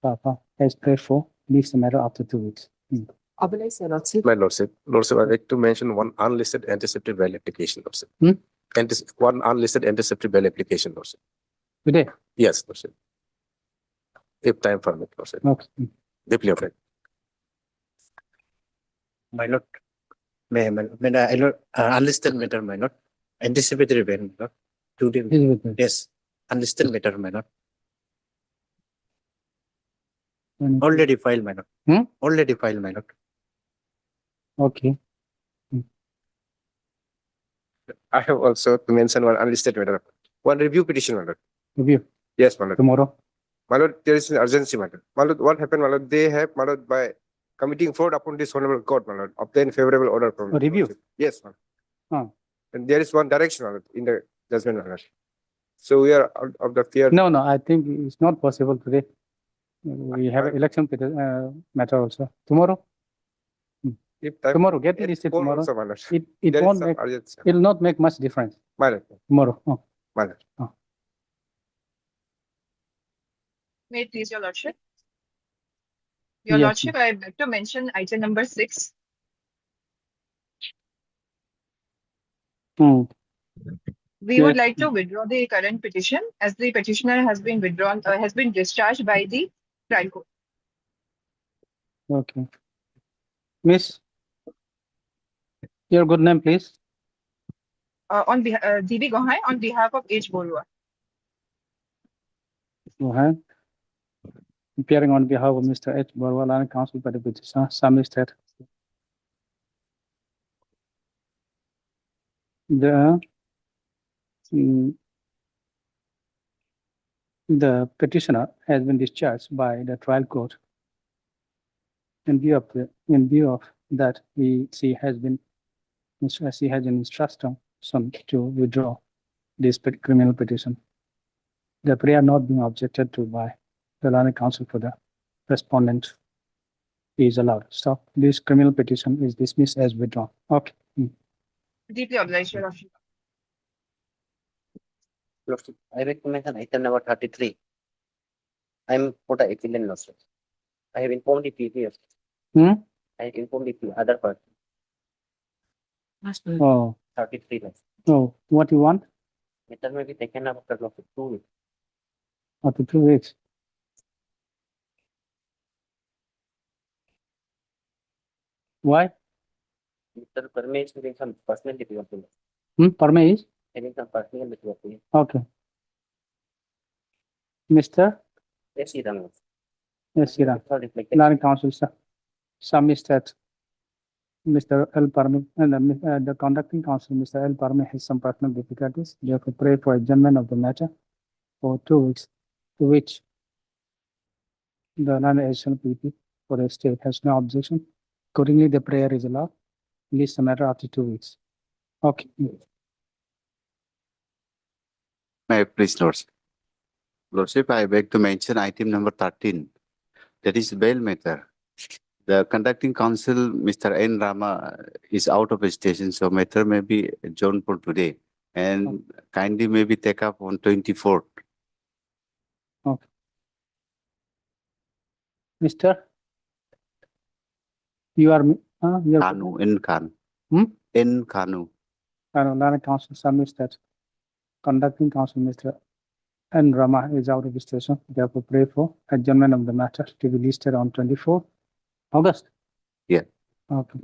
Papa has prayed for, leaves the matter after 2 weeks. Authorised, Your Lordship. My Lordship, I'd like to mention one unlisted anticipatory bail application, Lordship. One unlisted anticipatory bail application, Lordship. Today? Yes, Lordship. If time permit, Lordship. Okay. Deeply afraid. My Lord, unlisted matter, my Lord. Anticipatory bail, my Lord. 2 days. He's with me. Yes, unlisted matter, my Lord. When- Already filed, my Lord. Hmm? Already filed, my Lord. Okay. I have also to mention one unlisted matter. One review petition, my Lord. Review Yes, my Lord. tomorrow. My Lord, there is an urgency, my Lord. My Lord, what happened, my Lord? They have, my Lord, by committing fraud upon this honorable court, my Lord, obtain favorable order from A review? Lordship. Yes, my Lord. Huh. And there is one direction, my Lord, in the judgment, my Lord. So we are out of the fear. No, I think it's not possible today. We have an election matter also. Tomorrow? If time, Tomorrow, get at listed 4 tomorrow. also, my Lord. It There is won't some make, urgency. it will not make much difference My Lord, tomorrow. Oh. my Lord. May it please Your Lordship. Your Yes, Lordship, I beg to mention item number 6. Hmm. We would Yes. like to withdraw the current petition as the petitioner has been withdrawn, has been discharged by the trial court. Okay. Miss, your good name, please. On behalf DB Gauhati on behalf of H. Borua. Go ahead. Appearing on behalf of Mr. H. Borwala and Council by the petitioner, submitted. The petitioner has been discharged by the trial court. In view of that, she has been instructed to withdraw this criminal petition. The prayer not being objected to by the Learned Counsel for the respondent is allowed. So this criminal petition is dismissed as withdrawn. Okay. Deeply obliged, Your Lordship. Lordship, I recommend item number 33. I'm for the appellant, Lordship. I have informed the PPF. I have informed the other person. Oh, 33 lakhs. so what you want? Matter may be taken up after 2 weeks. After 2 weeks. Why? Mr. Parme is having some personal difficulty. Parme is? Having some personal difficulty. Okay. Mr. Yes, he done. Yes, Sira. Reflected. Learned Counsel submits that Mr. L. Parme and the conducting counsel, Mr. L. Parme, has some personal difficulties. Therefore, pray for adjournment of the matter for 2 weeks, to which the non-additional PP for the state has no objection. Accordingly, the prayer is allowed. Release the matter after 2 weeks. Okay. May I please, Lordship? Lordship, I beg to mention item number 13. That is bail matter. The conducting counsel, Mr. N. Rama, is out of station, so matter may be adjourned for today. And kindly maybe take up on 24th. Mr. You are Kanu, N. Kanu. N. Kanu. Learned Counsel submits that conducting counsel, Mr. N. Rama, is out of the station. Therefore, pray for adjournment of the matter to be listed on 24th August. Yeah. Okay.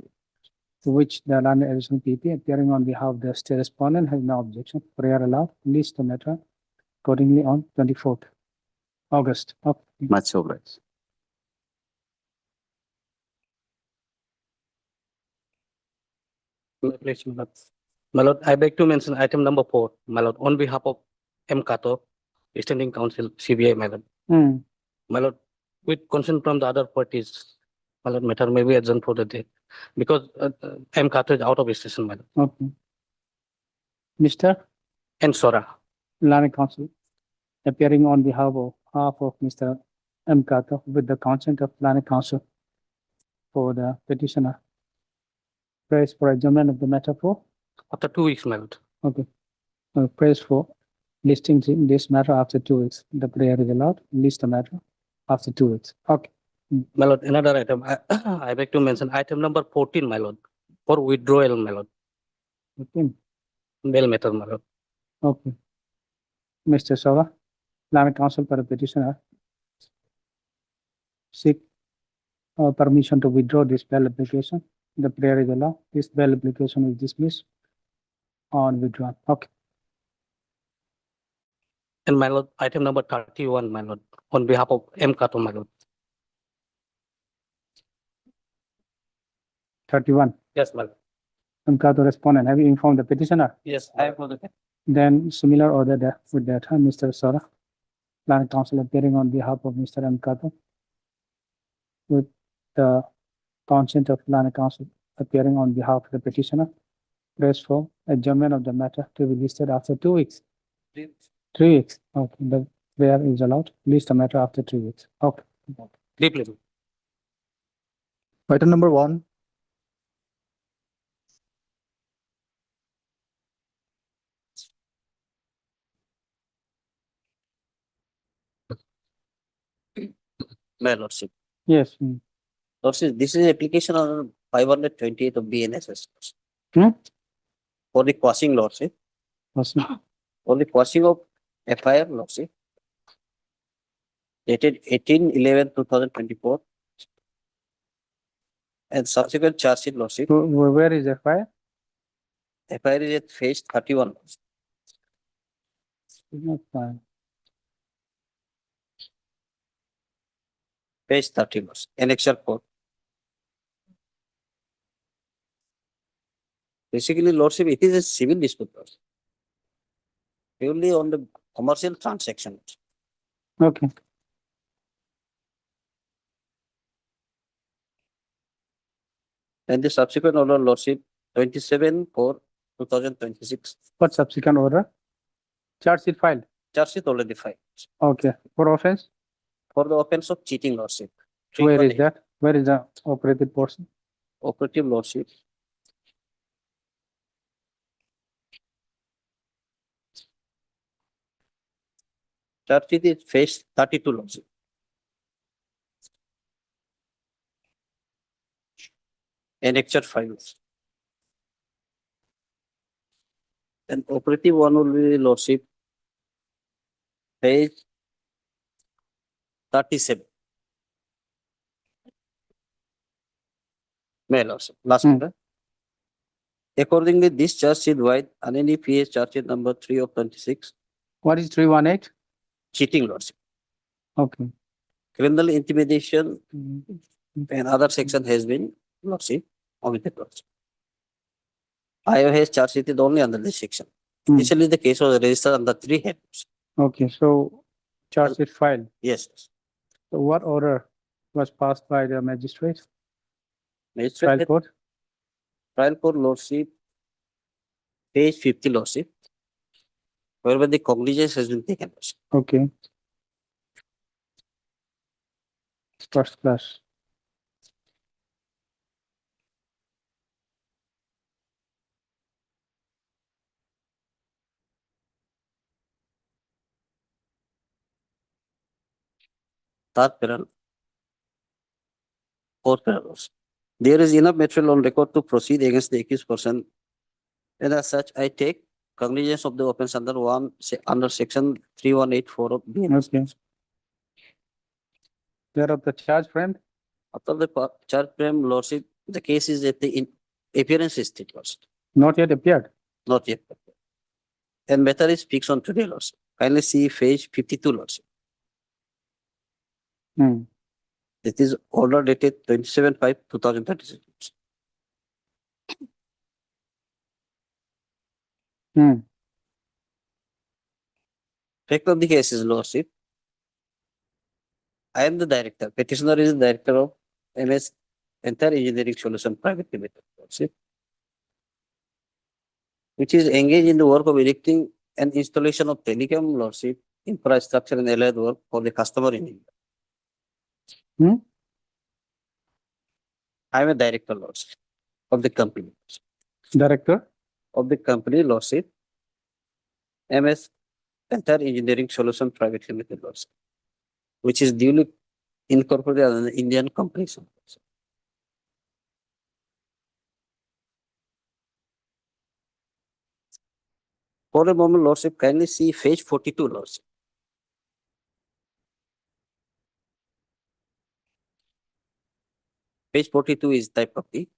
To which the learned additional PP appearing on behalf of the state respondent has no objection. Prayer allowed. List the matter accordingly on 24th August. Okay. Much obliged. My Lord, I beg to mention item number 4, my Lord, on behalf of M. Kato, Standing Counsel, CBI, my Lord. My Lord, with consent from the other parties, my Lord, matter may be adjourned for the day because M. Kato is out of station, my Lord. Okay. Mr. And Sora. Learned Counsel appearing on behalf of Mr. M. Kato with the consent of Learned Counsel for the petitioner. Praise for adjournment of the matter for? After 2 weeks, my Lord. Okay. Praise for listing this matter after 2 weeks. The prayer is allowed. List the matter after 2 weeks. Okay. My lord, another item, I beg to mention item number 14, my lord, for withdrawal, my lord, Okay. bail matter, my lord. Okay. Mr. Sova, Islamic Council for a petitioner seek permission to withdraw this bail application. The prayer is allowed. This bail application is dismissed on withdrawal. Okay. And my lord, item number 31, my lord, on behalf of M. Kato, my lord. 31. Yes, my lord. Unka, the respondent, have you informed the petitioner? Yes, I have the Then similar order that with that, Mr. Sora, Islamic Council appearing on behalf of Mr. M. Kato, with the consent of Islamic Council appearing on behalf of the petitioner, press for adjournment of the matter to be listed after 2 weeks. 3 weeks. Okay, the prayer is allowed. List the matter after 3 weeks. Okay. deeply. Item number 1, My lordship. Yes. Lordship, this is application on 528 of BNSS. Hmm? For the quashing, lordship. Awesome. For the quashing of FIR, lordship. Dated 18/11/2024. And subsequent charge sheet, lordship. Where is the fire? FIR is at phase 31. lordship. Not fire. Page 30, lordship. Annexure 4. Basically, lordship, it is a civil dispute, lordship. Purely on the commercial transaction. Okay. And the subsequent order, lordship, 27/4/2026. What subsequent order? Charge sheet filed. Charge sheet already filed. Okay. For offense? For the offense of cheating, lordship. Where is 318. that? Where is the operated portion? Operative, lordship. Charge sheet is phase 32, lordship. Annexure files. And operative one will be, lordship, page 37. May, lordship. Last Hmm. one. Accordingly, this charge sheet wide an NDPS charge sheet number 3 of 26, What is 318? cheating, lordship. Okay. Criminal intimidation and other section has been, lordship, omitted, lordship. IOH charge sheet is only under this section. Hmm. Initially, the case was registered under 3 heads. Okay, so charge sheet filed. Yes. So what order was passed by the magistrate? Magistrate Trial had court? trial court, lordship, page 50, lordship, whereby the cognizance has been taken, lordship. Okay. First class. Third parallel. Fourth parallel. There is enough material on record to proceed against the accused person, and as such, I take cognizance of the offence under section 3184 of BNS. Okay. There of the charge framed? After the charge frame, lordship, the case is at the appearance state, lordship, Not yet appeared. not yet. And matter is fixed on today, lordship. Kindly see page 52, lordship. Hmm. It is order dated 27/5/2036. Hmm. Fact of the case is, lordship, I am the director. Petitioner is the director of MS Entire Engineering Solution Private Limited, lordship, which is engaged in the work of erecting and installation of telecom, lordship, infrastructure and allied work for the customer in India. Hmm? I am a director, lordship, of the company. Director? Of the company, lordship, MS Entire Engineering Solution Private Limited, lordship, which is duly incorporated as an Indian company. For a moment, Lordship, kindly see page 42, Lordship. Page 42 is type copy.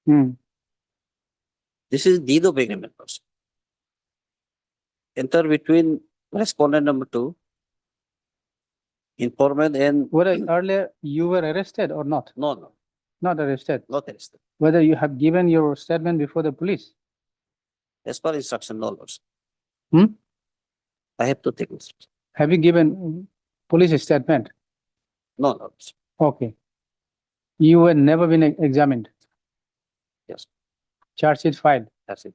Hmm. This is deed of agreement, Lordship. Enter between respondent number 2, informant and Whether earlier you were arrested or not? no, Not arrested. not arrested. Whether you have given your statement before the police? As per instruction, no, Lordship. Hmm? I have to take instruction. Have you given police statement? No, Lordship. Okay. You were never been examined. Yes, Charge sheet filed. that's it.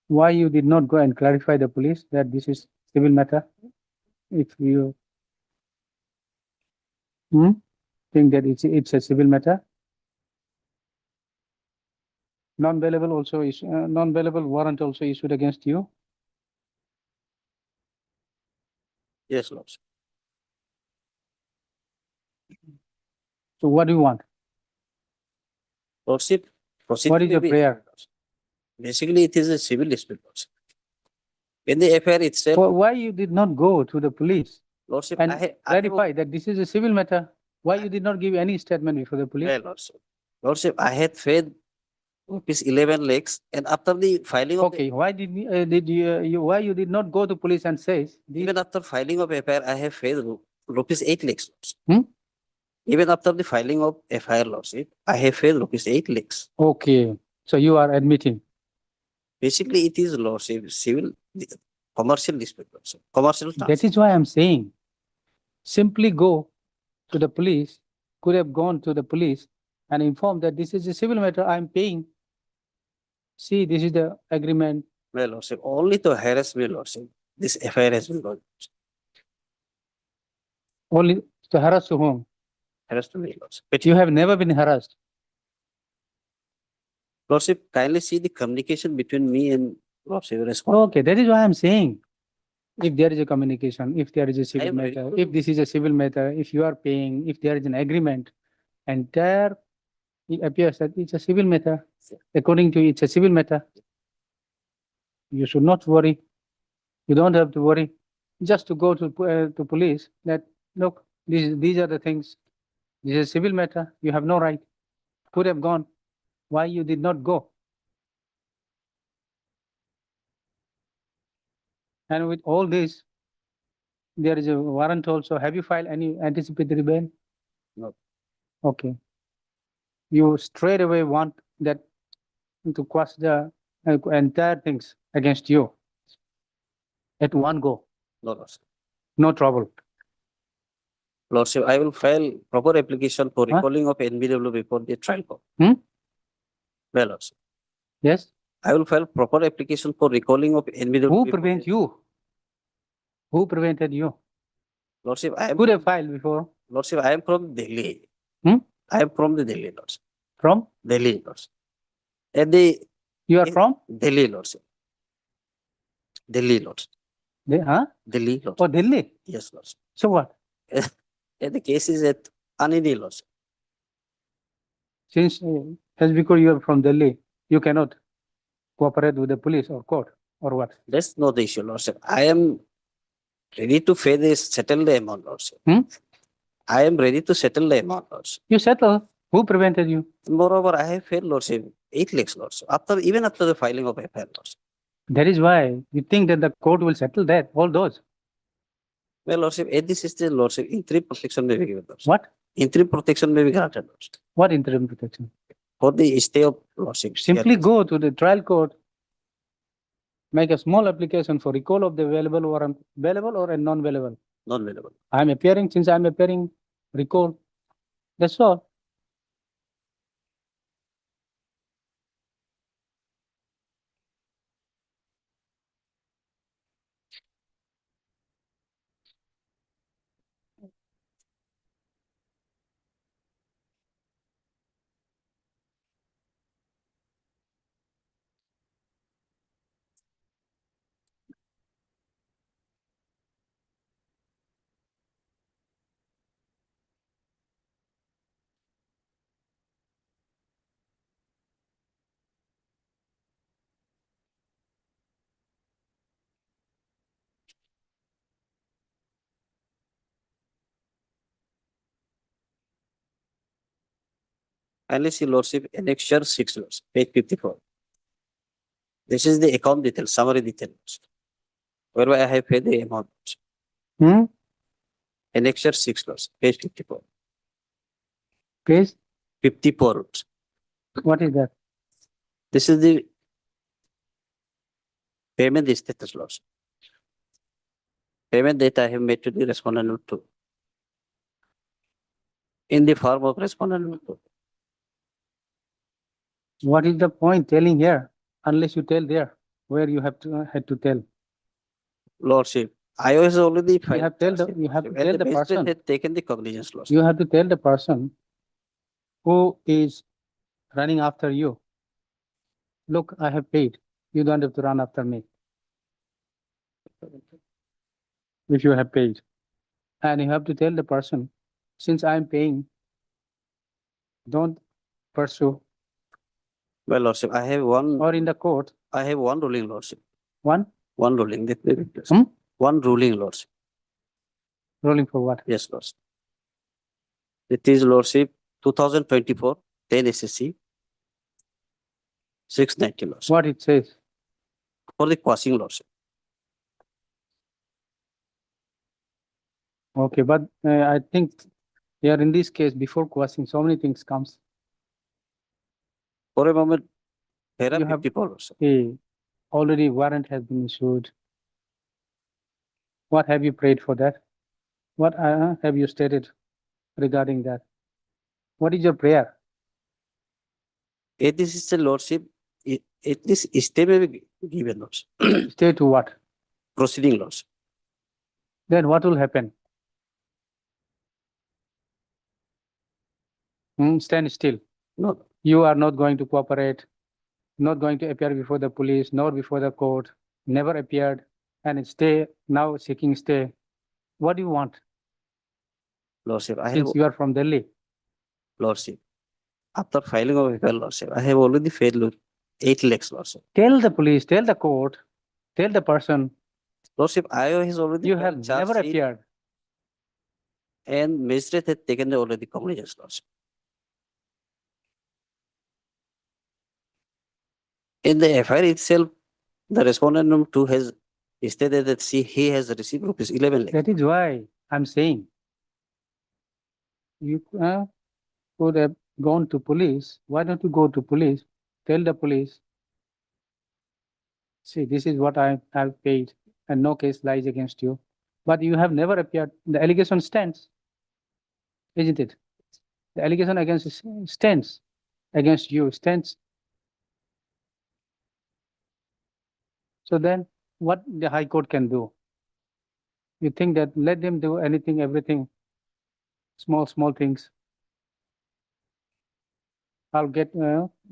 Why you did not go and clarify the police that this is civil matter? If you think that it's a civil matter? Non-bailable also is non-bailable warrant also issued against you. Yes, Lordship. So what do you want? Lordship, proceeding What is may your be- prayer? Basically, it is a civil dispute, Lordship. In the affair itself, Why you did not go to the police Lordship, and I have clarify that this is a civil matter? Why you did not give any statement before the police? well, Lordship, I had paid rupees 11 lakhs, and after the filing of the, Okay, why did why you did not go to police and say this? even after filing of FIR, I have paid rupees 8 lakhs. Lordship. Hmm? Even after the filing of FIR, Lordship, I have paid rupees 8 lakhs. Okay, so you are admitting. Basically, it is, Lordship, civil, commercial dispute, Lordship. Commercial That transaction. is why I'm saying, simply go to the police, could have gone to the police and informed that this is a civil matter, I'm paying. See, this is the agreement. Well, Lordship, only to harass me, Lordship. This FIR has been lodged. Only to harass to whom? Harassed me, Lordship. But you have never been harassed. Lordship, kindly see the communication between me and Lordship. Respond. Okay, that is why I'm saying, if there is a communication, if there is a civil am ready matter, to- if this is a civil matter, if you are paying, if there is an agreement, and there it appears that it's a civil matter, according to you, it's a civil matter. You should not worry. You don't have to worry. Just to go to police that, look, these are the things. This is a civil matter. You have no right. Could have gone. Why you did not go? And with all this, there is a warrant also. Have you filed any anticipatory bail? No. Okay. You straight away want that to quash the entire things against you at one go. No, Lordship. No trouble. Lordship, I will file proper application for Huh? recalling of NBW before the trial court. Hmm? Well, Lordship, Yes? I will file proper application for recalling of NBW. Who before prevent the- you? Who prevented you? Lordship, I am Could have filed before. Lordship, I am from Delhi. Hmm? I am from the Delhi, Lordship. From? Delhi, Lordship. And the You are Yes. from? Delhi, Lordship. Delhi, Lordship. Huh? Delhi, Lordship. Oh, Delhi. Yes, Lordship. So what? And the case is at Anini, Lordship. Since just because you are from Delhi, you cannot cooperate with the police or court or what? That's not the issue, Lordship. I am ready to pay this, settle the amount, Lordship. Hmm? I am ready to settle the amount, Lordship. You settle. Who prevented you? Moreover, I have paid, Lordship, 8 lakhs, Lordship. Even after the filing of FIR, Lordship. That is why you think that the court will settle that, all those. Well, Lordship, at this stage, Lordship, interim protection may be given, Lordship. What? Interim protection may be granted, Lordship. What interim protection? For the stay of Lordship. Simply go to the trial court, make a small application for recall of the available warrant, available or a non-available. Non-available. I'm appearing, since I'm appearing, recall. That's all. Kindly see Lordship, Annexure 6, Lordship, page 54. This is the account details, summary details, whereby I have paid the amount. Hmm? Annexure 6, Lordship, page 54. Page, 54, Lordship. what is that? This is the payment status, Lordship. Payment that I have made to the respondent note 2. In the form of respondent note 2. What is the point telling here? Unless you tell there where you have to had to tell. Lordship, I was already filed. have tell the- charge sheet, you have to Lordship, tell and the magistrate person. had taken the cognizance, Lordship. You have to tell the person who is running after you. Look, I have paid. You don't have to run after me. If you have paid. And you have to tell the person, since I'm paying, don't pursue. Well, Lordship, I have one. Or in the court, I have one ruling, Lordship. one One ruling. Hmm? One ruling, Lordship. rolling for what? Yes, Lordship. It is, Lordship, 2024, 10 SSC, 690, Lordship. What it says. For the quashing, Lordship. Okay, but I think here in this case, before quashing, so many things comes. For a moment, para You have- 54, Lordship. Already warrant has been issued. What have you prayed for that? What have you stated regarding that? What is your prayer? This is the Lordship. At least stay may be given, Lordship. Stay to what? Proceeding, Lordship. Then what will happen? Stand still. No, You are not going to cooperate, not going to appear before the police, nor before the court, never appeared, and stay, now seeking stay. What do you want? Lordship, I have, Since you are from Delhi, Lordship. After filing of FIR, Lordship, I have already paid 8 lakhs, Lordship. tell the police, tell the court, tell the person, Lordship, I has already you filed have charge never sheet appeared. and magistrate had taken the already cognizance, Lordship. In the FIR itself, the respondent number 2 has stated that he has received rupees 11 lakhs. That is why I'm saying you could have gone to police. Why don't you go to police? Tell the police, see, this is what I have paid and no case lies against you. But you have never appeared. The allegation stands, isn't it? The allegation stands against you, stands. So then what the High Court can do? You think that let them do anything, everything, small things. I'll get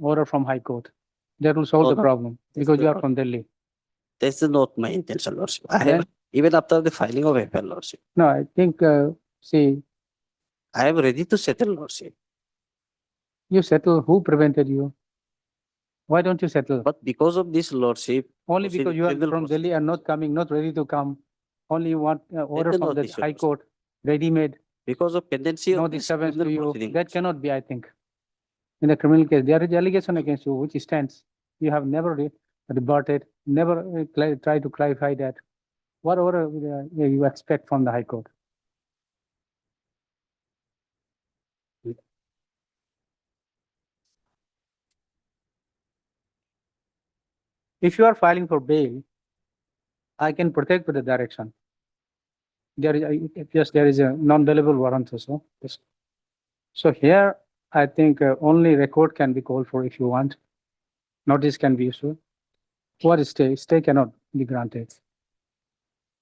order from High Court. That will solve No, the no. problem That's because you are not- from Delhi. That's not my intention, Lordship. I Then- have, even after the filing of FIR, Lordship, No, I think, see, I am ready to settle, Lordship. you settle. Who prevented you? Why don't you settle? But because of this, Lordship, Only because you are criminal from Delhi and not coming, not ready to come. Only you want order is from not the the issue, High Lordship. Court, ready-made, because of tendency no of this disturbance to criminal you. proceeding, That cannot be, I think. In the criminal case, there is allegation against you, which stands. You have never rebutted, never tried to clarify that. What order you expect from the High Court? If you are filing for bail, I can protect with the direction. There is, yes, there is a non-bailable warrant also. Yes. So here, I think only record can be called for if you want. Notice can be issued. What is stay? Stay cannot be granted.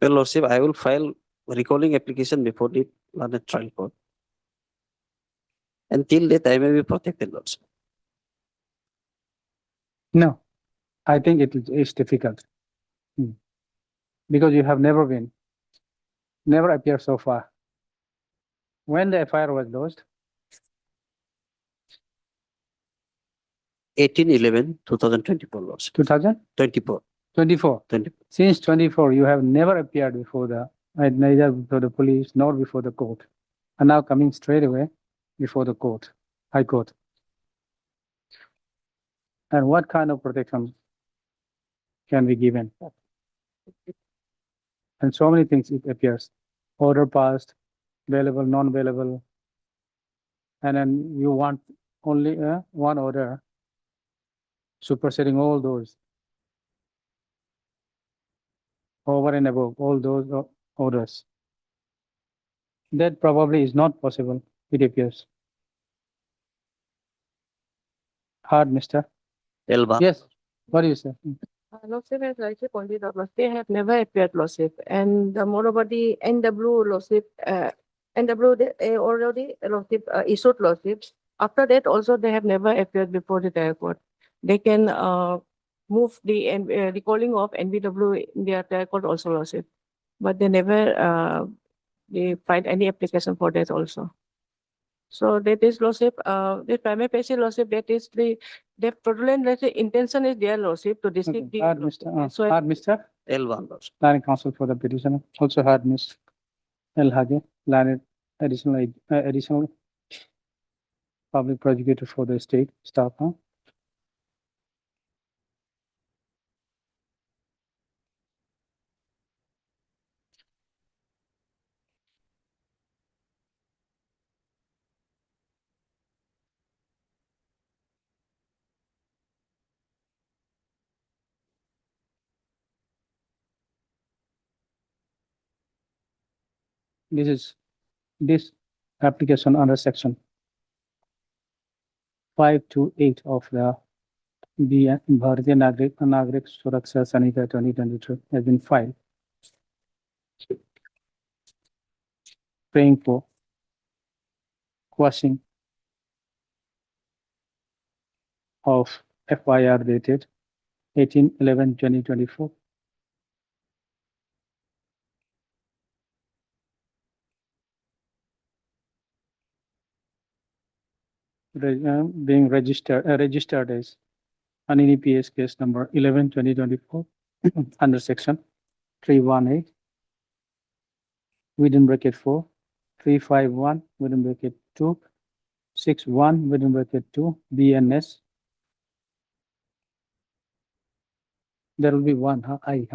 well, Lordship, I will file recalling application before the learned trial court. Until that, I may be protected, Lordship. No, I think it's difficult. Because you have never appeared so far. When the FIR was lodged, 18/11/2024, Lordship. 2024. 24. Since 24, you have never appeared before neither before the police nor before the court. And now coming straight away before the court, High Court. And what kind of protection can be given? And so many things it appears. Order passed, available, non-available. And then you want only one order superseding all those. Over and above all those orders. That probably is not possible, it appears. Hard, mister. L1. Yes, what do you say? Lordship has rightly pointed out, they have never appeared, Lordship. And moreover, the NW Lordship, NW they already Lordship issued Lordships. After that, also they have never appeared before the High Court. They can move the recalling of NBW in their High Court also, Lordship. But they never they find any application for that also. So that is Lordship, the prima facie Lordship, that is the fraudulent intention is their Lordship to deceive the. Hard, mister. So Hard, mister. L1, Lordship. Planning counsel for the petitioner. Also hard, Miss L. Hage, landed additional public prosecutor for the state staff. This application under section 528 of the Bharatiya Nagrik Suraksha Sanhita 2023 has been filed. Praying for quashing of FIR dated 18/11/2024. Being registered as an NDPS case number 11/2024 under section 318 within bracket 4, 351 within bracket 2, 61 within bracket 2 BNS. There will be one, I,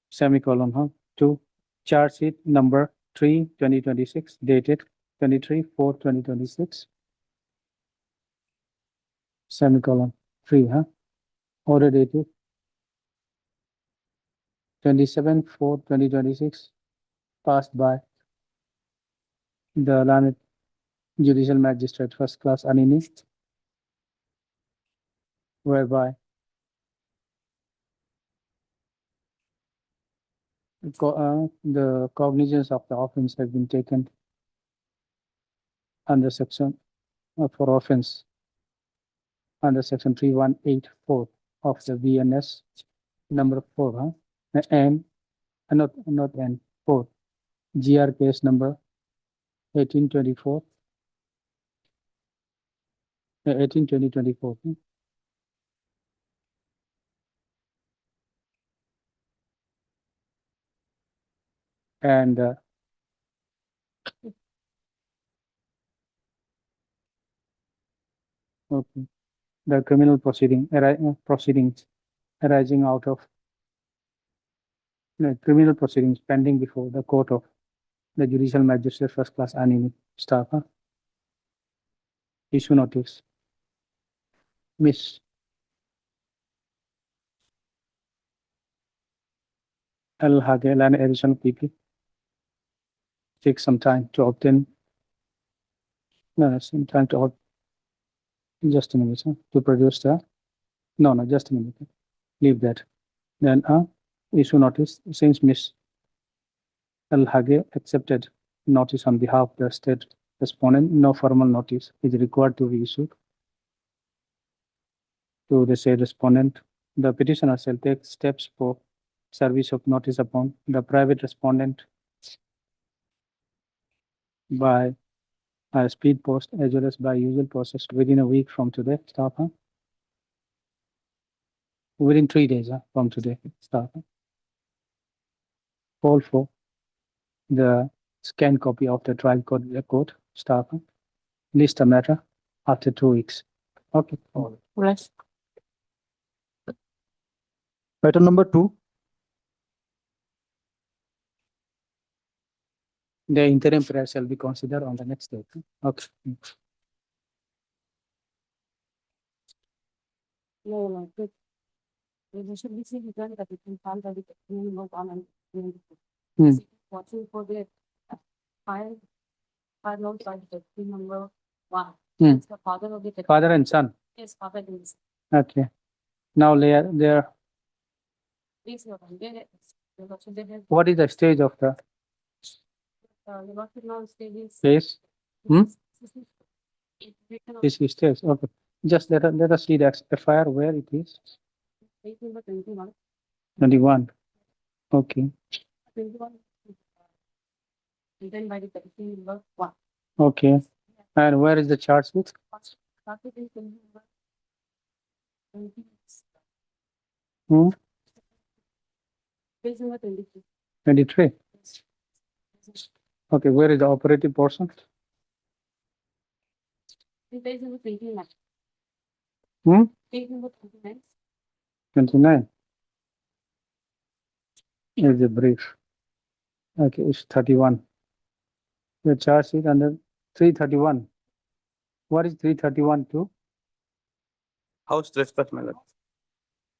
semicolon, 2, charge sheet number 3/2026 dated 23/4/2026, semicolon 3, order dated 27/4/2026, passed by the learned judicial magistrate first class Anini, whereby the cognizance of the offense has been taken under section for offense under section 3184 of the VNS number 4, and not N 4, GR case number 18/2024, 18/2024. And okay, the criminal proceedings arising out of criminal proceedings pending before the court of the judicial magistrate first class Anini staff. Issue notice. Miss L. Hage, land additional PP. Take some time to obtain. No, some time to just a minute, to produce the. No, just a minute. Leave that. Then issue notice since Miss L. Hage accepted notice on behalf of the state respondent, no formal notice is required to be issued to the said respondent. The petitioner shall take steps for service of notice upon the private respondent by a speed post as well as by usual process within a week from today. Staff, within 3 days from today. Staff. Call for the scanned copy of the trial court report. Staff. List a matter after 2 weeks. Okay. Right. Item number 2. The interim prayer shall be considered on the next day. Okay. No, no, good. There should be seen done that it can find that it can move on and watching for the file note by the number 1. It's the father of the Father and son. yes, father and son. Okay. Now there. Please note, there is What is the stage of the now stages. case? This is stage. Okay. Just let us see the FIR where it is. Page number 21. 21. Okay. 21. Written by the petition number 1. Okay. And where is the charge sheet? Started in page number 20. Hmm? Page number 23. 23. Okay. Where is the operative portion? In page number 29. Hmm? Page number 29. 29. Is the brief. Okay. It's 31. The charge sheet under 331. What is 331 to? House trespass, my lord.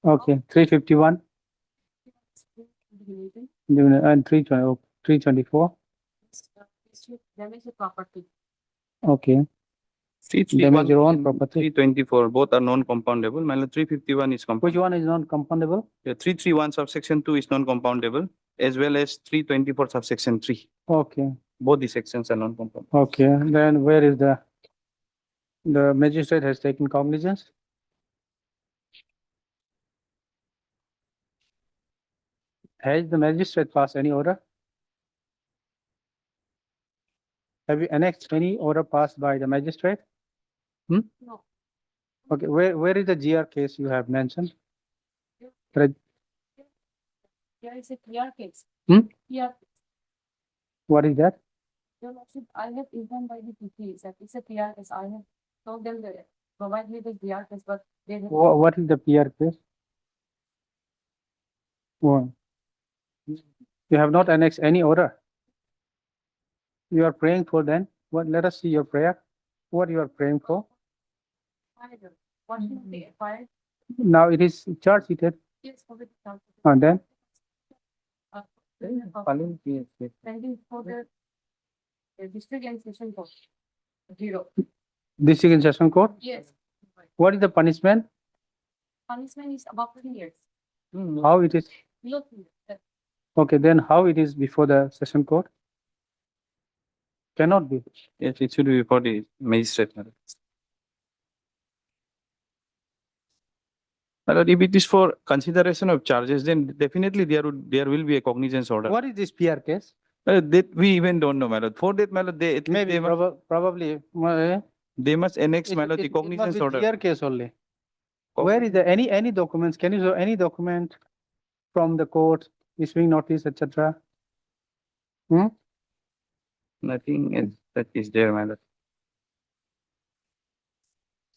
Okay. 351 and 324. Damage the property. Okay. Three Damage your own property. 324, both are non-compoundable. My lord, 351 is Which compoundable. one is non-compoundable? Yeah, 331 subsection 2 is non-compoundable, as well as 324 subsection 3. Okay. Both the sections are non-compoundable. Okay. Then where is the magistrate has taken cognizance? Has the magistrate passed any order? Have you annexed any order passed by the magistrate? No. Okay, where is the GR case you have mentioned? Here is a PR case. Hmm? PR. What is that? Your Lordship, I have informed by the PPs that it's a PR case. I have told them to provide me the PR case, but they have. What is the PR case? Oh. You have not annexed any order. You are praying for then? What? Let us see your prayer. What you are praying for? What should be acquired? Now it is charge sheeted. Yes, for the. And then? Pending for the district and session court. 0. District and session court? Yes. What is the punishment? Punishment is about 3 years. How it is? Below 3 years. Okay, then how it is before the session court? Cannot be. Yes, it should be before the magistrate, my lord. My lord, if it is for consideration of charges, then definitely there will be a cognizance order. What is this PR case? That we even don't know, my lord. For that, my lord, they at least Maybe probably. they must annex, my lord, the It must cognizance be order. GR case only. Where is the any documents? Can you show any document from the court issuing notice, etc.? Nothing else that is there, my lord.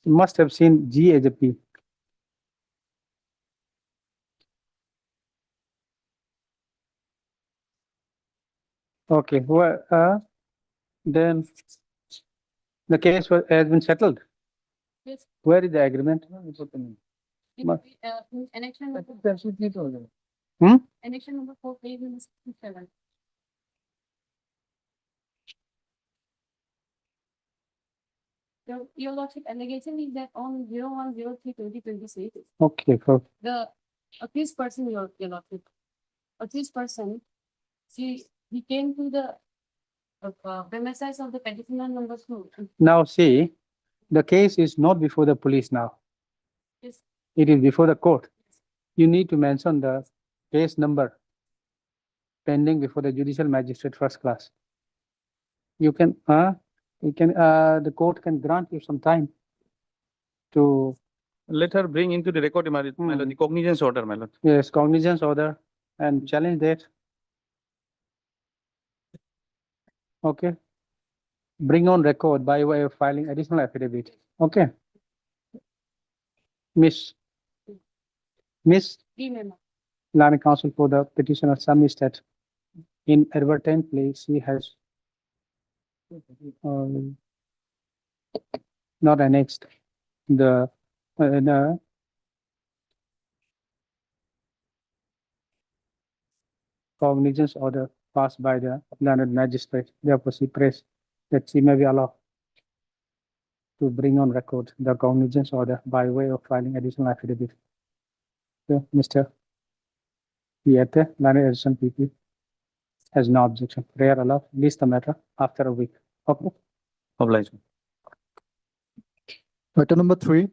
You must have seen G as a P. Okay, well, then the case has been settled. Yes. Where is the agreement? In annexion number. Hmm? Annexion number 4, page number 67. Your Lordship, allegation is that on 01/03/2026, Okay, the accused person, your Lordship, accused person, he came to the premises of the petitioner number 2. now see, the case is not before the police now. Yes. It is before the court. You need to mention the case number pending before the judicial magistrate first class. The court can grant you some time to, Let her bring into the record, my lord, the cognizance order, my lord. yes, cognizance order and challenge that. Okay. Bring on record by way of filing additional affidavit. Okay. Miss Land Council for the petitioner submits that inadvertently she has not annexed the cognizance order passed by the learned magistrate. Therefore, she prays that she may be allowed to bring on record the cognizance order by way of filing additional affidavit. Okay, Mr. Piete, learned addition PP, has no objection. Prayer allowed. List the matter after a week. Okay. Obliged. Item number 3.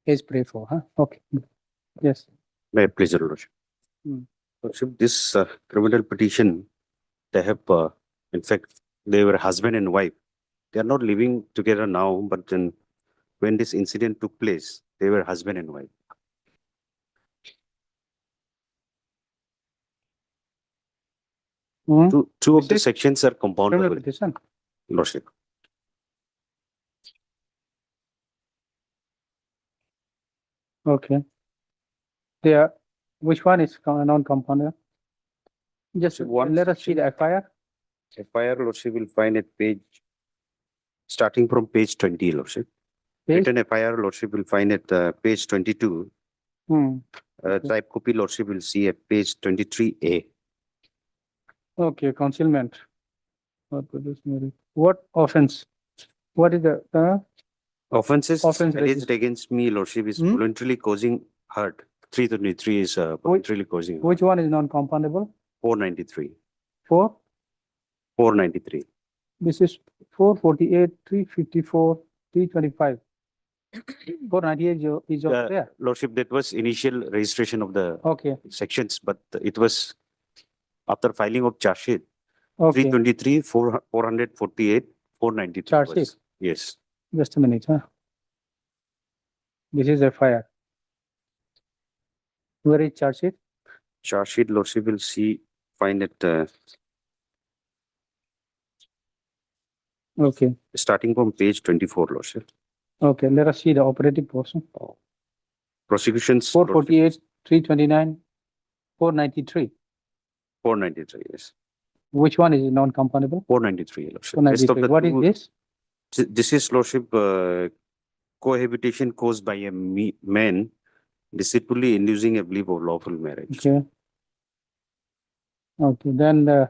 Is prayed for, huh? Okay. Yes. May I please, Your Lordship? Hmm. Lordship, this criminal petition, they have, in fact, they were husband and wife. They are not living together now, but then when this incident took place, they were husband and wife. Hmm? Two of This the is sections are Criminal compoundable, petition. Lordship. Okay. There, which one is non-compoundable? Just One let us see section- the FIR. FIR, Lordship, will find at page, starting from page 20, Lordship. Page? Written FIR, Lordship, will find at page 22. Hmm. Okay. Type copy, Lordship, will see at page 23A. Okay, concealment. What offense? What is the, Offenses Offense alleged register. against me, Lordship, is Hmm? voluntarily causing hurt. 323 is voluntarily causing which one is non-compoundable? 493. 4? This is 448, 354, 325. 498 is your Uh, there. Lordship, that was initial registration of the Okay, sections, but it was after filing of charge sheet. okay. 323, 448, 493. Charge was- sheet. Yes. Just a minute, huh? This is FIR. Where is charge sheet? Charge sheet, Lordship, will see, find it Okay, starting from page 24, Lordship. okay. Let us see the operative portion. Prosecutions. 448, 329, 493. 493, yes. Which one is non-compoundable? 493, Lordship. Rest of 493. the What is two- this? This is, Lordship, cohabitation caused by a man deceitfully inducing a belief of lawful marriage. Okay. Okay, then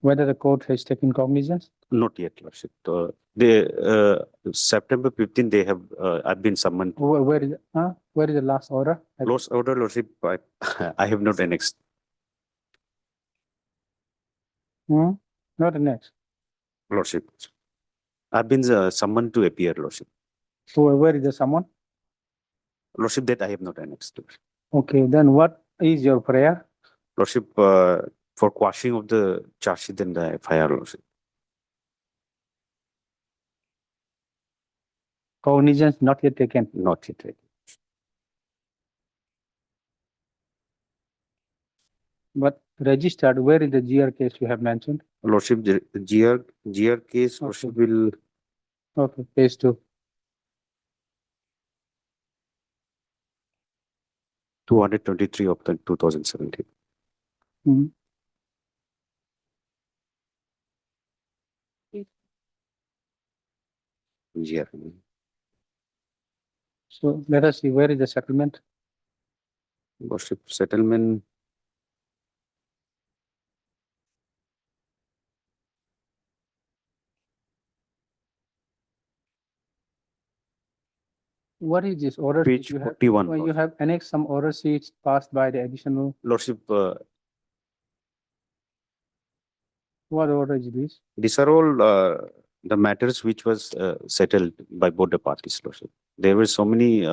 whether the court has taken cognizance? Not yet, Lordship. September 15, they have, I've been summoned. Where is the last order? Last order, Lordship, I have not annexed. Hmm? Not the next. Lordship. I've been summoned to appear, Lordship. So where is the someone? Lordship, that I have not annexed. Okay, then what is your prayer? Lordship, for quashing of the charge sheet and the FIR, Lordship. Cognizance not yet taken. Not yet. Right. But registered, where is the GR case you have mentioned? Lordship, the GR case, Lordship, will Okay, page 2. 223 of the 2017. Hmm. GR. So let us see, where is the settlement? Lordship, settlement. What is this order? Page sheet you have? 41. Well, you have annexed some order sheets passed by the additional, Lordship, what order is this? these are all the matters which was settled by both the parties, Lordship. There were so many,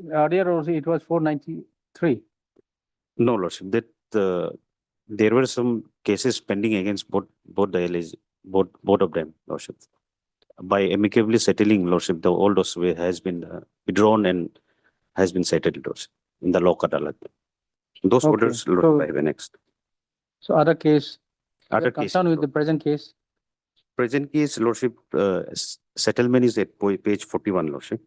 Earlier also it was 493. no, Lordship, that there were some cases pending against both the LAs, both of them, Lordship. By amicably settling, Lordship, the all those has been withdrawn and has been settled, Lordship, in the Lok Adalat. Those Okay, orders, so- Lordship, I have annexed. So other case, Other you're concerned cases, with the present case? present case, Lordship, settlement is at page 41, Lordship.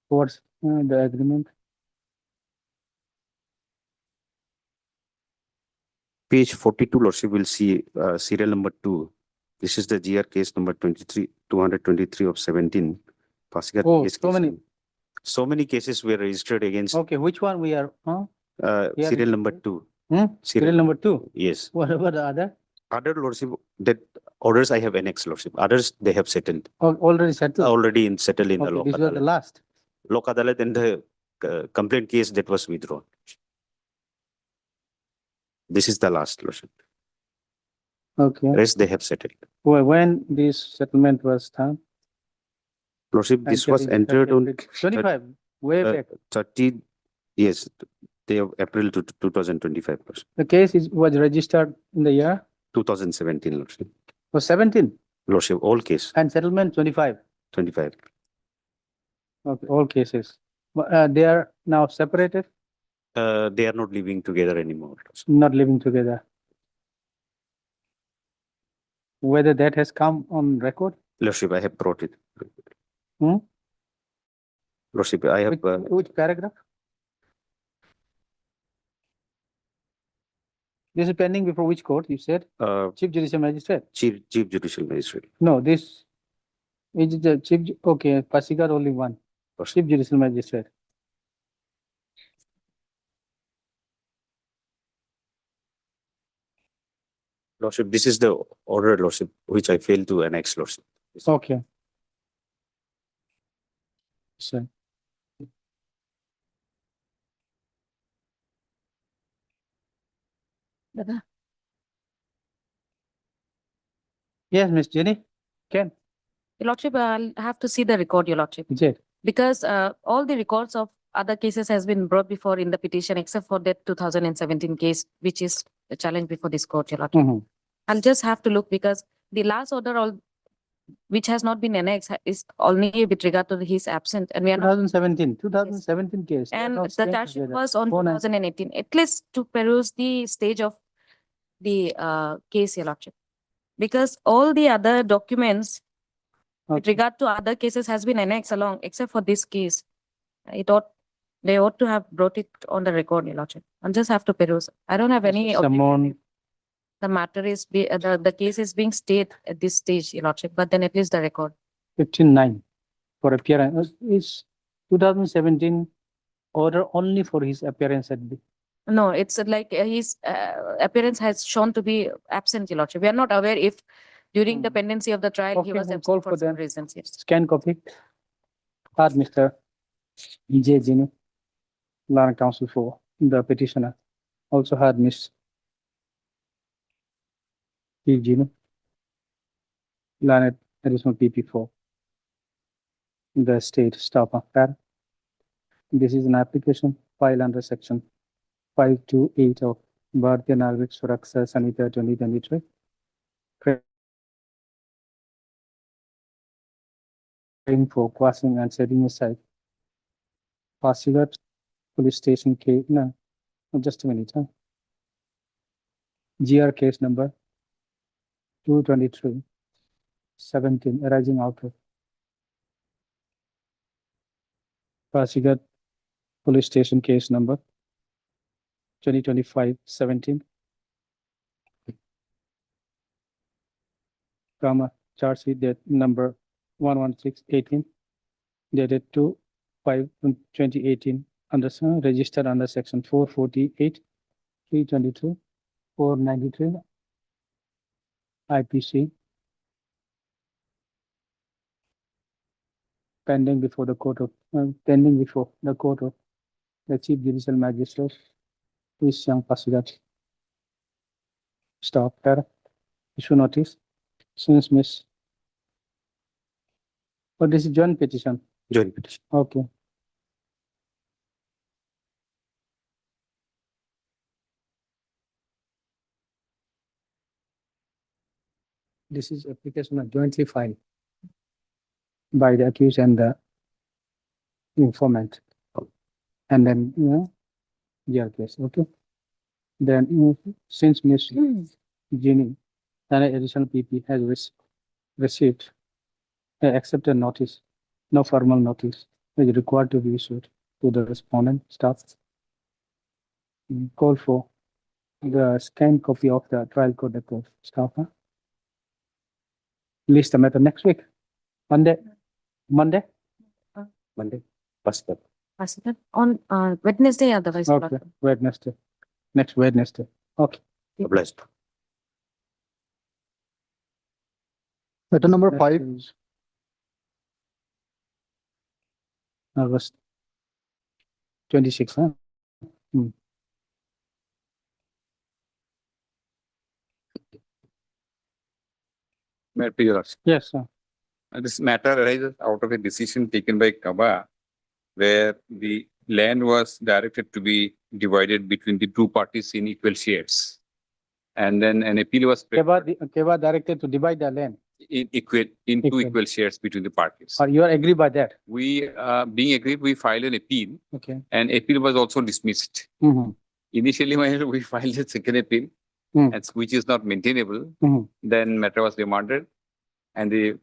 What's the agreement? Page 42, Lordship, will see serial number 2. This is the GR case number 223 of 17. Pasigat Oh, case so many. So many cases were registered against Okay, which one we are? Here serial is- number 2. Serial number 2. Yes. What about the other? Other, Lordship, that orders I have annexed, Lordship. Others, they have settled. Already settled. Already settled in the Okay, Lok this was the Adalat. last. Lok Adalat and the complaint case that was withdrawn. This is the last, Lordship. Okay. Rest they have settled. When this settlement was done? Lordship, this was entered on 25, way uh, back. 30, yes, day of April 2025, Lordship. The case was registered in the year 2017, Lordship. was 17 Lordship, all case, and settlement 25. 25. Okay, all cases. They are now separated, They are not living together anymore. Lordship. not living together. Whether that has come on record? Lordship, I have brought it. Hmm? Lordship, I have Which paragraph? This is pending before which court, you said? Chief Judicial Magistrate? Chief Judicial Magistrate. No, this is the okay, Pasigar only one. Chief Judicial Magistrate. Lordship, this is the order, Lordship, which I failed to annex, Lordship. Okay. So. Dada. Yes, Miss Jenny? Ken? Your Lordship, I'll have to see the record, Your Lordship, Is it? because all the records of other cases has been brought before in the petition, except for that 2017 case, which is a challenge before this court, Your Lordship. Mhm. I'll just have to look because the last order, which has not been annexed, is only with regard to his absence, and we are not. 2017 case. they are And not the staying charge sheet together. was on 2018, at least to peruse the stage of the case, Your Lordship. Because all the other documents with Okay. regard to other cases has been annexed along, except for this case. They ought to have brought it on the record, Your Lordship. I'll just have to peruse. I don't have any. Someone, The matter is, the case is being stayed at this stage, Your Lordship, but then at least the record. 15-9 for appearance. Is 2017 order only for his appearance at the. No, it's like his appearance has shown to be absent, Your Lordship. We are not aware if during the pendency of the trial, he Okay, was we'll call absent for for some them. reasons, yes. Scan copy. Had Mr. J. Jinu, Lana Counsel for the petitioner. Also had Miss P. Jinu, Lana additional PP4. The state staff affair. This is an application filed under section 528 of Bharatiya Nagrik Suraksha Samhita 2023. For crossing and setting aside. Pasigat Police Station case, no, just a minute, GR case number 223 17 arising out of Pasigat Police Station case number 2025-17. Comma, charge sheet date number 11618 dated 2/5/2018 under registered under section 448 322 493 IPC pending before the court of the Chief Judicial Magistrate is Young Pasigat. Stop there. Issue notice since Miss. But this is joint petition. Joint petition. Okay. This is application jointly filed by the accused and the informant. And then, yeah, case, okay. Then since Miss Genie, and an additional PP has received accepted notice. No formal notice is required to be issued to the respondent staff. Call for the scanned copy of the trial court record. Staff. List the matter next week. Monday. Monday, first step. On Wednesday, otherwise. Okay, Wednesday. Next Wednesday. Okay. Obliged. Matter number 5, August 26, huh? May I please ask? Yes, sir. This matter arises out of a decision taken by Kaba, where the land was directed to be divided between the two parties in equal shares. And then an appeal was Keva directed to divide the land. in two equal shares between the parties. Or you are agree by that? We, being agreed, we filed an appeal, Okay. and appeal was also dismissed. Mm-hmm. Initially, we filed a second appeal, which is not maintainable. Then matter was remanded, and the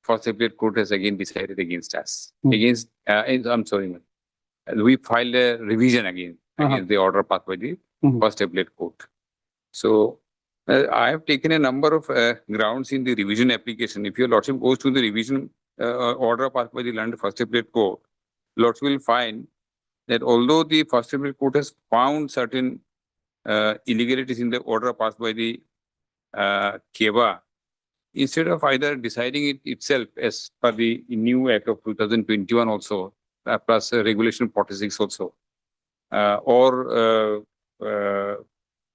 first appellate court has again decided against us. I'm sorry, ma'am. We filed a revision against the order passed by the first appellate court. So I have taken a number of grounds in the revision application. If your lordship goes to the revision order passed by the land first appellate court, lordship will find that although the first appellate court has found certain illegalities in the order passed by the KEVA, instead of either deciding it itself as per the new Act of 2021 also, plus Regulation 46 also, or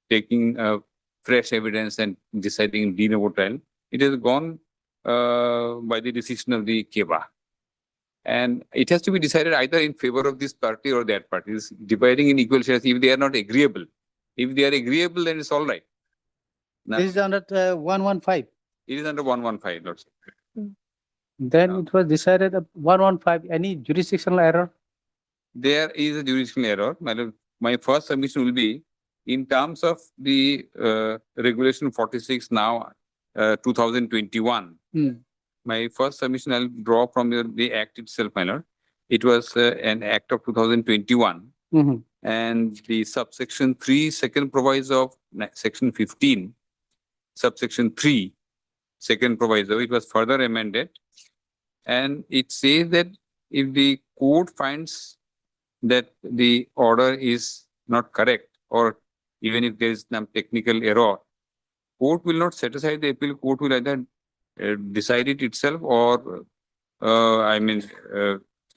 taking fresh evidence and deciding de novo trial, it has gone by the decision of the KEVA. And it has to be decided either in favor of this party or that party. It's dividing in equal shares if they are not agreeable. If they are agreeable, then it's all right. Now, This is under 115. it is under 115, Lordship. Then it was decided at 115. Any jurisdictional error? There is a jurisdictional error. Madam, my first submission will be in terms of the Regulation 46 now, 2021. My first submission I'll draw from the Act itself, my lord. It was an Act of 2021. And the subsection 3, second proviso of section 15, subsection 3, second proviso, it was further amended. And it says that if the court finds that the order is not correct, or even if there is some technical error, court will not set aside the appeal. Court will either decide it itself or,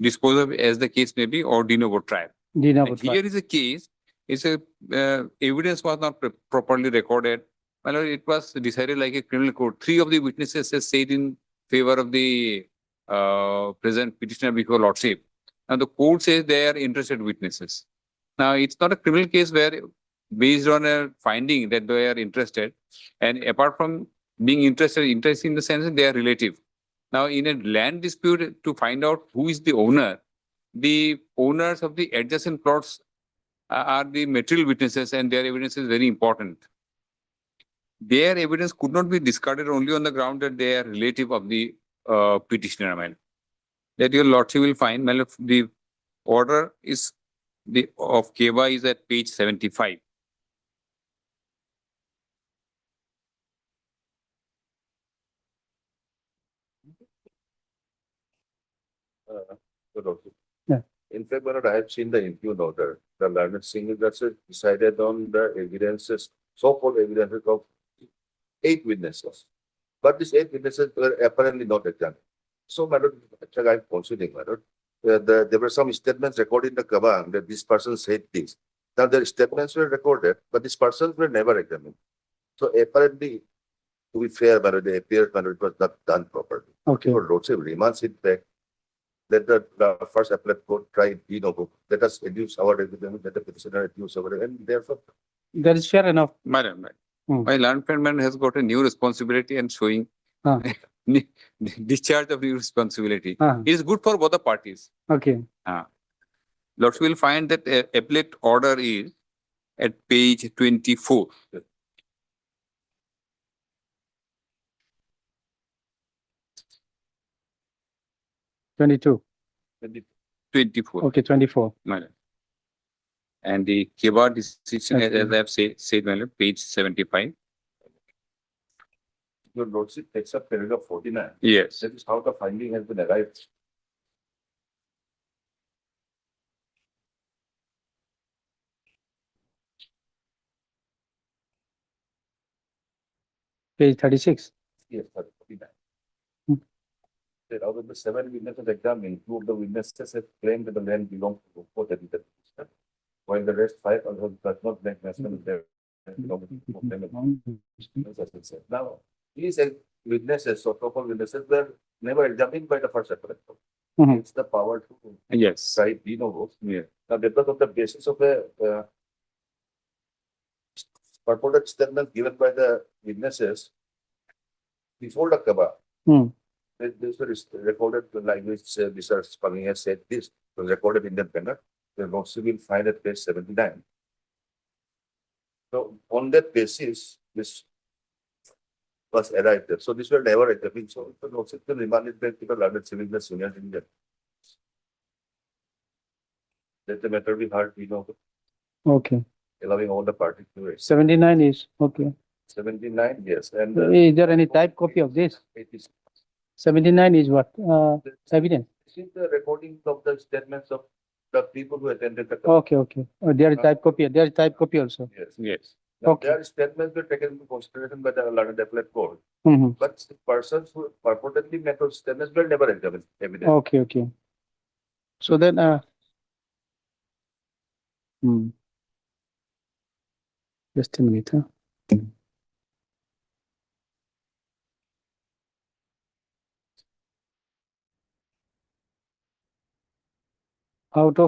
dispose of as the case may be, or de novo trial. Here is a case, it's a evidence was not properly recorded. Well, it was decided like a criminal court. 3 of the witnesses has said in favor of the present petitioner before lordship. Now the court says they are interested witnesses. Now it's not a criminal case where based on a finding that they are interested, and apart from being interested in the sense that they are relative. Now in a land dispute, to find out who is the owners of the adjacent plots are the material witnesses, and their evidence is very important. Their evidence could not be discarded only on the ground that they are relative of the petitioner. That your lordship will find, the order is of KEVA is at page 75. Yeah. In fact, when I have seen the impugned order, the learned single that's decided on the evidences, so-called evidences of 8 witnesses. But these 8 witnesses were apparently not examined. So, madam, I'm considering, madam, there were some statements recorded in the Kaba that this person said this. Now, their statements were recorded, but these persons were never examined. So, apparently, to be fair, madam, they appeared, madam, it was not done properly. Okay. So, lordship remands it back. Let the first appellate court try de novo. Let us reduce our evidence, let the petitioner reduce our evidence, and therefore. That is fair enough. Madam, my learned friend man has got a new responsibility and showing discharge of new responsibility. It is good for both the parties. Okay. Lordship will find that appellate order is at page 24. 22. 24. Okay, 24. My lord. And the Kibar decision, Okay. as I have said, my lord, page 75. Your lordship takes up paragraph 49. Yes. That is how the finding has been arrived. Page 36. Yes, sir, 49. Hmm. That out of the 7 witnesses examined, 2 of the witnesses have claimed that the land belongs to both the petitioner, while the rest 5 others does not claim that their land belongs to both them. Now, these witnesses, so so-called witnesses, were never examined by the first appellate court. Mhm. It's the power to Yes. try de novo. Yeah. Now, because of the basis of the purported statement given by the witnesses before the Kaba, Hmm. this was recorded language. Mr. Spalding has said this was recorded in the banner. The lordship will find at page 79. So on that basis, this was arrived there. So this will never examine. So the lordship will remand it back to the learned civil judge senior in let the matter be heard, Okay. allowing all the parties to raise. 79 is okay. 79, yes. And Is there any type copy of this? 86. 79 is what? Evidence. This is the recording of the statements of the people who attended the. Okay, okay. There is type copy. There is type copy also. Yes. Yes. Now, Okay. their statements were taken into consideration by the learned appellate court, Mhm. but the persons who purportedly made those statements were never examined. Evidence. Okay, okay. So then, just a minute. Huh? Out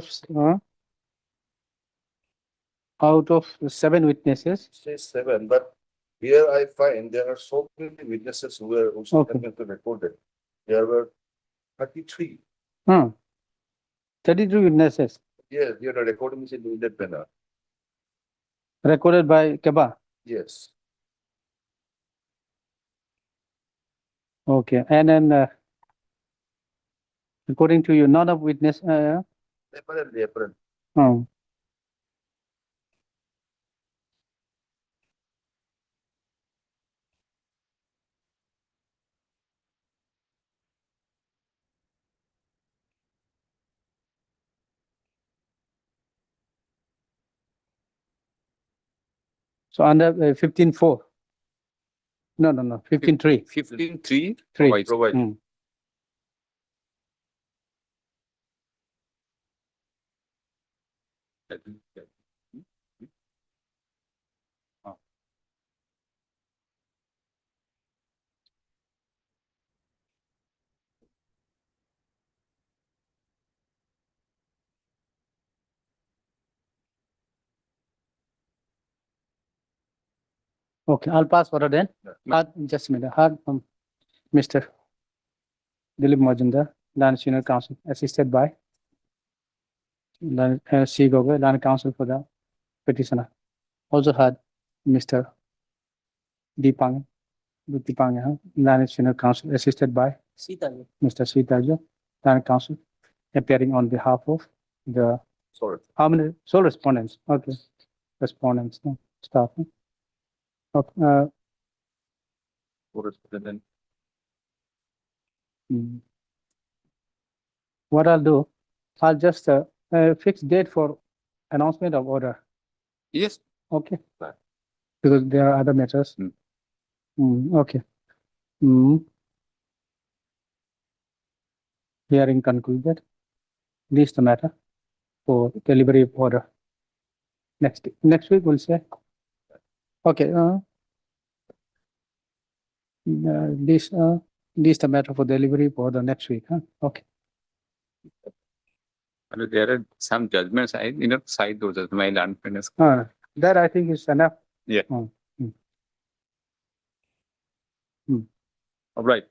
of 7 witnesses. Say 7, but here I find there are so many witnesses whose Okay. statements were recorded. There were 33. 32 witnesses Yes, here the recording is in that banner. recorded by Keba. Yes. Okay, and then according to you, none of witness. Apparently. Oh. So under 15.4. No, 15.3. 15.3 Three. provides. Mm. Okay, I'll pass order then. Just a minute. Mr. Dilip Majumdar, Land Senior Counsel, assisted by C. Gogoi, Land Counsel for the petitioner. Also had Mr. Deepang, Land Senior Counsel, assisted by Mr. Sitajo, Land Counsel, appearing on behalf of the Sorry. how many sole respondents? Okay, respondents, staff. Okay, Then what I'll do, I'll just fix date for announcement of order. Yes. Okay. Right. Because there are other matters. Okay. Hearing concluded. This the matter for delivery of order. Next week we'll say. Okay. This the matter for delivery of order next week. Huh? Okay. And there are some judgments. I cite those as my land fairness. That I think is enough. Yeah. All right.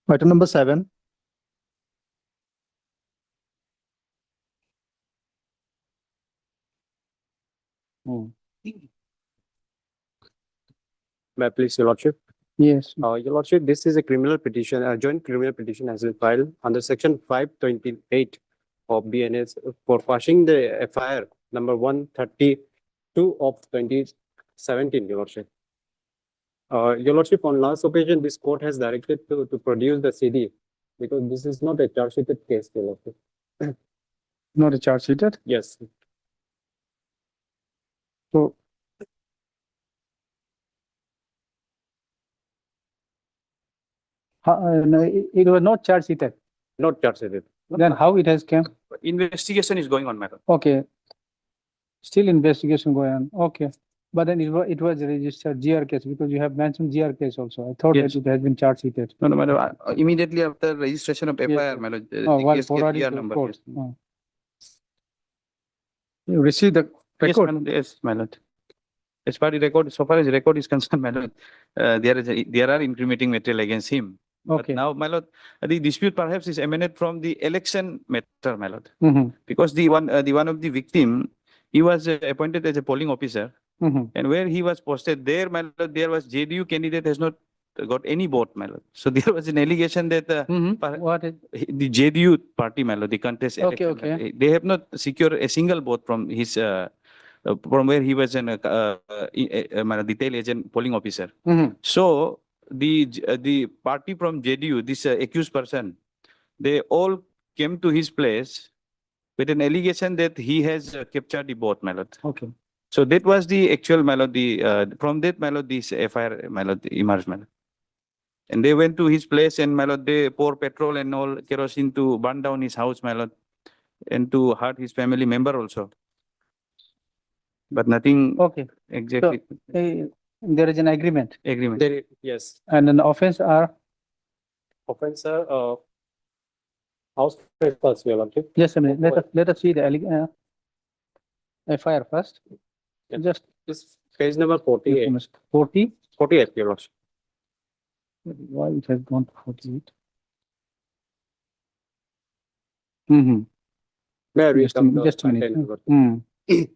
Item number 7. May I please, Your Lordship? Yes. Your Lordship, this is a criminal petition, a joint criminal petition has been filed under section 528 of BNS for quashing the FIR number 132 of 2017, Your Lordship. Your Lordship, on last occasion, this court has directed to produce the CD because this is not a charge sheeted case, Your Lordship. Not a charge sheeted? Yes. So, no, it was not charge sheeted. Not charge sheeted. Then how it has come? Investigation is going on, madam. Okay. Still investigation going on. Okay. But then it was registered GR case because you have mentioned GR case also. I thought Yes. that it has been charge sheeted. No, madam, immediately after registration of FIR, my lord, Oh, the while case forwarding GR to number. court. Yes. Oh. You received the Yes, record? my lord, yes, my lord. As far as record, so far as record is concerned, my lord, there are incriminating material against him. Okay. But now, my lord, the dispute perhaps is emanate from the election matter, my lord. Mhm. Because the one of the victim, he was appointed as a polling officer, Mhm. and where he was posted there, my lord, there was JDU candidate has not got any vote, my lord. So there was an allegation that What is? the JDU party, my lord, the contest Okay, election, okay. they have not secured a single vote from his from where he was a detail agent polling officer. Mhm. So the party from JDU, this accused person, they all came to his place with an allegation that he has captured the vote, my lord. Okay. So that was the actual, my lord, from that, my lord, this FIR, my lord, emerged, my lord. And they went to his place and, my lord, they pour petrol and all kerosene to burn down his house, my lord, and to hurt his family member also. But nothing Okay. exactly. So, there is an agreement. Agreement. Yes. And then the offense are? Offenser, house trespass, Your Lordship. Yes, I mean, let us see the FIR first. Yeah. Just This page number 48. 40. 48, Your Lordship. Why it has gone to 48? Mm-hmm. May I read Just a out the just a minute. content, Your Lordship?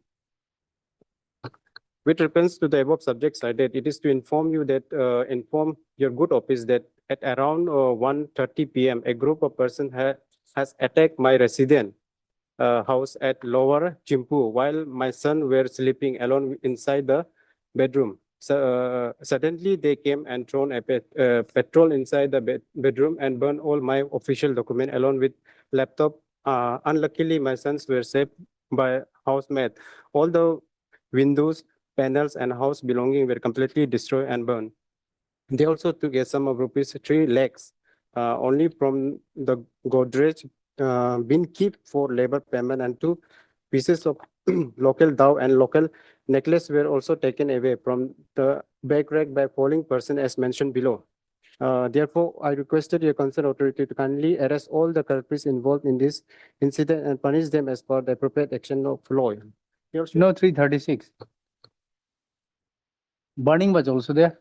With reference to the above subject cited, it is to inform you that inform your good office that at around 1:30 p.m. a group of persons has attacked my resident house at Lower Chimpu while my son were sleeping alone inside the bedroom. So, suddenly they came and thrown a petrol inside the bedroom and burned all my official document along with laptop. Unluckily, my sons were saved by housemate. All the windows, panels, and house belonging were completely destroyed and burned. They also took a sum of rupees 3 lakhs only from the Godrej been kept for labor payment, and 2 pieces of local dao and local necklace were also taken away from the back rack by falling person as mentioned below. Therefore, I requested your concerned authority to kindly arrest all the culprits involved in this incident and punish them as per the appropriate action of law. No, 336. Burning was also there.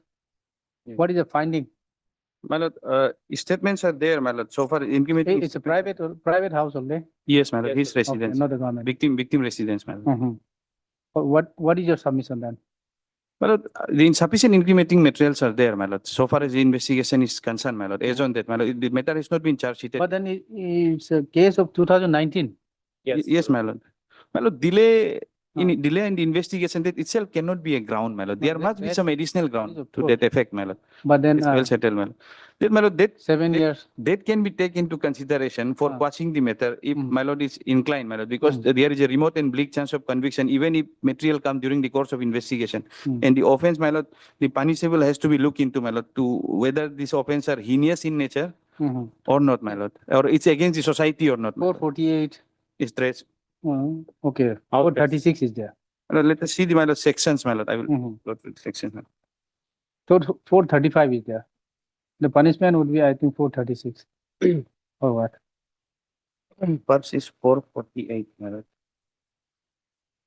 Yeah. What is the finding? My lord, statements are there, my lord. So far, incriminating. It's a private house only. Yes, my lord. Yes, His residence. Okay, not the government. Victim residence, my lord. Mhm. What is your submission then? My lord, the insufficient incriminating materials are there, my lord. So far as the investigation is concerned, my lord. As on that, my lord, the matter has not been charge sheeted. But then it's a case of 2019. Yes, my lord. My lord, delay in the investigation, that itself cannot be a ground, my lord. There must be some additional ground of to course. that effect, my lord. But then It's well settled, my lord. Then, my lord, that 7 years. that can be taken into consideration for quashing the matter if my lord is inclined, my lord, because there is a remote and bleak chance of conviction, even if material comes during the course of investigation. And the offense, my lord, the punishable has to be looked into, my lord, to whether this offense are heinous in nature or not, my lord, or it's against the society or not. 448. Is stretch. Okay. 436 is there. Let us see the, my lord, sections, my lord. I will go to the section. So 435 is there. The punishment would be, I think, 436. Or what? Perhaps is 448, my lord.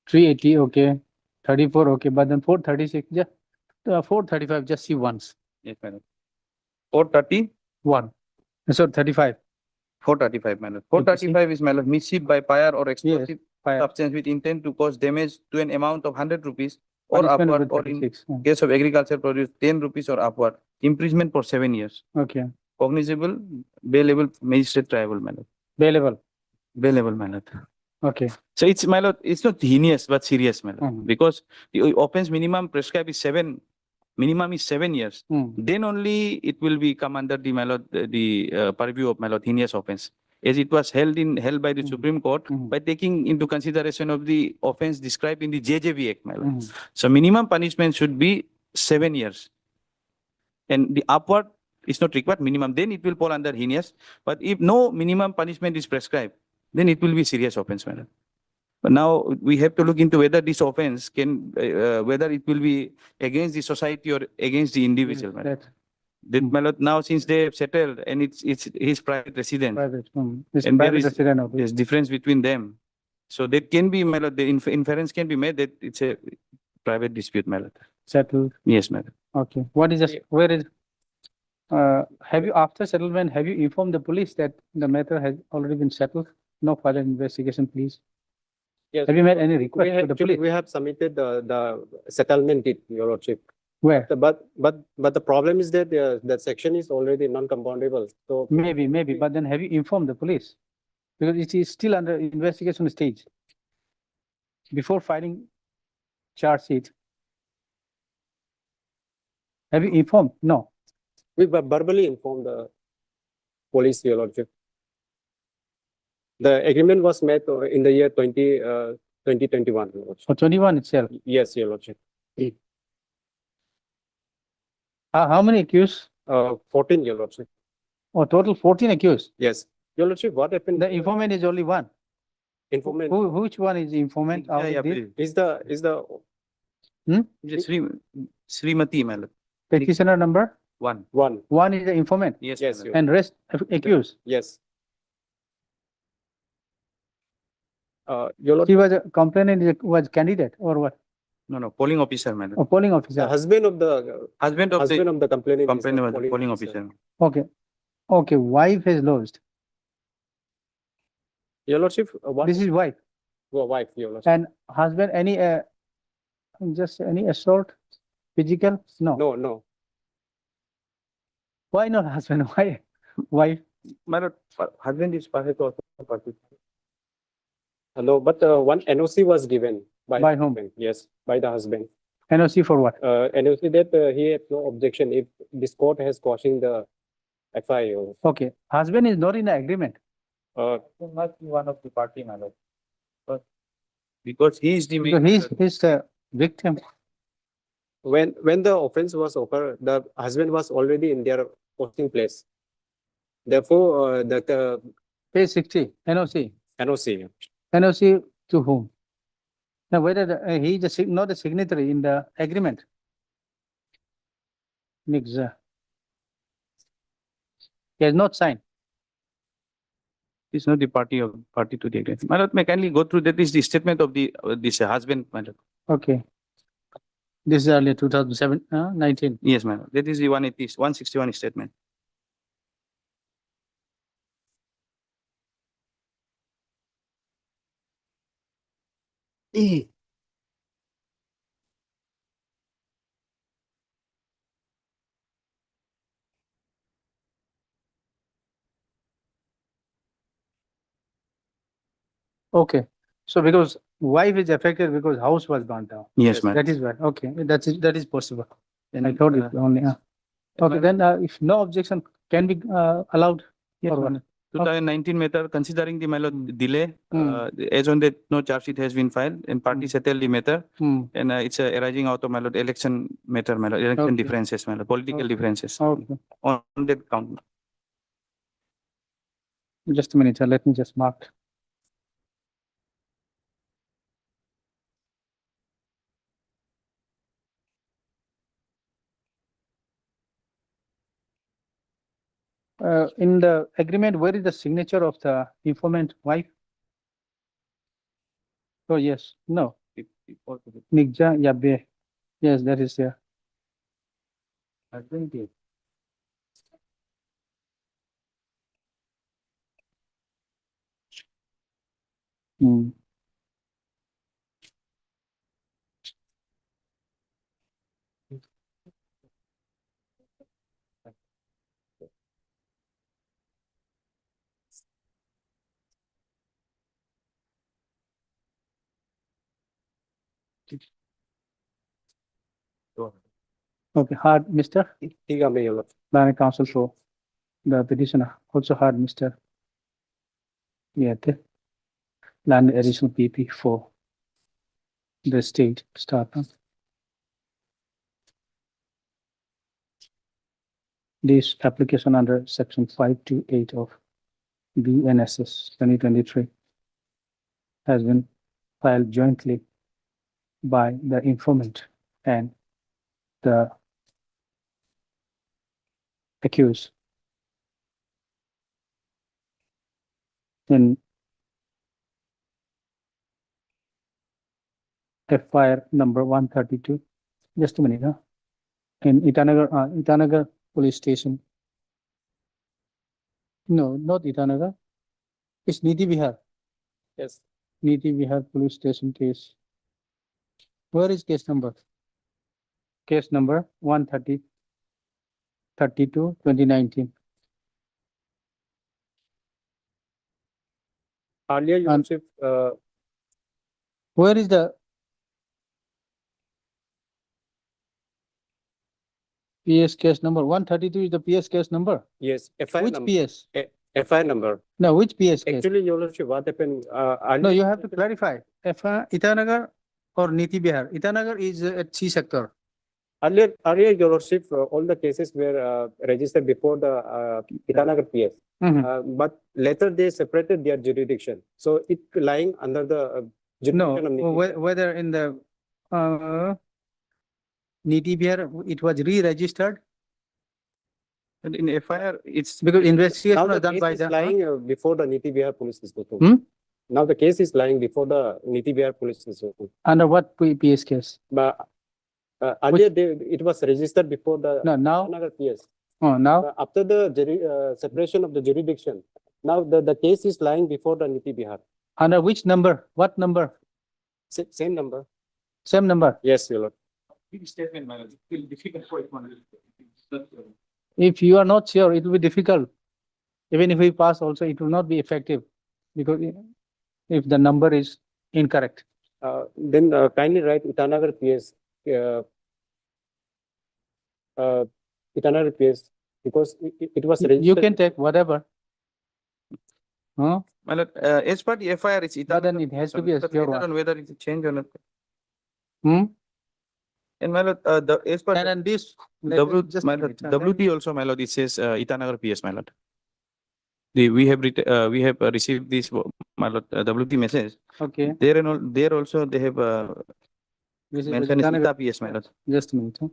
380, okay. 34, okay. But then 436, just 435, just see once. Yes, my lord. 431. So 35. 435, my lord. 435 is, my lord, mischief by fire or explosive Fire. substance with intent to cause damage to an amount of 100 rupees or Punishment upward, with or in 36. case of agriculture produce 10 rupees or upward, imprisonment for 7 years. Okay. Cognizable, bailable, magistrate triable, my lord. Bailable. Bailable, my lord. Okay. So it's, my lord, it's not heinous but serious, my lord, Mhm. because the offense minimum prescribed is 7 years. Then only it will be come under the, my lord, the purview of, my lord, heinous offense. As it was held by the Supreme Court by taking into consideration of the offense described in the JJB Act, my lord. So minimum punishment should be 7 years. And the upward is not required, minimum, then it will fall under heinous. But if no minimum punishment is prescribed, then it will be serious offense, my lord. But now we have to look into whether this offense can, whether it will be against the society or against the individual, my lord. That, my lord, now since they have settled and it's his private residence, Private. It's and there private is resident of it. there's difference between them. So that can be, my lord, the inference can be made that it's a private dispute, my lord. Settled. Yes, my lord. Okay. What is this? Where is? Have you, after settlement, have you informed the police that the matter has already been settled? No further investigation, please. Yes. Have you made any request to the Actually, police? we have submitted the settlement, your lordship. Where? But the problem is that that section is already non-compoundable. So Maybe, but then have you informed the police? Because it is still under investigation stage. Before filing charge sheet. Have you informed? No. we verbally informed the police, your lordship. The agreement was made in the year 2021. Your lordship. For 21 itself. Yes, your lordship. How many accused? 14, your lordship. Oh, total 14 accused. Yes. Your lordship, what happened? The informant is only one. Informant. Which one is the informant? Out of this? Is the Srimati, my lord. Petitioner number? One. One is the informant. Yes, Yes, my lord. And rest accused. Yes. Your lordship. He was a complainant, was candidate or what? No, polling officer, my lord. A polling The officer. husband of the Husband of complainant. is the complainant was the polling officer. Okay. Okay, wife has lost. Your lordship, what? This is wife. Your wife, your lordship. And husband, any just any assault? Physical? No. No. Why not husband? Why wife? My lord, husband is perfect also party. No, but one NOC was given by By whom? husband. Yes, by the husband. NOC for what? NOC that he had no objection if this court has quashing the FIO. Okay, husband is not in the agreement. He must be one of the party, my lord. Because he is the Because main. he's the victim. When the offense was occurred, the husband was already in their posting place. Therefore, the Page 60, NOC. NOC. NOC to whom? Now, whether he is not a signatory in the agreement. Nixer. He has not signed. It's not the party to the agreement. My lord, may kindly go through that is the statement of the this husband, my lord. Okay. This is earlier 2007, 19. Yes, my lord. That is the 161 statement. Okay. So because wife is affected because house was burnt down. Yes, ma'am. That is why. Okay, that is possible. And, I thought it only. Okay, then if no objection can be allowed. Yes, or what? ma'am. 2019 matter, considering the my lord delay, as on that no charge sheet has been filed and party settled the matter, and it's arising out of my lord election matter, my lord, election Okay. differences, my lord, political differences. Okay. On that count. Just a minute, sir. Let me just mark. In the agreement, where is the signature of the informant wife? Oh, yes. No. Nigja Yabe. Yes, that is there. Okay, heard Mr. ठीक है Your Lordship. Banner Council for the petitioner also heard Mr. Yate. Land additional PP for the state start. This application under section 528 of BNSS 2023 has been filed jointly by the informant and the accused in FIR number 132. Just a minute, huh? In Itanagar police station. No, not Itanagar. It's Niti Vihar. Yes. Niti Vihar police station case. Where is case number? Case number 130 32 2019. Earlier, Your And- Lordship, Where is the PS case number? 132 is the PS case number. yes, FIR Which number. PS? FIR number. No, which PS case? Actually, Your Lordship, what happened? No, you have to clarify. Itanagar or Niti Bihar. Itanagar is at C sector. Earlier, Your Lordship, all the cases were registered before the Itanagar PS. But later they separated their jurisdiction. So it lying under the jurisdiction of No, Niti. whether in the Niti Bihar, it was re-registered And in FIR, it's because Now investigation was the done case by is the. lying before the Niti Bihar police station. Hmm? Now the case is lying before the Niti Bihar police station. Under what PS case? But earlier it was registered before the No, now. Itanagar PS. Oh, now. After the separation of the jurisdiction, now the case is lying before the Niti Bihar. Under which number? What number? Same number. Same number. Yes, Your Lord. statement, my lord. It will be difficult for it. If you are not sure, it will be difficult. Even if we pass also, it will not be effective because if the number is incorrect. Then kindly write Itanagar PS. Itanagar PS because it was registered. You can take whatever. Huh? My lord, as per the FIR, it's But then it has to be a but pure later one. on whether it's a change or not. Hmm? And my lord, as per And then this. just my a lord, minute, WD also, my lord, it says Itanagar PS, my lord. We have received this, my lord, WD message. Okay. There and all, there also they have This is mentioned Itanagar- Ita PS, my lord. Just a minute. Huh?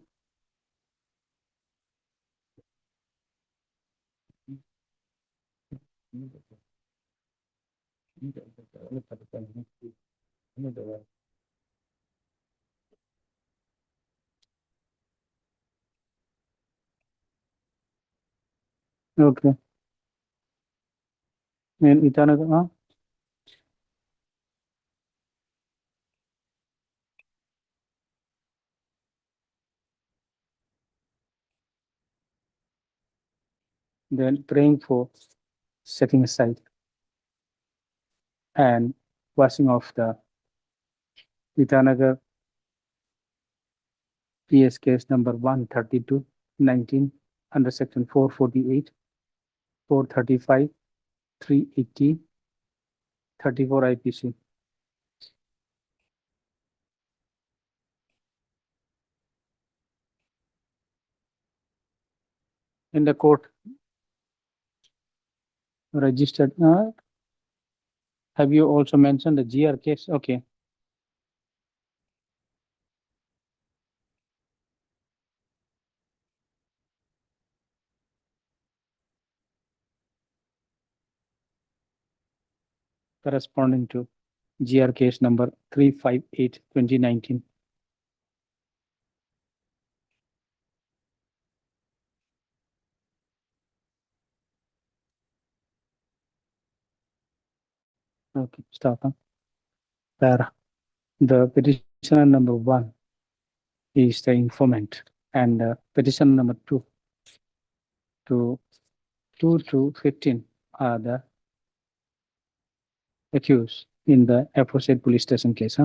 Okay. And Itanagar, huh? Then praying for setting aside and washing off the Itanagar PS case number 132/19 under section 448, 435, 380, 34 IPC. In the court registered. Have you also mentioned the GR case? Okay. Corresponding to GR case number 358/2019. Okay, stop. Huh? Para. The petitioner number 1 is the informant, and petition number 2 to 15 are the accused in the aforesaid police station case.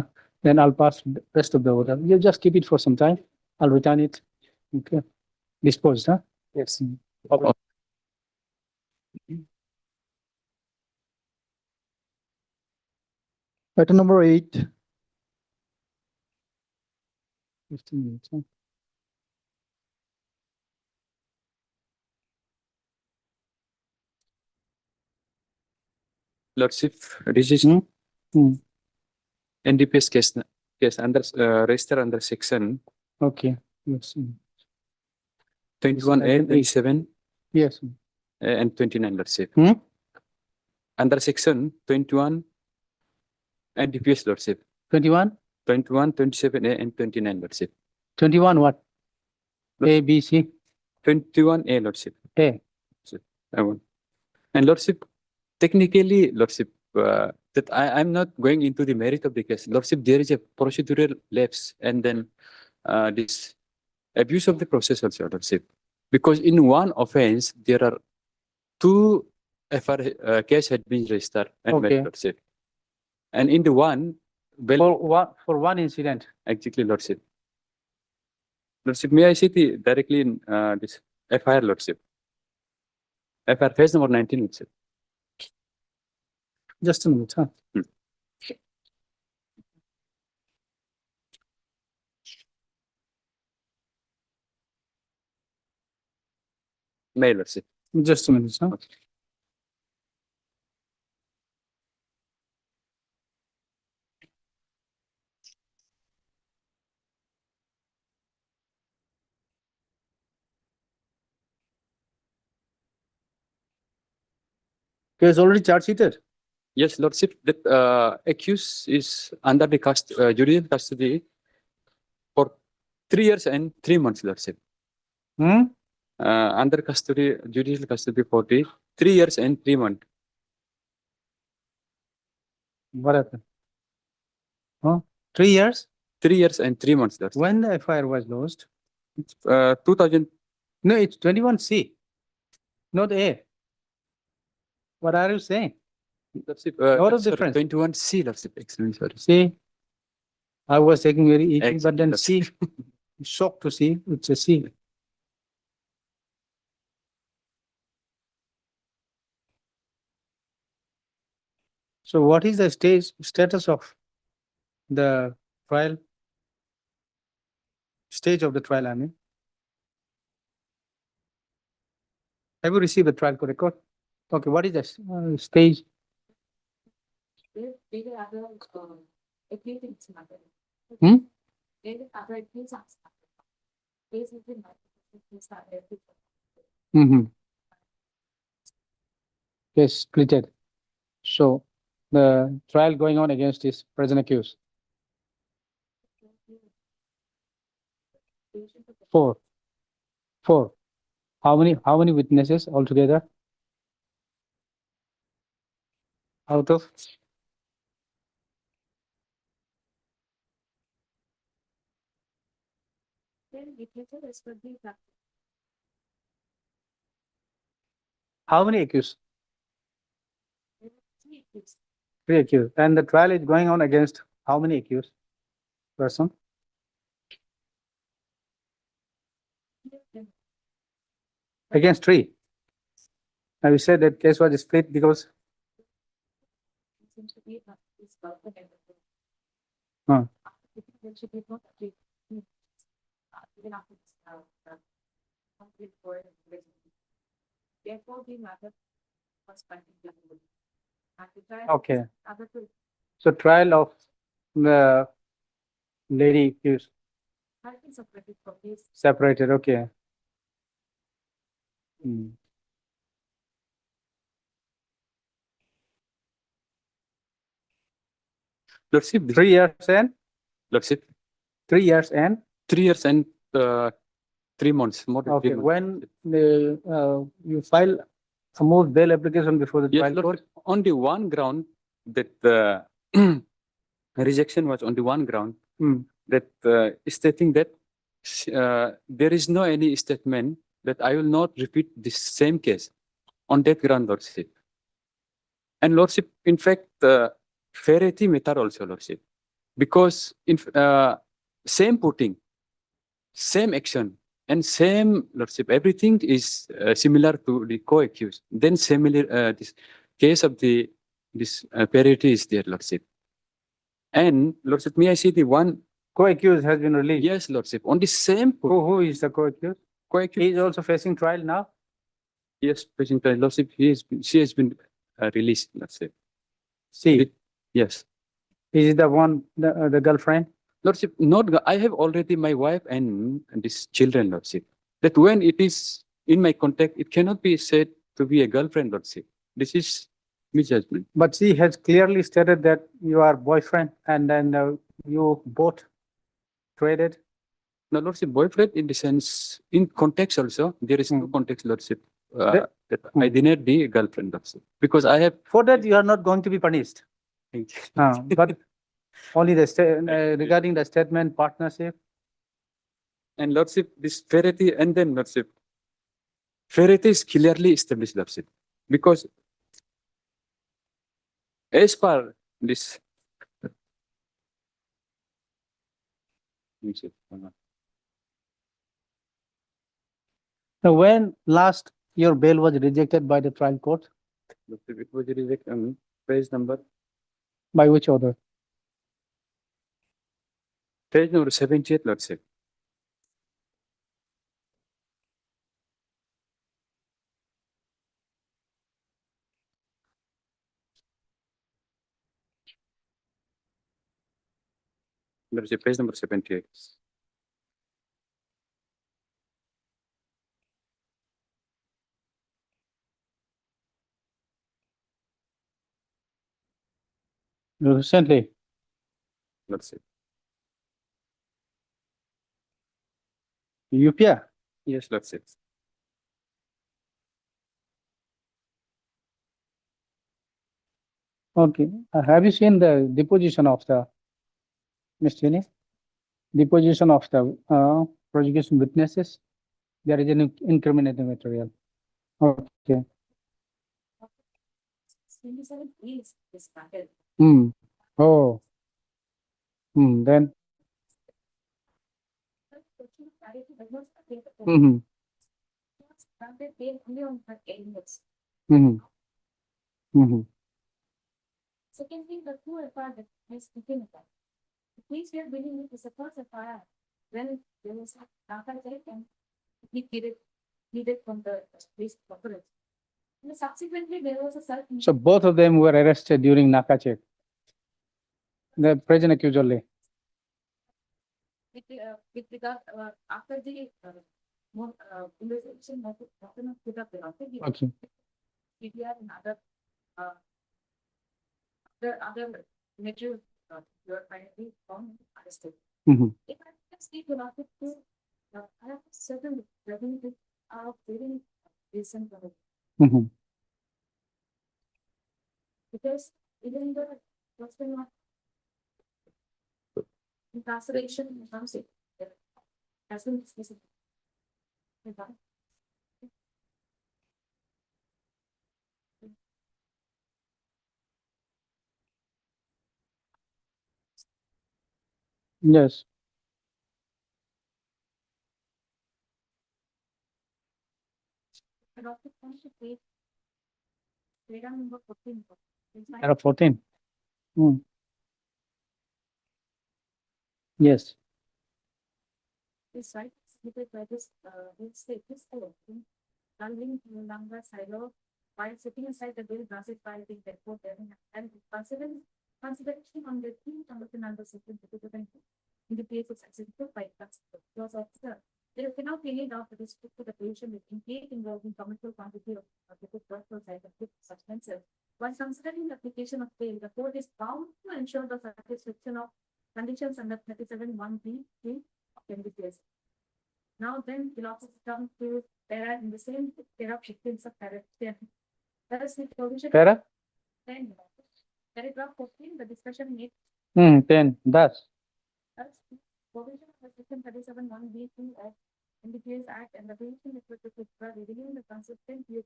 Then I'll pass the rest of the order. You just keep it for some time. I'll return it. Okay. Disposed, huh? Yes. Item number 8. 15 minutes. Huh? Lordship, this is NDPS case under registered under section Okay. Yes. 21A, 27 Yes. and 29, Lordship. Hmm? Under section 21 NDPS, Lordship. 21? 21, 27A and 29, Lordship. 21 what? A, B, C? 21A, Lordship. A. And Lordship, technically, Lordship, that I'm not going into the merit of the case. Lordship, there is a procedural lapse and then this abuse of the process also, Lordship. Because in one offense, there are 2 FR case had been registered and made, Lordship. And in the one, for one incident. Exactly, Lordship. Lordship, may I see the directly in this FIR, Lordship? FIR phase number 19, Lordship. Just a minute, huh? May, Lordship. Just a minute, huh? Case already charge sheeted. Yes, Lordship, that accused is under the judicial custody for 3 years and 3 months, Lordship. Under custody, judicial custody for 3 years and 3 months. What happened? Huh? 3 years? 3 years and 3 months, Lordship. When the FIR was lodged? 2000. No, it's 21C, not A. What are you saying? Lordship, What is the sorry, difference? 21C, Lordship. Extremely sorry. See, I was taking very easy, Exactly, but then Lordship. C, shocked to see it's a C. So what is the status of the trial? Stage of the trial, I mean. Have you received the trial court record? Okay, what is the stage? Hmm? Mm-hmm. Yes, splitted. So the trial going on against this present accused. 4. How many witnesses altogether? Out of? How many accused? 3 accused. And the trial is going on against how many accused person? Against 3. Now you said that case was split because. Huh. Okay. So trial of the lady accused. Separated, okay. Lordship, 3 years and? Lordship. 3 years and? 3 years and 3 months. More than 3 Okay, months. when you file a more bail application before the Yes, trial Lordship, court? on the one ground that rejection was on the one ground that stating that there is no any statement that I will not repeat this same case on that ground, Lordship. And Lordship, in fact, verity matter also, Lordship, because in same putting, same action, and same Lordship, everything is similar to the co-accused. Then similar, this case of this verity is there, Lordship. And Lordship, may I see the one Co-accused has been released. Yes, Lordship. On the same Who is the co-accused? co-accused. He is also facing trial now. Yes, facing trial. Lordship, she has been released, Lordship. See, Yes. is the one the girlfriend? Lordship, I have already my wife and these children, Lordship. That when it is in my contact, it cannot be said to be a girlfriend, Lordship. This is misjudgment. But she has clearly stated that you are boyfriend, and then you both traded. No, Lordship, boyfriend in the sense, in context also, there is no context, Lordship. That I denied the girlfriend, Lordship. Because I have. For that, you are not going to be punished. Thank you. But only the regarding the statement partnership. And Lordship, this verity, and then Lordship, verity is clearly established, Lordship, because as per this. So when last your bail was rejected by the trial court? It was rejected, page number. By which order? Page number 78, Lordship. Lordship, page number 78. Recently. Lordship. UPA? Yes, Lordship. Okay. Have you seen the deposition of the Ms. Jenny? Deposition of the prosecution witnesses? There is an incriminating material. Okay. Oh. Then. Secondly, the two FIR that has taken it. The case we are dealing with is the first FIR when there was a data check and he pleaded from the police occurrence. And subsequently, there was a self. So both of them were arrested during Naka check. The present accused only. With regard after the more investigation, put up the Okay. PDR and other material you are finally found arrested. If I can speak about it too, I have certain revenue are very recent. Because even the question of incarceration comes in has been discussed. Yes. Number 14. There are 14. Yes. This right, submitted by this state, this handling number silo, while setting aside the bill, granted by the depot, and consideration on the team number second in the case of executive by because of the there cannot be any doubt that this to the patient with engaged involving commercial quantity of the personal side of substances. While considering the application of bail, the court is bound to ensure the satisfaction of conditions under 37(1)(b) of NDPS. Now then, we'll also come to para in the same para of 15 of para 10. That is the provision. Para? 10. Paragraph 14, the discussion made. 10. That's. That's the provision of the Section 37(1)(b)(2) of NDPS Act and the petition is revealing the consistent view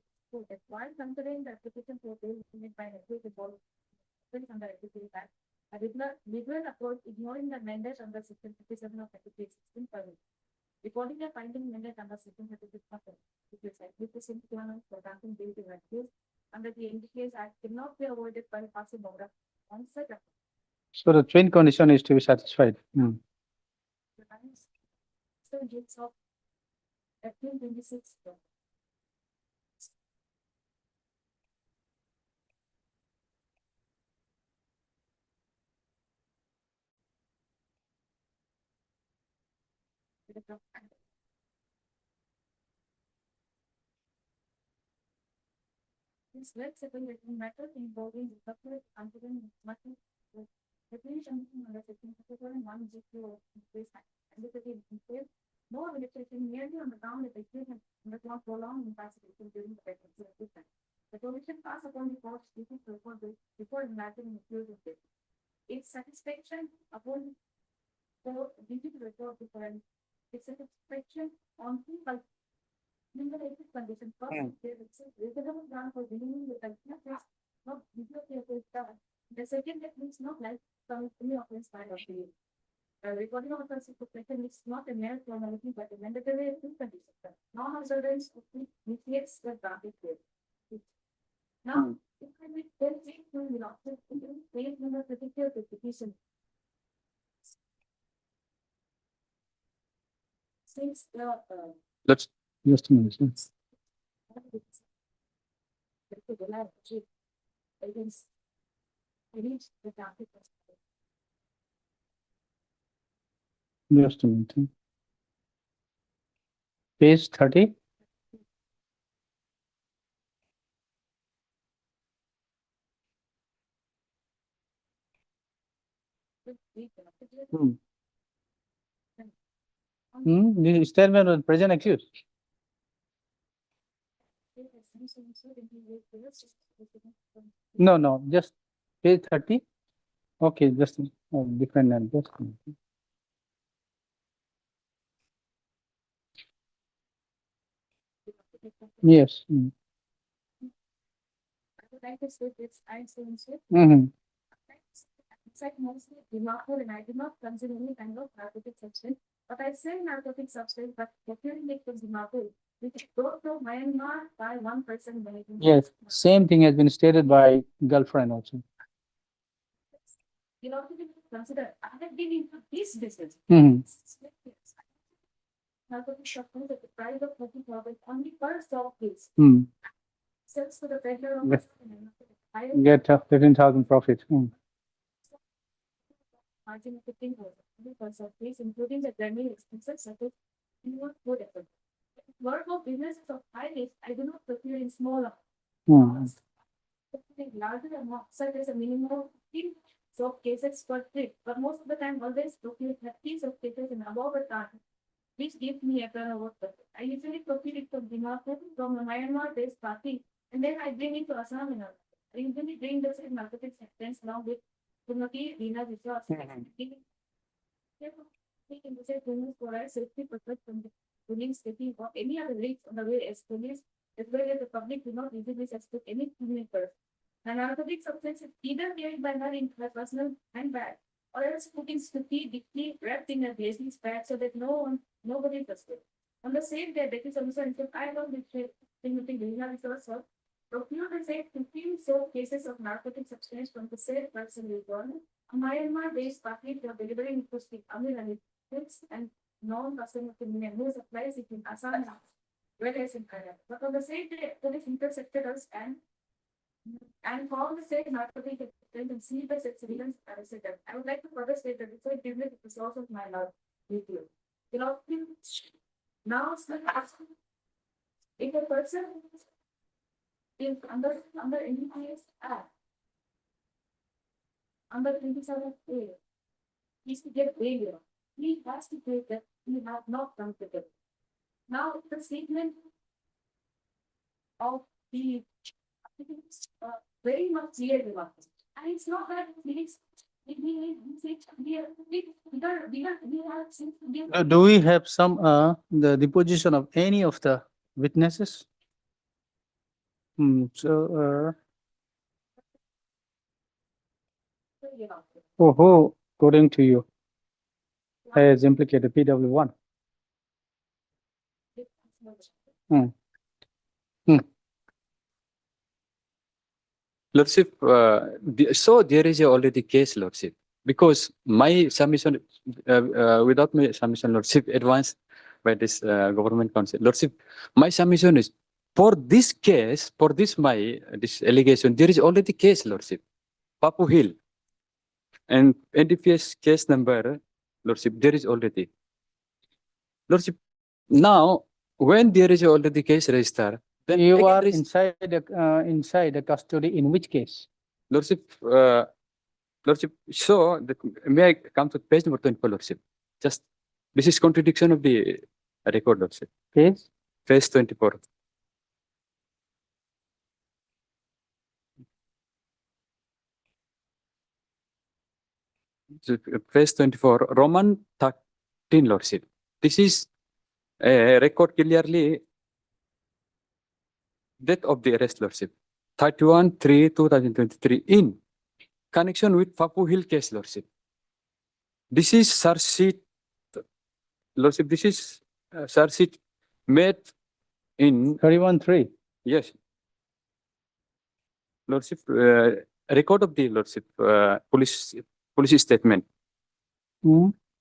that while considering the application for bail made by an accused involved under NDPS Act, a liberal approach ignoring the mandate under Section 57 of NDPS 16 permit. Recording a finding mandate under Section 36 of NDPS Act, which is equivalent for granting bail to an accused under the NDPS Act cannot be avoided by passing order on such a. So the twin condition is to be satisfied. So it's of 1826. This red separate matter involving the separate confident matter definition under Section 1G2 of NDPS Act. And this is detail. No administration merely on the ground that the accused does not prolong incapacitation during the pregnancy of the time. The provision passed upon the court's duty to report this before enacting the accused of death. Its satisfaction upon the duty to report before its satisfaction on the by limited condition. First, there is a reasonable ground for dealing with the offense, not before the offense done. The second, that means not like some any offense by of the recording of the situation is not a mere formality but a mandatory condition. Non-observance of the initiates the granted bail. Now, if I will then take to the option to bail number particular petition. Since the Let's just a minute. against reach the granted Just a minute. Page 30. The statement was present accused. No, just page 30. Okay, just different and just. Yes. It's like mostly remarkable, and I did not consider any kind of narcotic substance, but I say narcotic substance, but procuring it was remarkable, which brought to Myanmar by one person. Yes, same thing has been stated by girlfriend also. You know, consider I have been into this business. Narcotic shopkeepers at the price of 30,000 only per stop case. Sells to the vendor of Get 13,000 profit. Margin of 15,000 of fees, including the journey expenses such as food effort. Work of businesses of high risk, I do not procure in small amounts. Larger amounts, such as a minimum 15 soap cases per trip, but most of the time always procure 30 soap cases in above a ton, which gives me a turnover. I usually procure it from from a Myanmar-based party, and then I bring it to Assam. I usually bring the same narcotic substance along with resource. For safety purpose from the police taking or any other risks on the way as police, as well as the public do not easily suspect any criminal person. The narcotic substance is either carried by her in her personal handbag or else put in deeply wrapped in a glazing bag so that nobody trusts it. On the same day, that is also I don't resource. Procure the said 15 soap cases of narcotic substance from the said person return. A Myanmar-based party for delivering it to speak Amir and non-customer criminal who supplies it in Assam, whereas in Kerala. But on the same day, police intercepted us and found the said narcotic and sealed the said civilians arrested them. I would like to further state that this business is the source of my love with you. Now, if a person is under NDPS Act, under 27A, is to get bail. He has to pay that he has not done the debt. Now, the statement of the very much clear about this. And it's not that Felix Do we have some, the deposition of any of the witnesses? Who, according to you, has implicated PW1? Lordship, so there is already case, Lordship, because my submission, without my submission, Lordship, advanced by this government council, Lordship, my submission is for this case, for this allegation, there is already case, Lordship, Papu Hill, and NDPS case number, Lordship, there is already. Lordship, now when there is already case register, then You again are there is- inside the custody in which case? Lordship, Lordship, so may I come to page number 24, Lordship? Just this is contradiction of the record, Lordship. Page? Page 24. So, page 24, Roman 13, Lordship. This is a record clearly date of the arrest, Lordship. 31/3/2023 in connection with Papu Hill case, Lordship. This is charge sheet, Lordship. This is charge sheet made in 31/3. Yes, Lordship. Record of the Lordship police statement.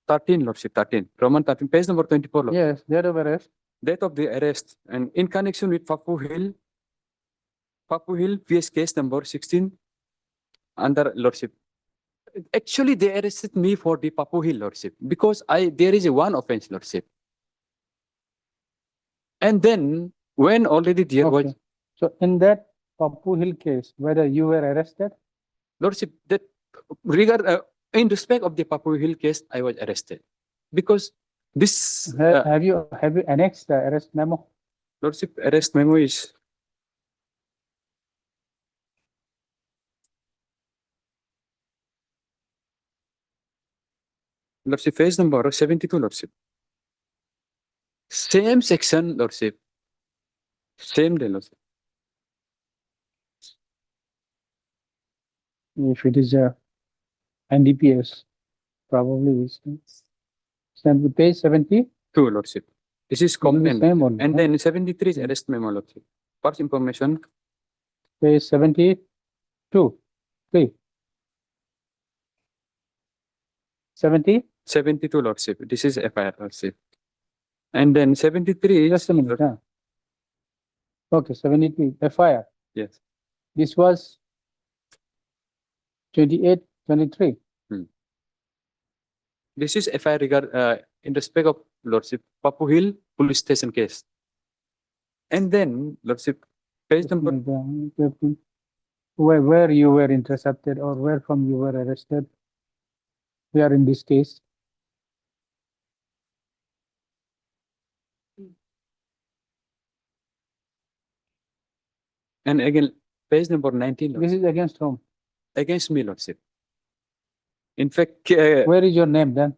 13, Lordship. 13. Roman 13, page number 24. Lordship. Yes, date of arrest. Date of the arrest and in connection with Papu Hill PS case number 16 under Lordship. Actually, they arrested me for the Papu Hill, Lordship, because there is one offense, Lordship. And then when already there was, So in that Papu Hill case, whether you were arrested? Lordship, that in respect of the Papu Hill case, I was arrested because this. Have you annexed the arrest memo? Lordship, arrest memo is. Lordship, page number 72, Lordship. Same section, Lordship. Same day, Lordship. If it is a NDPS, probably is. Page 72, Lordship. This is complaint. same one, And then 73 is arrest memo, Lordship. First information. Page 72, 3. 72, Lordship. This is FIR, Lordship. And then 73 is. Just a minute. Okay, 73, FIR. Yes. This was 28/23. This is FIR in respect of Lordship, Papu Hill police station case. And then, Lordship, page number. Where you were intercepted or where from you were arrested? We are in this case. And again, page number 19. This is against whom? Against me, Lordship. In fact, where is your name then?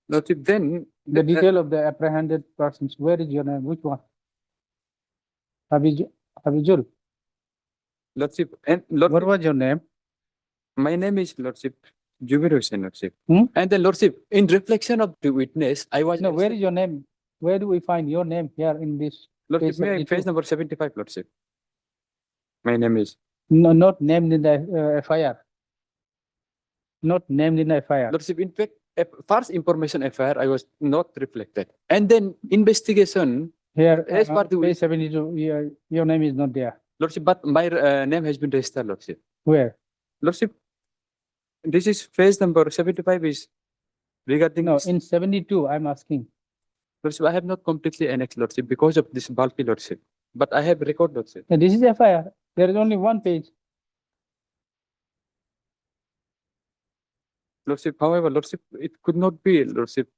Lordship, then the detail of the apprehended persons. Where is your name? Which one? Habijul. Lordship, and Lordship, what was your name? My name is Lordship Jubir Hussain, Lordship. And then Lordship, in reflection of the witness, I was. No, where is your name? Where do we find your name here in this? Lordship, page number 75, Lordship. My name is. No, not named in the FIR. Not named in the FIR. Lordship, in fact, first information FIR, I was not reflected. And then investigation. Here, as per the page 72, your name is not there. Lordship, but my name has been registered, Lordship. Where? Lordship, this is page number 75 is regarding. No, in 72, I'm asking. Lordship, I have not completely annexed, Lordship, because of this bulky, Lordship. But I have record, Lordship. No, this is FIR. There is only one page. Lordship, however, Lordship, it could not be, Lordship,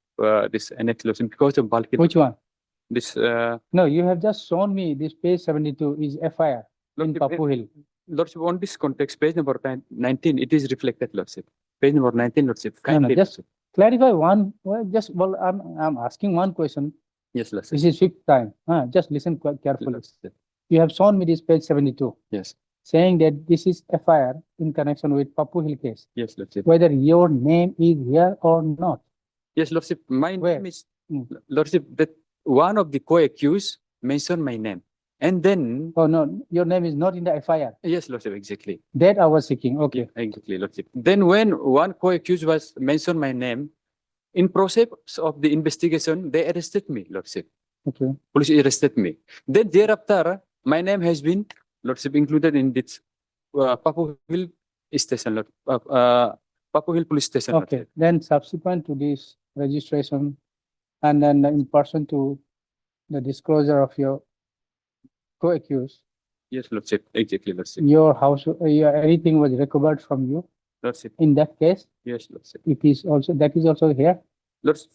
this annex, Lordship, because of bulky. Which one? This. No, you have just shown me this page 72 is FIR in Papu Hill. Lordship, on this context, page number 19, it is reflected, Lordship. Page number 19, Lordship. No, no, Kindly, just Lordship. clarify one, well, I'm asking one question. Yes, Lordship. This is fifth time. Just listen quite carefully. Lordship. You have shown me this page 72, Yes. saying that this is FIR in connection with Papu Hill case, Yes, Lordship. whether your name is here or not. Yes, Lordship. My Where? name is, Hmm. Lordship, that one of the co-accused mentioned my name. And then, Oh, no, your name is not in the FIR. yes, Lordship, exactly. That I was seeking. Okay. Yeah, exactly, Lordship. Then when one co-accused was mentioned my name, in process of the investigation, they arrested me, Lordship. Okay. Police arrested me. Then thereafter, my name has been, Lordship, included in this Papu Hill station, Papu Hill police station. Okay. Lordship. Then subsequent to this registration and then in person to the disclosure of your co-accused, Yes, Lordship, exactly, Lordship. your house, everything was recovered from you. Lordship. In that case, Yes, Lordship. it is also, that is also here. Lordship,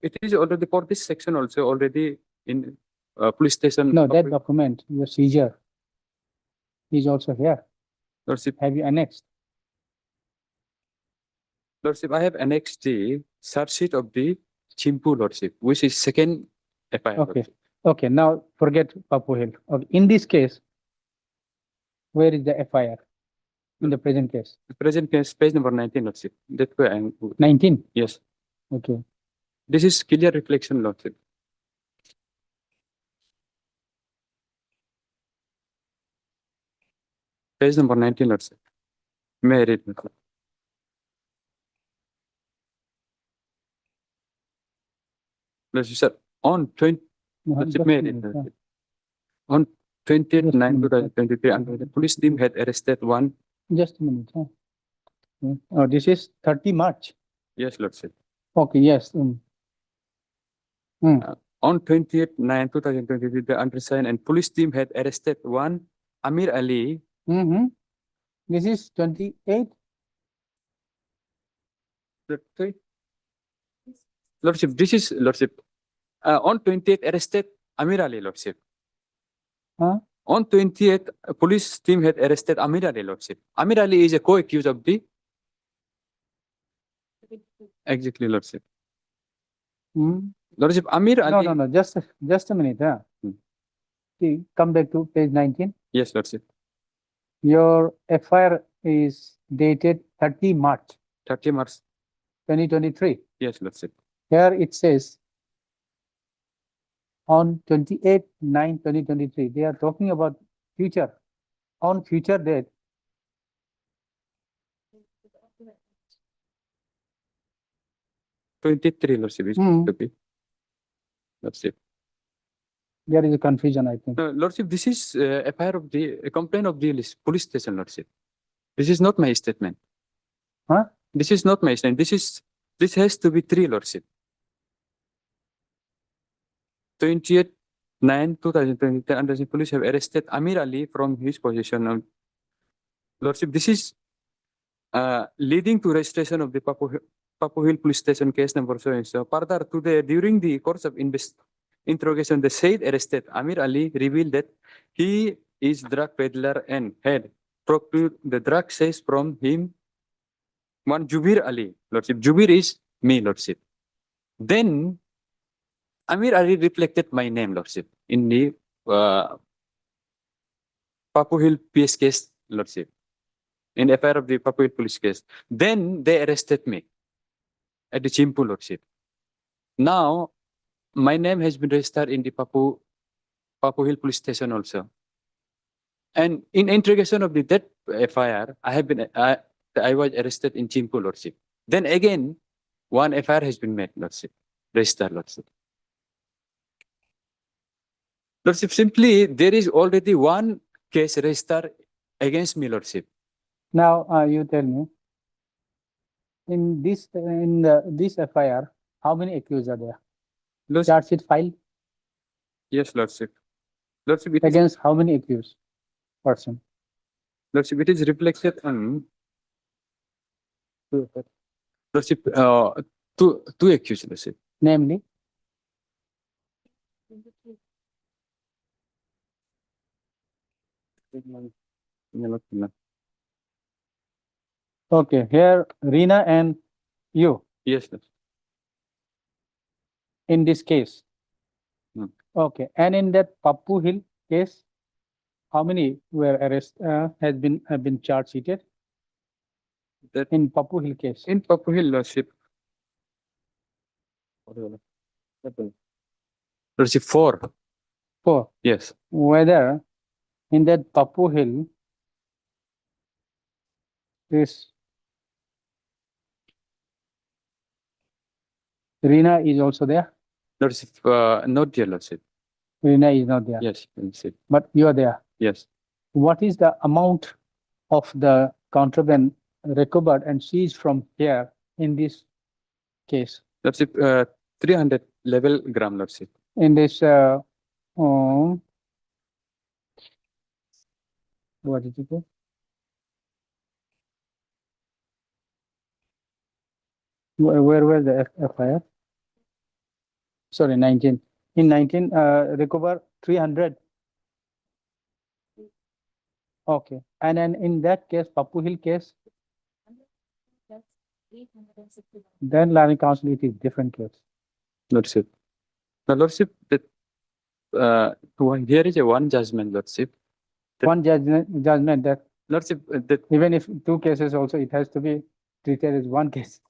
it is already for this section also already in police station. No, that document, your seizure is also here. Lordship, Have you annexed? Lordship, I have annexed the search sheet of the Chimpu, Lordship, which is second FIR. Okay. Lordship. Okay, now forget Papu Hill. Okay. In this case, where is the FIR in the present case? The present case, page number 19, Lordship. That's where I'm. 19? Yes. Okay. This is clear reflection, Lordship. Page number 19, Lordship. May I read? Lordship? Lordship, sir, on 20, Lordship, may I read? Lordship? On 20th 9 2023, under the police team had arrested one. Just a minute. Oh, this is 30 March. Yes, Lordship. Okay, yes. On 20th 9 2023, the undersigned and police team had arrested one Amir Ali. This is 28. Lordship, this is Lordship. On 20th arrested Amir Ali, Lordship. Huh? On 20th, police team had arrested Amir Ali, Lordship. Amir Ali is a co-accused of the. Exactly, Lordship. Lordship, Amir Ali. No, just a minute. See, come back to page 19. Yes, Lordship. Your FIR is dated 30 March 30 March. 2023. Yes, Lordship. Here it says on 28/9/2023. They are talking about future. On future date. '23, Lordship. Is to be. Lordship. There is a confusion, I think. No, Lordship, this is FIR of the complaint of the police station, Lordship. This is not my statement. Huh? This is not my statement. This has to be 3, Lordship. 20th 9 2020, under the police have arrested Amir Ali from his position. Lordship, this is leading to registration of the Papu Hill police station case number so and so. Further to the during the course of interrogation, the said arrested Amir Ali revealed that he is drug peddler and had procured the drug says from him one Jubir Ali, Lordship. Jubir is me, Lordship. Then Amir Ali reflected my name, Lordship, in the Papu Hill PS case, Lordship, in the FIR of the Papu Hill police case. Then they arrested me at the Chimpu, Lordship. Now, my name has been registered in the Papu Hill police station also. And in interrogation of that FIR, I was arrested in Chimpu, Lordship. Then again, one FIR has been made, Lordship, registered, Lordship. Lordship, simply, there is already one case registered against me, Lordship. Now, you tell me, in this FIR, how many accused are there? Lordship. Charge sheet filed? Yes, Lordship. Lordship, against how many accused person? Lordship, it is reflected on Lordship, two accused, Lordship. Namely? Okay, here Reena and you Yes, Lordship. in this case. Hmm. Okay, and in that Pappu Hill case, how many were have been charge sheeted That in Pappu Hill case? in Papua Hill, Lordship. Lordship, 4. 4. Yes. Whether in that Pappu Hill, this Reena is also there. Lordship, not dear Lordship. Reena is not there. Yes, Lordship. But you are there. Yes. What is the amount of the contraband recovered and seized from here in this case? Lordship, 300 level gram, Lordship. In this, what did you say? Where were the FIR? Sorry, 19. In 19, recover 300. Okay. And then in that case, Pappu Hill case, then Learning Council, it is different case. Lordship. Now, Lordship, that here is a one judgment, Lordship. One judgment that Lordship, that even if 2 cases also, it has to be treated as 1 case.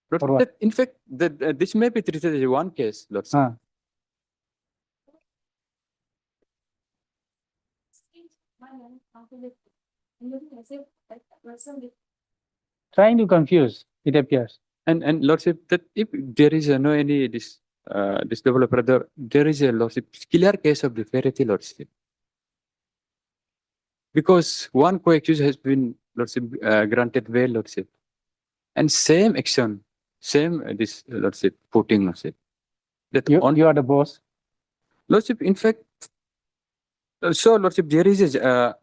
Lordship, what? that, in fact, that this may be treated as one case, Lordship. Ah. Trying to confuse, it appears. And Lordship, that if there is no any this developer, there is a Lordship clear case of disparity, Lordship. Because one co-accused has been Lordship granted bail, Lordship, and same action, same this Lordship putting, Lordship. That You are the boss. Lordship, in fact, so Lordship, there is a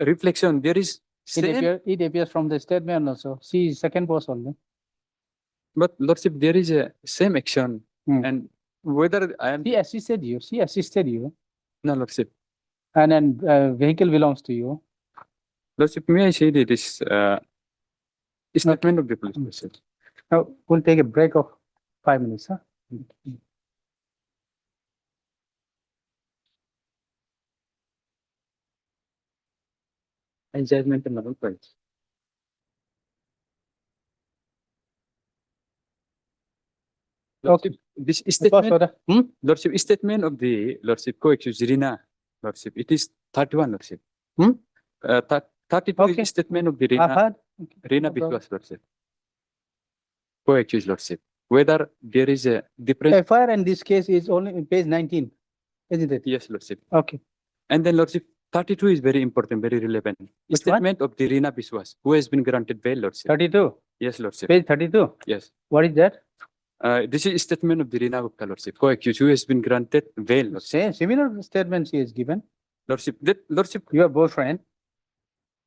reflection. There is same, It appears from the statement also. She is second boss only. but Lordship, there is a same action, and whether I am She assisted you. She assisted you. no Lordship. And then vehicle belongs to you. Lordship, may I say that this statement of the police, Lordship? Now, we'll take a break of 5 minutes. Huh? And judgment and another point. Lordship, this statement, Lordship, statement of the Lordship co-accused Rina, Lordship, it is 31, Lordship. 32 is statement of the Rina, Rina Biswas, Lordship. Co-accused, Lordship. Whether there is a difference. FIR in this case is only in page 19, isn't it? Yes, Lordship. Okay. And then Lordship, 32 is very important, very relevant. Which Statement of the Rina Biswas, who has been granted bail, Lordship. 32? Yes, Lordship. Page 32? Yes. What is that? This is statement of the Rina Gupta, Lordship, co-accused, who has been granted bail, Lordship. Similar statement she has given. Lordship, that, Lordship. Your boyfriend.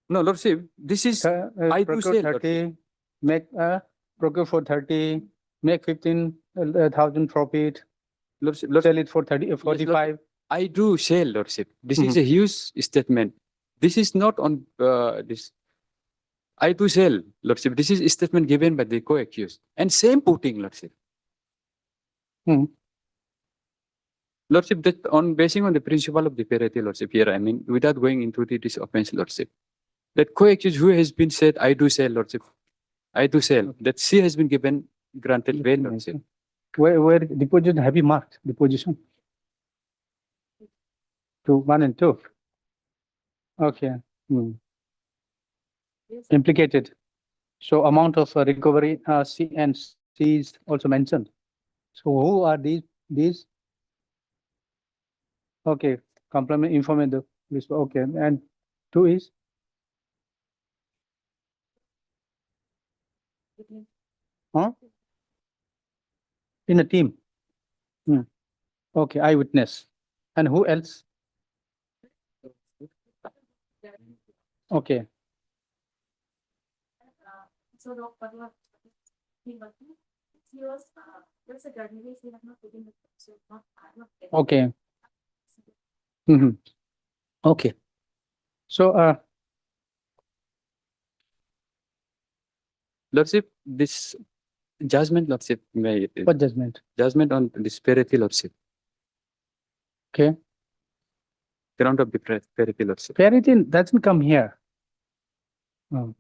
No, Lordship, this is, I do say, 30, make, procure for 30, make 15,000 profit, Lordship, sell it for 30, 45. I do say, Lordship, this is a huge statement. This is not on this. I do sell, Lordship. This is a statement given by the co-accused. And same putting, Lordship. Lordship, that on basing on the principle of the parity, Lordship, here, I mean, without going into this offense, Lordship, that co-accused who has been said, I do sell, Lordship. I do sell. That she has been given granted bail, Lordship. Where deposition have you marked deposition? To 1 and 2. Okay. Implicated. So amount of recovery C and C is also mentioned. So who are these? Okay, complement informant this. Okay, and 2 is in a team. Okay, eyewitness. And who else? Okay. Okay. Okay. So Lordship, this judgment, Lordship, may What judgment? judgment on disparity, Lordship. Okay. Ground of disparity, Lordship. Parity doesn't come here. Oh.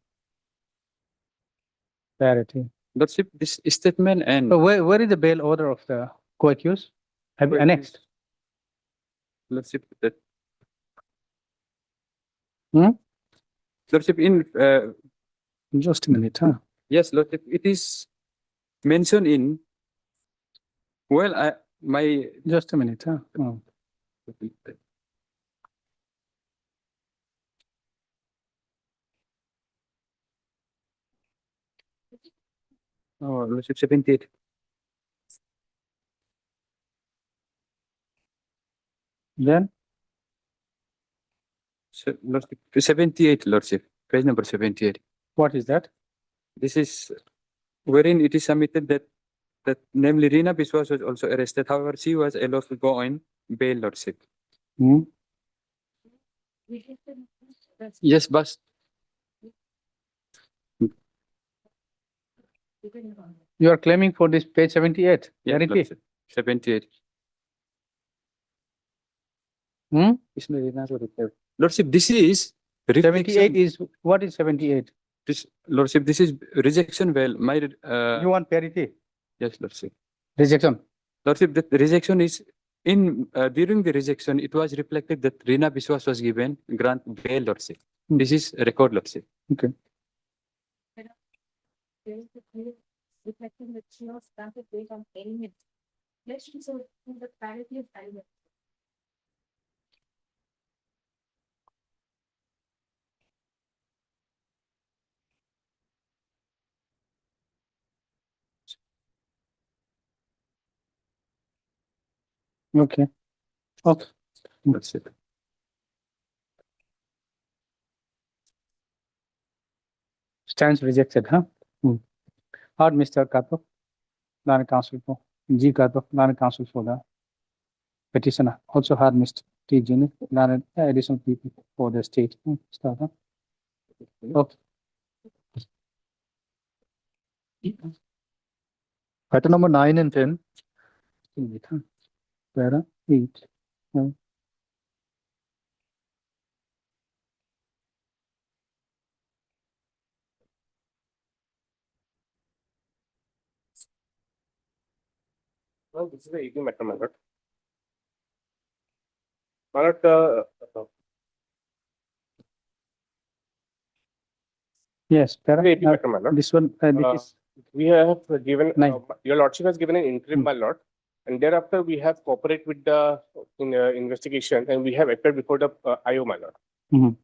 Parity. Lordship, this statement and So where is the bail order of the co-accused? Have you annexed? Lordship, that Hmm? Lordship, in Just a minute, huh? yes, Lordship, it is mentioned in. Well, my Just a minute, huh? Oh. Oh, Lordship 78. Then So, Lordship, 78, Lordship, page number 78. what is that? This is wherein it is submitted that namely Rina Biswas was also arrested. However, she was allowed to go on bail, Lordship. Hmm? Yes, but You are claiming for this page 78. yeah, Parity. Lordship, 78. Hmm? Lordship, this is 78 is, what is 78? This, Lordship, this is rejection. Well, my You want parity? yes, Lordship. Rejection. Lordship, the rejection is in during the rejection, it was reflected that Rina Biswas was given grant bail, Lordship. Hmm. This is record, Lordship. Okay. Reflecting that she was granted based on element. Let's show the parity of element. Okay. Okay. That's it. Stands rejected, huh? Hmm. Hard Mr. Kato, Lana Council for G Kato, Lana Council for the petitioner. Also hard Mr. T. Jini, Lana additional people for the state. Start, huh? Okay. Item number 9 and 10. Where are 8? No. Well, this is the evening matter, my lord. My lord, Yes, para, evening matter, my lord. this one, this We have given, Nine. your lordship has given an interim, my lord. And thereafter, we have cooperated with the investigation and we have appeared before the IO, my lord. Mhm.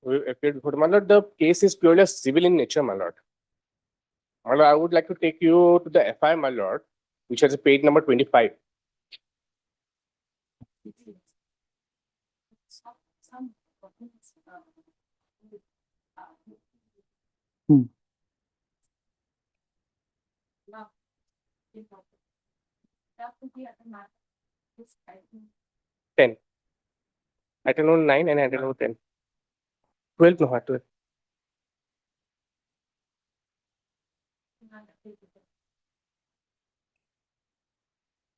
We appeared before, my lord. The case is purely civil in nature, my lord. My lord, I would like to take you to the FI, my lord, which has a page number 25. Some documents, Hmm. now, that would be at the matter. This item. 10. Item number 9 and item number 10. 12, no, 12.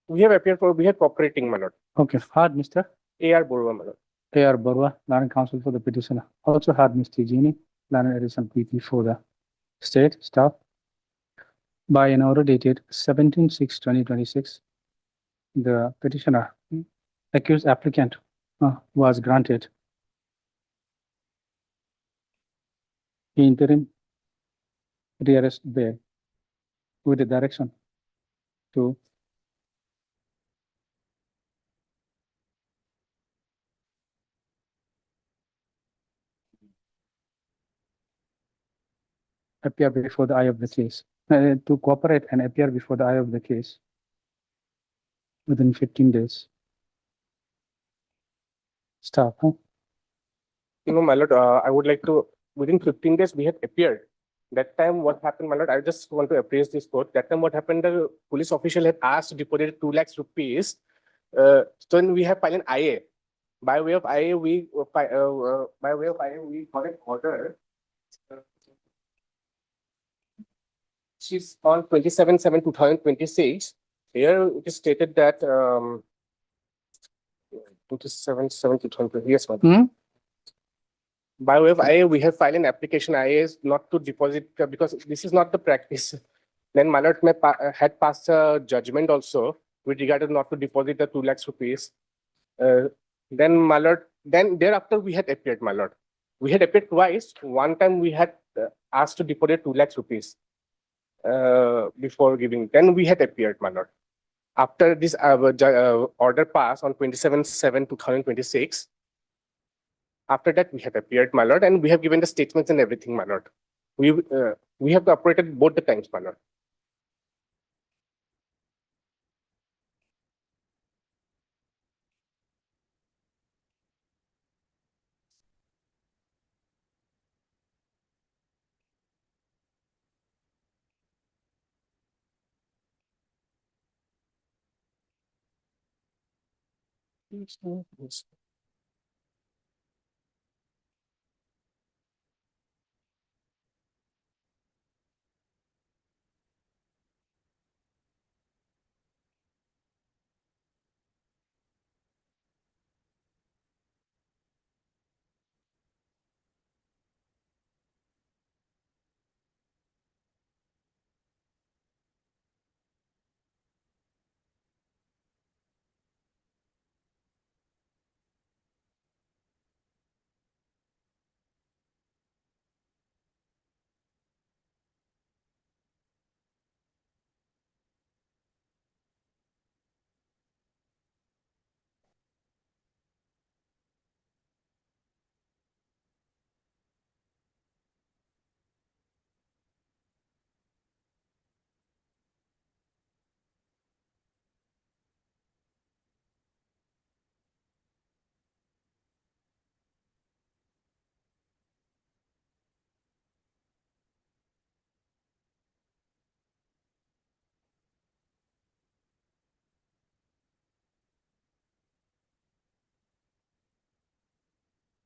We have appeared for, we are cooperating, my lord. Okay, hard Mr. AR Borwa, my lord. A.R. Barwa, Lana Council for the petitioner. Also hard Mr. Gini, Lana additional PP for the state staff. By an order dated 17/6/2026, the petitioner accused applicant was granted interim rearrest bail with the direction to appear before the eye of the case, to cooperate and appear before the eye of the case within 15 days. Staff, huh? No, my lord, I would like to, within 15 days, we have appeared That time what happened, my lord, I just want to appraise this court. That time what happened, the police official had asked to deposit 2 lakhs rupees. So then we have filed an IA. By way of IA, we got an order. She's on 27/7/2026. Here it is stated that 27/7/2020. Yes, madam. By way of IA, we have filed an application. IA is not to deposit because this is not the practice. Then my lord had passed a judgment also with regard to not to deposit the 2 lakhs rupees. Then my lord, then thereafter we had appeared, my lord. We had appeared twice. One time we had asked to deposit 2 lakhs rupees before giving. Then we had appeared, my lord. After this order passed on 27/7/2026, after that we had appeared, my lord, and we have given the statements and everything, my lord. We have operated both the times, my lord. Yes.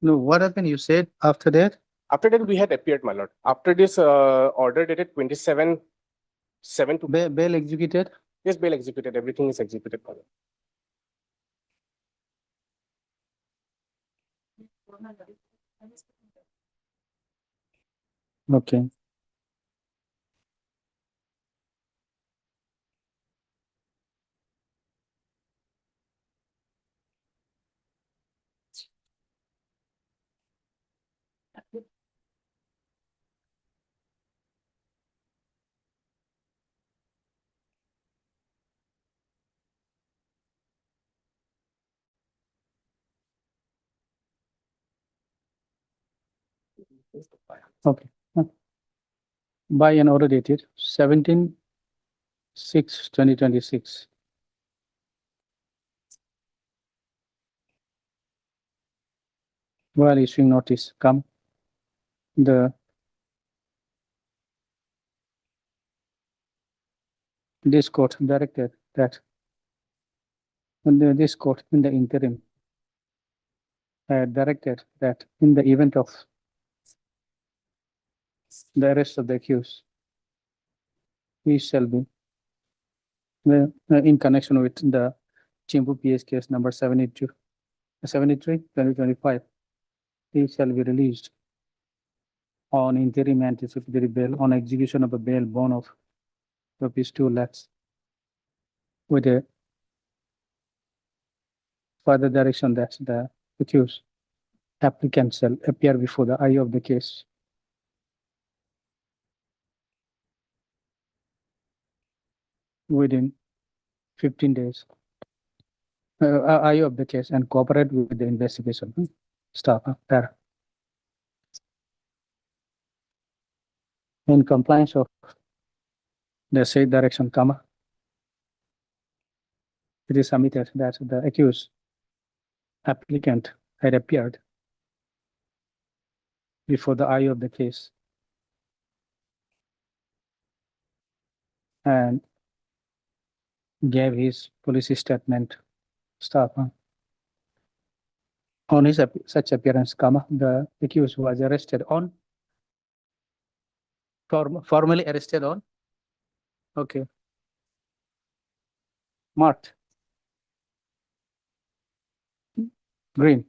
No, what happened? You said after that? After that we had appeared, my lord. After this order dated 27/7 to Bail executed? yes, bail executed. Everything is executed, my lord. Okay. Okay. By an order dated 17/6/2026. While issuing notice, this court directed that this court in the interim directed that in the event of the arrest of the accused, he shall be in connection with the Chimpu PS case number 73/2025, he shall be released on interim anticipatory bail on execution of a bail bond of ₹2 lakhs with a further direction that the accused applicant shall appear before the eye of the case within 15 days. Eye of the case and cooperate with the investigation staff there. In compliance of the said direction, it is submitted that the accused applicant had appeared before the eye of the case and gave his police statement stuff. On his such appearance, the accused was arrested on formally arrested on. Okay. Marked. Green.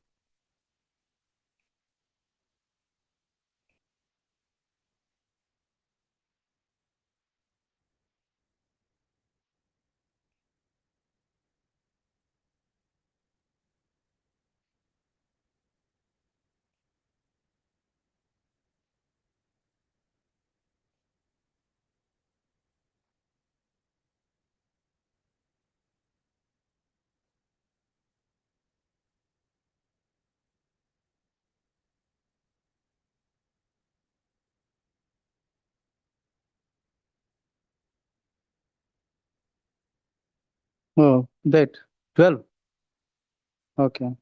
Oh, date 12. Okay.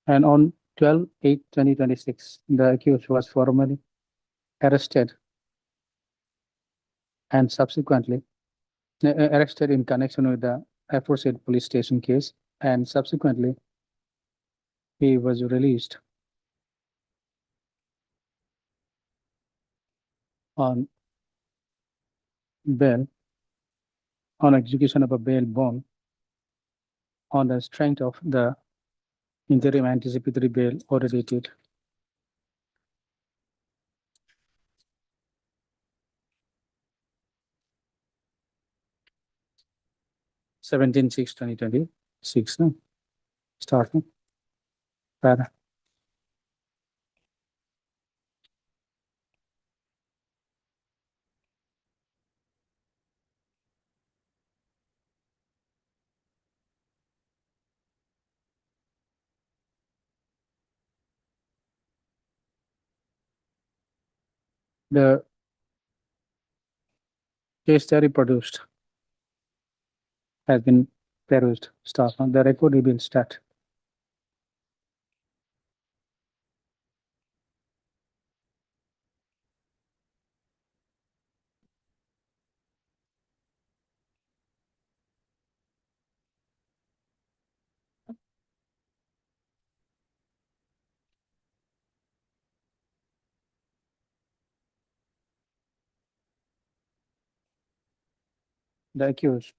And on 12/8/2026, the accused was formally arrested and subsequently arrested in connection with the aforesaid police station case, and subsequently he was released on bail, on execution of a bail bond on the strength of the interim anticipatory bail order dated 17/6/2026. Starting. Para. The case theory produced has been perused. Start. The record will be start. The accused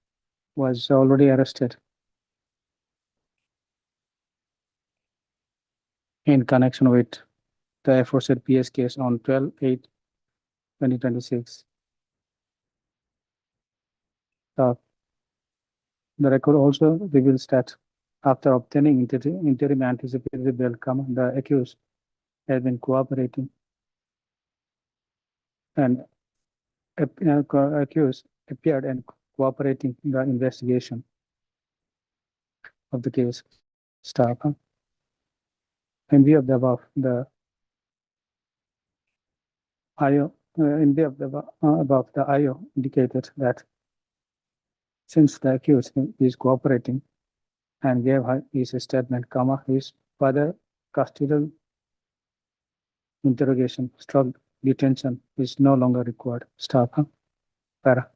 was already arrested in connection with the aforesaid PS case on 12/8/2026. The record also reveals that after obtaining interim anticipatory bail, the accused has been cooperating and accused appeared and cooperating in the investigation of the case. Stop. In view of the above, the IO in view of the above, the IO indicated that since the accused is cooperating and gave his statement, his further custodial interrogation, detention is no longer required. Stop. Para.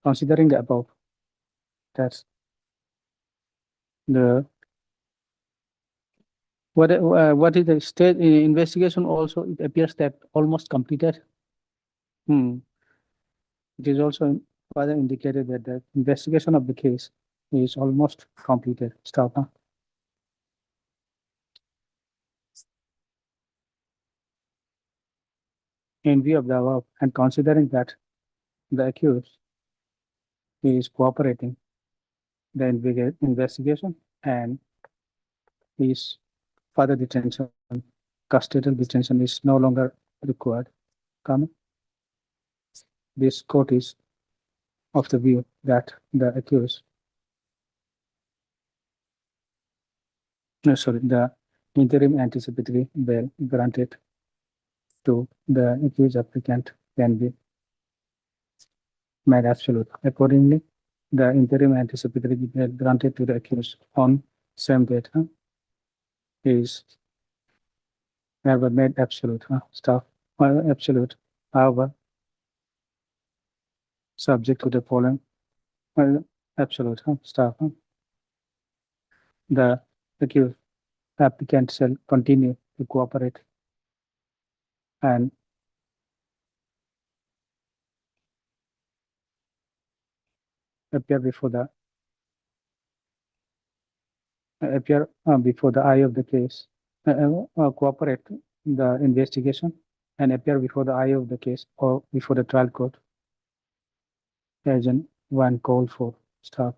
Considering the above, that the what is the state investigation also, it appears that almost completed. It is also further indicated that the investigation of the case is almost completed. Stop. In view of the above and considering that the accused is cooperating the investigation and his further detention, custodial detention is no longer required. This court is of the view that the accused, the interim anticipatory bail granted to the accused applicant can be made absolute. Accordingly, the interim anticipatory bail granted to the accused on same date is never made absolute. Staff absolute. However, subject to the following absolute staff. The accused applicant shall continue to cooperate and appear before the eye of the case, cooperate the investigation and appear before the eye of the case or before the trial court as in one called for staff.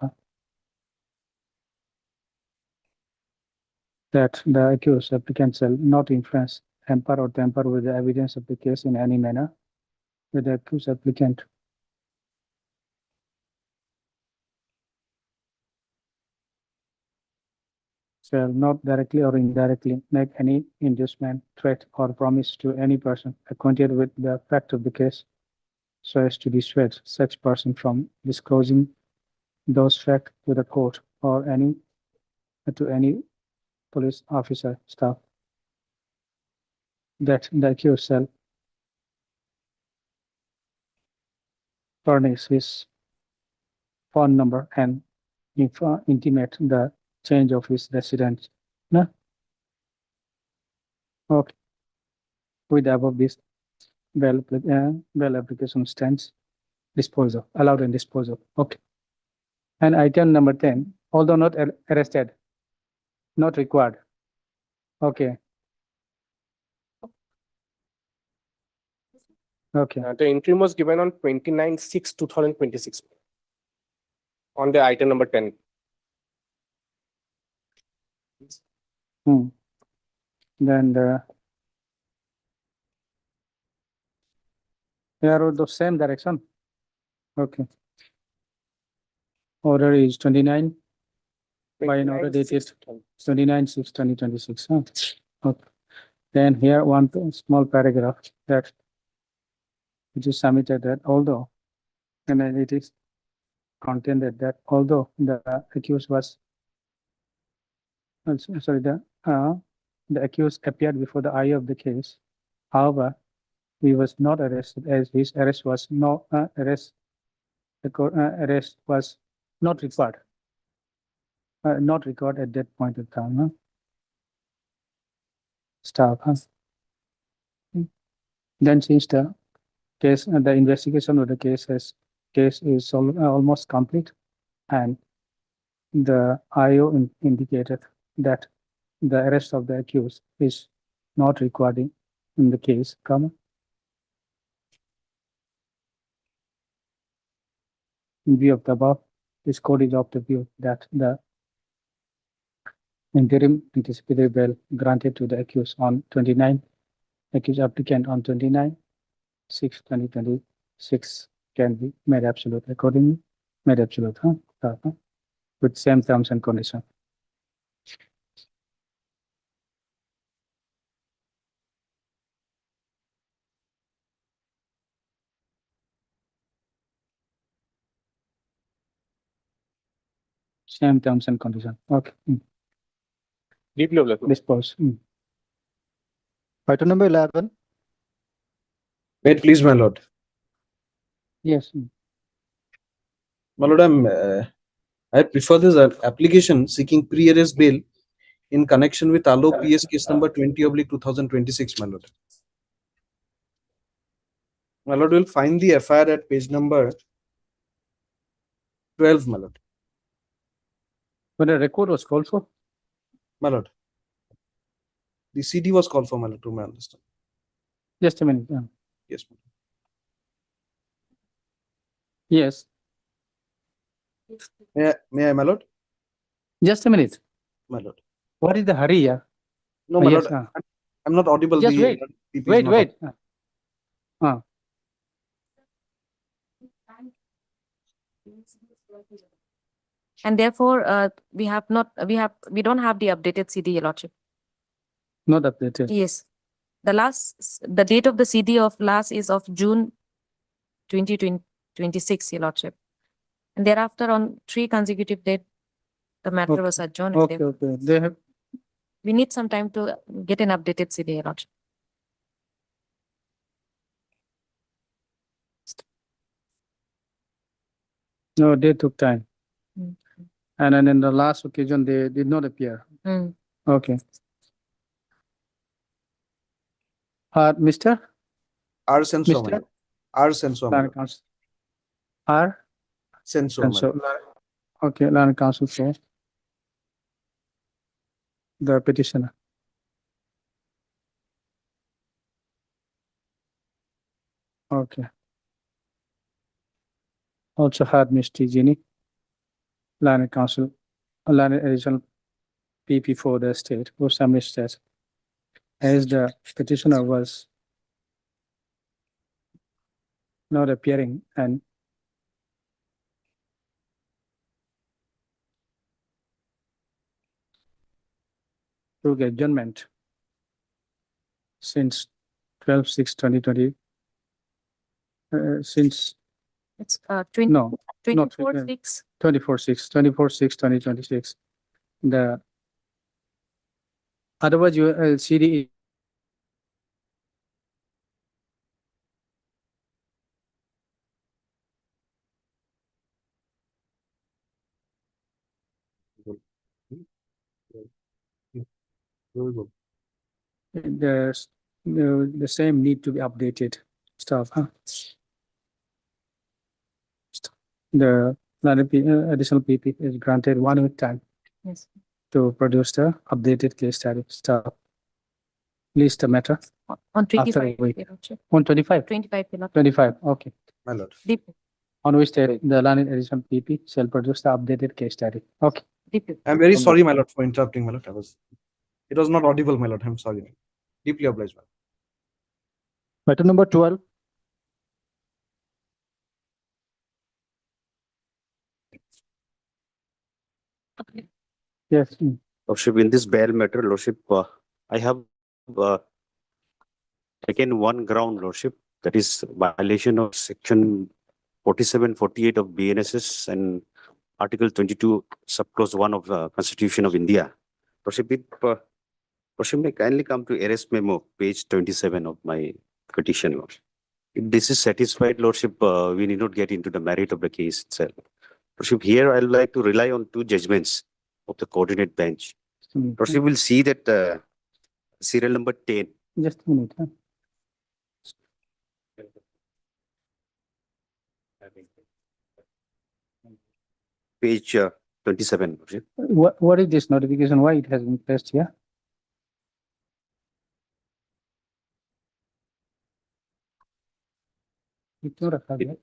That the accused applicant shall not influence, hamper or tamper with the evidence of the case in any manner. With the accused applicant shall not directly or indirectly make any inducement, threat, or promise to any person acquainted with the fact of the case so as to dissuade such person from disclosing those facts to the court or to any police officer, staff. That the accused shall furnish his phone number and intimate the change of his residence. No? Okay. With the above this bail application stands disposal, allowed and disposal. Okay. And item number 10, although not arrested, not required. Okay. Okay. The interim was given on 29/6/2026 on the item number 10. Then the arrow the same direction. Okay. Order is 29 by an order dated 29/6/2026. Okay. Then here one small paragraph that which is submitted that although and then it is contended that although the accused was the accused appeared before the eye of the case, however, he was not arrested as his arrest was no arrest. Arrest was not required. Not required at that point of time. Staff. Then since the case, the investigation of the case is almost complete, and the IO indicated that the arrest of the accused is not required in the case, in view of the above, this court is of the view that the interim anticipatory bail granted to the accused on 29, accused applicant on 29/6/2026 can be made absolute accordingly, made absolute, with same terms and conditions. Same terms and conditions. Okay. Dispose. Item number 11. Wait, please, my lord. Yes. My lord, I prefer this application seeking pre-arrest bail in connection with ALO PS case number 20/2026, my lord. My lord will find the FIR at page number 12, my lord. When a record was called for? My lord. The CD was called for, my lord, to my understanding. Just a minute. Yes, my lord. Yes. May I, my lord? Just a minute. My lord. What is the hurry here? No, my Yes, lord, I'm not audible. Just wait. PP is not Wait. And therefore, we don't have the updated CD, Your Lordship. Not updated. Yes. The date of the CD of last is of June 2020, 26, Your Lordship. And thereafter, on 3 consecutive days, the matter Okay. was adjourned. And Okay, okay. They have, we need some time to get an updated CD, Your Lordship. no, they took time. Mm. And then in the last occasion, they did not appear. Mm. Okay. Mr. R. Senso, my Mr. lord. R. Senso, my Land lord. Council. R. Senso, And my so, lord. okay, Land Council for the petitioner. Okay. Also had Ms. Tijini, Land Council, Land Additional PP for the state, who submitted as the petitioner was not appearing and took adjournment since 12/6/2020. Since It's 20, no, not 24/6. 24/6/2026. The otherwise you CD the same need to be updated stuff, huh? The additional PP is granted 1 week time Yes. to produce the updated case study stuff. List the matter On after 25, a week. Your Lordship. On 25? 25, Your Lordship. 25, okay. My lord. DP. On which the learning additional PP shall produce the updated case study. Okay. DP. I'm very sorry, my lord, for interrupting, my lord. It was not audible, my lord. I'm sorry. Deeply obliged, my lord. Matter number 12. Yes. Lordship, in this bail matter, Lordship, I have taken one ground, Lordship, that is violation of section 4748 of BNSS and Article 22, subclause 1 of the Constitution of India. Lordship, Lordship, may kindly come to arrest memo, page 27 of my petition, Lordship. If this is satisfied, Lordship, we need not get into the merit of the case itself. Lordship, here I would like to rely on 2 judgments of the coordinate bench. Lordship, will see that serial number 10. Just a minute. Huh? Page 27. Lordship. What is this notification? Why it has been placed here? It's not a problem.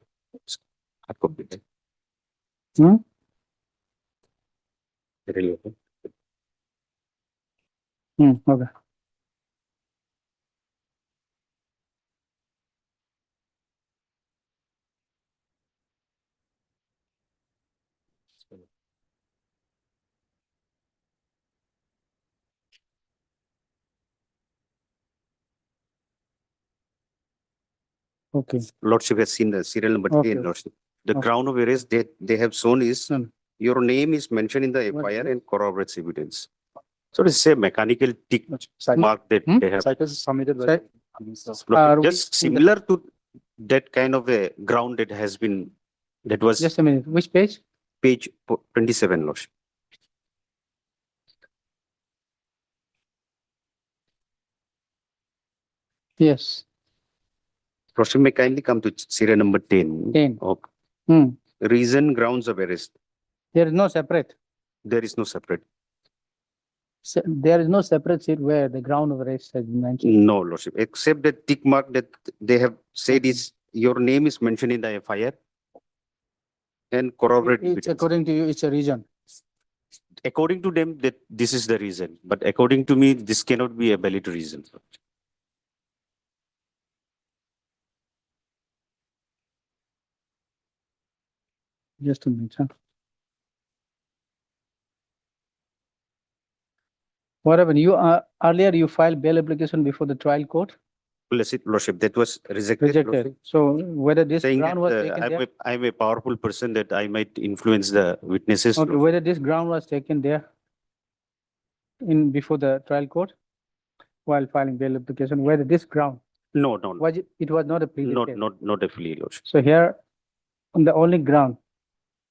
Hard copy. Hmm? Really okay. Okay. Okay. Lordship has seen the serial number Okay. 10, Lordship. The Okay. ground of arrest they have shown is your name is mentioned in the What FIR is and corroborates evidence. So it's a mechanical tick mark that they have. Submitted by. Lordship, Are we just in the- similar to that kind of a ground that has been, that was Just a minute. Which page? page 27, Lordship. Yes. Lordship, may kindly come to serial number 10. 10. Okay. Hmm. Reason, grounds of arrest. There is no separate. There is no separate. There is no separate sheet where the ground of arrest has been mentioned. No, Lordship, except the tick mark that they have said is your name is mentioned in the FIR and corroborate It's evidence. according to you, it's a reason. According to them, that this is the reason, but according to me, this cannot be a valid reason. Just a minute. Huh? What happened? You earlier you filed bail application before the trial court. Lordship, that was rejected. Rejected. Lordship, So whether this saying ground that was taken there, I'm a powerful person that I might influence the witnesses. okay, whether this ground was taken there in before the trial court while filing bail application, whether this ground No, was it was not a pleaded case. not a plea, Lordship. So here, the only ground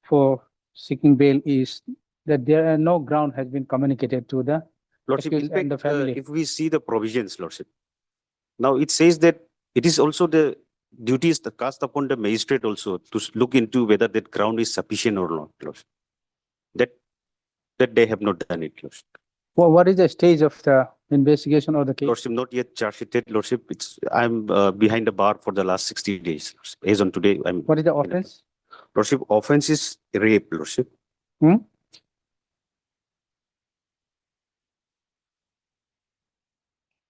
for seeking bail is that there are no ground has been communicated to the Lordship, accused in and the fact, family. if we see the provisions, Lordship, now it says that it is also the duties cast upon the magistrate also to look into whether that ground is sufficient or not, Lordship. That they have not done it, Lordship. Well, what is the stage of the investigation or the case? Lordship, not yet charge sheeted, Lordship. I'm behind the bar for the last 60 days. Lordship. As on today, What is the offense? Lordship, offense is rape, Lordship. Hmm?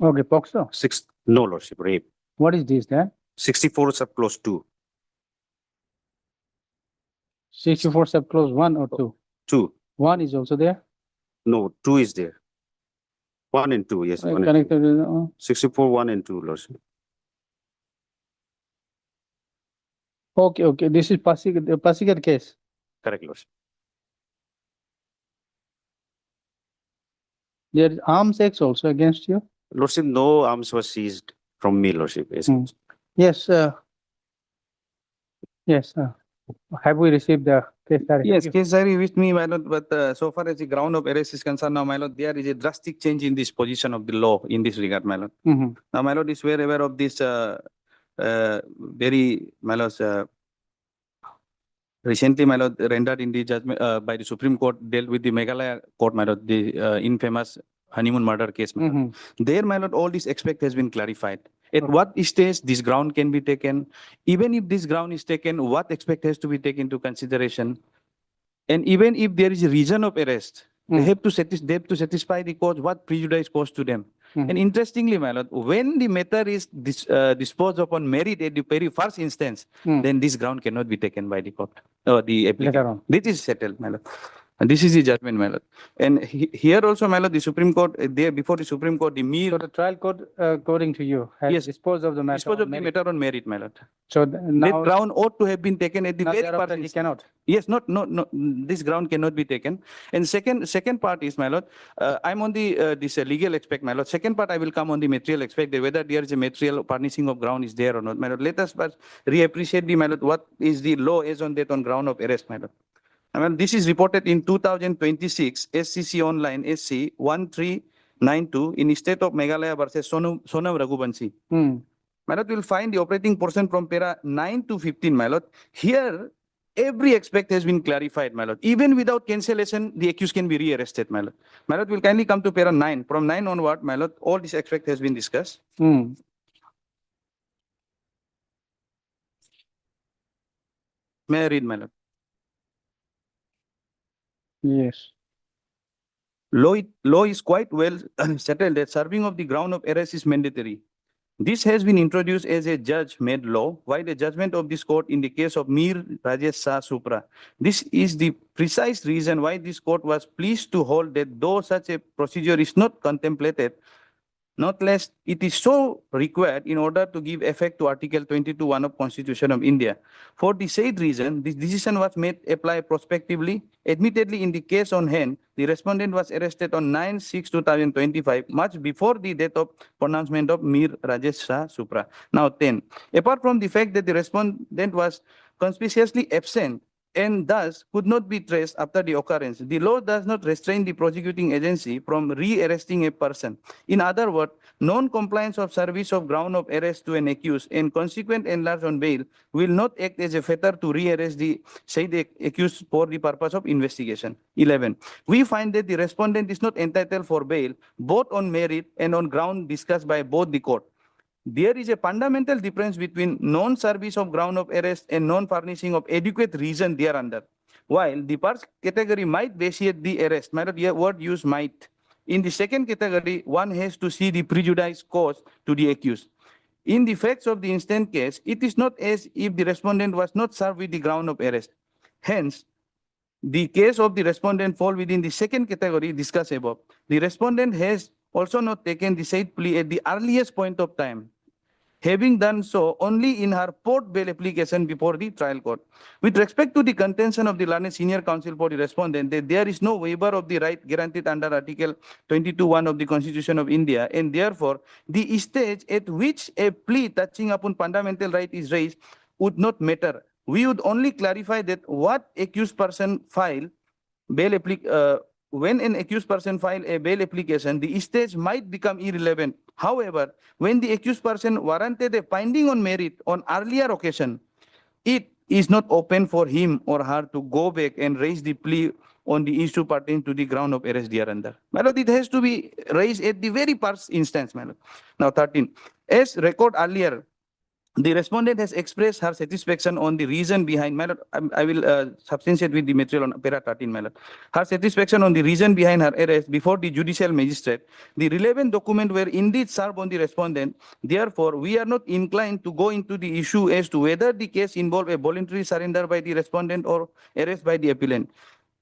Okay, POXO. No, Lordship, rape. What is this then? 64 sub clause 2. 64 sub clause 1 or 2? 2. 1 is also there? No, 2 is there. 1 and 2, yes. 1 and 2. Connected with, 64, 1 and 2, Lordship. okay. This is the Pasigat case. Correct, Lordship. There is arms acts also against you? Lordship, no arms were seized from me, Lordship. Yes. Yes, yes. Have we received the case diary? Yes, case diary with me, my lord, but so far as the ground of arrest is concerned now, my lord, there is a drastic change in this position of the law in this regard, my lord. Mhm. Now, my lord is very aware of this very, my lord, recently, my lord, rendered in the judgment by the Supreme Court dealt with the Meghalaya court, my lord, the infamous honeymoon murder case, my lord. There, my lord, all this aspect has been clarified. At what stage this ground can be taken, even if this ground is taken, what aspect has to be taken into consideration, and even if there is a reason of arrest, they have to satisfy the cause, what prejudice caused to them. And interestingly, my lord, when the matter is disposed upon merit at the very first instance, then this ground cannot be taken by the court or the applicant. This is settled, my lord. And this is the judgment, my lord. And here also, my lord, the Supreme Court, there before the Supreme Court, the mere... So the trial court, according to you, has disposed of the matter. Disposed of the matter on merit, my lord. So That ground ought to have been taken at the very first he instance. cannot. Yes, no, this ground cannot be taken. And second part is, my lord, I'm on the this legal aspect, my lord. Second part, I will come on the material aspect, whether there is a material furnishing of ground is there or not, my lord. Let us first reappreciate the, my lord, what is the law as on that on ground of arrest, my lord. I mean, this is reported in 2026 SCC Online SC 1392 in the state of Meghalaya versus Sonam Raghuvanshi. My lord, will find the operating portion from para 9 to 15, my lord. Here, every aspect has been clarified, my lord. Even without cancellation, the accused can be rearrested, my lord. My lord, will kindly come to para 9. From 9 onward, my lord, all this aspect has been discussed. May I read, my lord? Yes. Law is quite well settled that serving of the ground of arrest is mandatory. This has been introduced as a judge-made law, while the judgment of this court in the case of Mir Rajesh Shah Supra. This is the precise reason why this court was pleased to hold that though such a procedure is not contemplated, not less it is so required in order to give effect to Article 22(1) of Constitution of India. For the said reason, this decision was made apply prospectively. Admittedly, in the case on hand, the respondent was arrested on 9/6/2025, much before the date of pronouncement of Mir Rajesh Shah Supra. Now 10. Apart from the fact that the respondent was conspicuously absent and thus could not be traced after the occurrence, the law does not restrain the prosecuting agency from re-arresting a person. In other words, non-compliance of service of ground of arrest to an accused and consequent enlarge on bail will not act as a fetter to re-arrest the said accused for the purpose of investigation. 11. We find that the respondent is not entitled for bail both on merit and on ground discussed by both the court. There is a fundamental difference between non-service of ground of arrest and non-furnishing of adequate reason thereunder. While the first category might vitiate the arrest, my word use might. In the second category, one has to see the prejudice caused to the accused. In the facts of the instant case, it is not as if the respondent was not served with the ground of arrest. Hence, the case of the respondent fall within the second category discussed above. The respondent has also not taken the said plea at the earliest point of time. having done so only in her port bail application before the trial court. With respect to the contention of the learned senior counsel for the respondent, that there is no waiver of the right guaranteed under Article 22(1) of the Constitution of India, and therefore the stage at which a plea touching upon fundamental right is raised would not matter. We would only clarify that what accused person file bail when an accused person file a bail application, the stage might become irrelevant. However, when the accused person warranted a finding on merit on earlier occasion, it is not open for him or her to go back and raise the plea on the issue pertaining to the ground of arrest thereunder. My lord, it has to be raised at the very first instance, my lord. Now 13. As record earlier, the respondent has expressed her satisfaction on the reason behind, my lord, I will substantiate with the material on para 13, my lord. Her satisfaction on the reason behind her arrest before the judicial magistrate. The relevant document were indeed served on the respondent. Therefore, we are not inclined to go into the issue as to whether the case involved a voluntary surrender by the respondent or arrest by the appellant,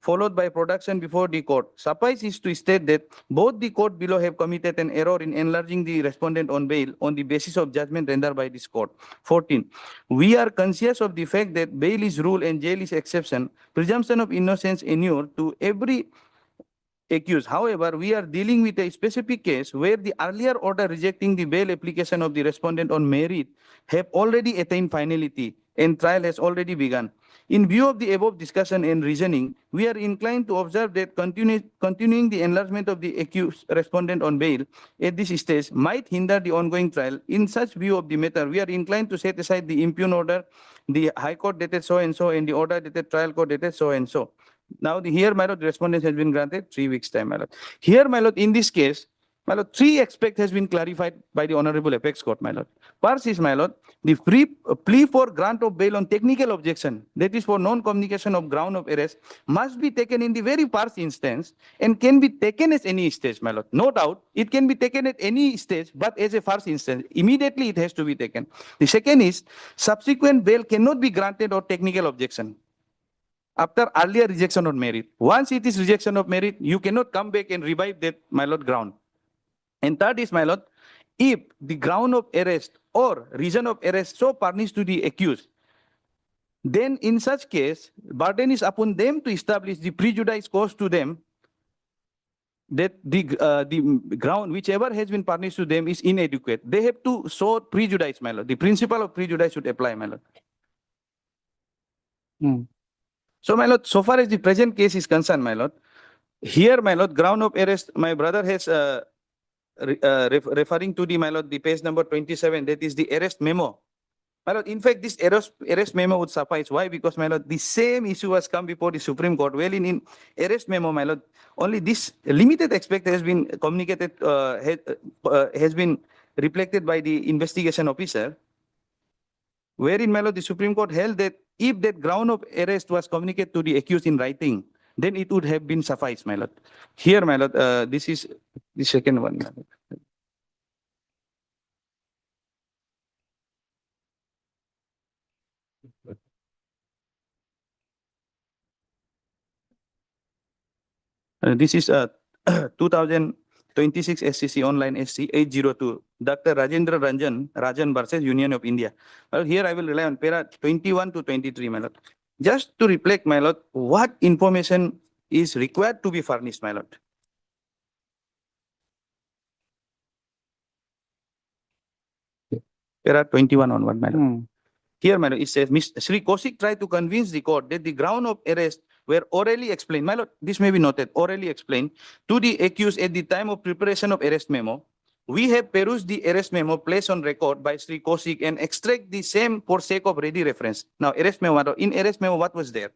followed by production before the court. Suffice is to state that both the court below have committed an error in enlarging the respondent on bail on the basis of judgment rendered by this court. 14. We are conscious of the fact that bail is rule and jail is exception. Presumption of innocence inure to every accused. However, we are dealing with a specific case where the earlier order rejecting the bail application of the respondent on merit have already attained finality and trial has already begun. In view of the above discussion and reasoning, we are inclined to observe that continuing the enlargement of the accused respondent on bail at this stage might hinder the ongoing trial. In such view of the matter, we are inclined to set aside the impugn order, the High Court dated so and so, and the order dated trial court dated so and so. Now, here, my lord, the respondent has been granted 3 weeks' time, my lord. Here, my lord, in this case, my lord, 3 aspects has been clarified by the Honorable Apex Court, my lord. First is, my lord, the plea for grant of bail on technical objection, that is for non-communication of ground of arrest, must be taken in the very first instance and can be taken as any stage, my lord. No doubt, it can be taken at any stage, but as a first instance, immediately it has to be taken. The second is, subsequent bail cannot be granted or technical objection after earlier rejection on merit. Once it is rejection of merit, you cannot come back and revive that, my lord, ground. And third is, my lord, if the ground of arrest or reason of arrest so furnished to the accused, then in such case, burden is upon them to establish the prejudice caused to them that the ground, whichever has been furnished to them, is inadequate. They have to show prejudice, my lord. The principle of prejudice should apply, my lord. So, my lord, so far as the present case is concerned, my lord, here, my lord, ground of arrest, my brother has referring to the, my lord, the page number 27, that is the arrest memo. My lord, in fact, this arrest memo would suffice. Why? Because, my lord, the same issue has come before the Supreme Court. Well, in arrest memo, my lord, only this limited aspect has been communicated, has been reflected by the investigation officer, wherein, my lord, the Supreme Court held that if that ground of arrest was communicated to the accused in writing, then it would have been sufficed, my lord. Here, my lord, this is the second one, my lord. This is 2026 SCC online SC 802, Dr. Rajendra Rajan versus Union of India. Well, here I will rely on para 21 to 23, my lord. Just to reflect, my lord, what information is required to be furnished, my lord. Para 21 onward, my lord. Here, my lord, it says, Sri Kaushik tried to convince the court that the ground of arrest were orally explained. My lord, this may be noted, orally explained to the accused at the time of preparation of arrest memo. We have perused the arrest memo placed on record by Sri Kaushik and extract the same for sake of ready reference. Now, arrest memo, in arrest memo, what was there?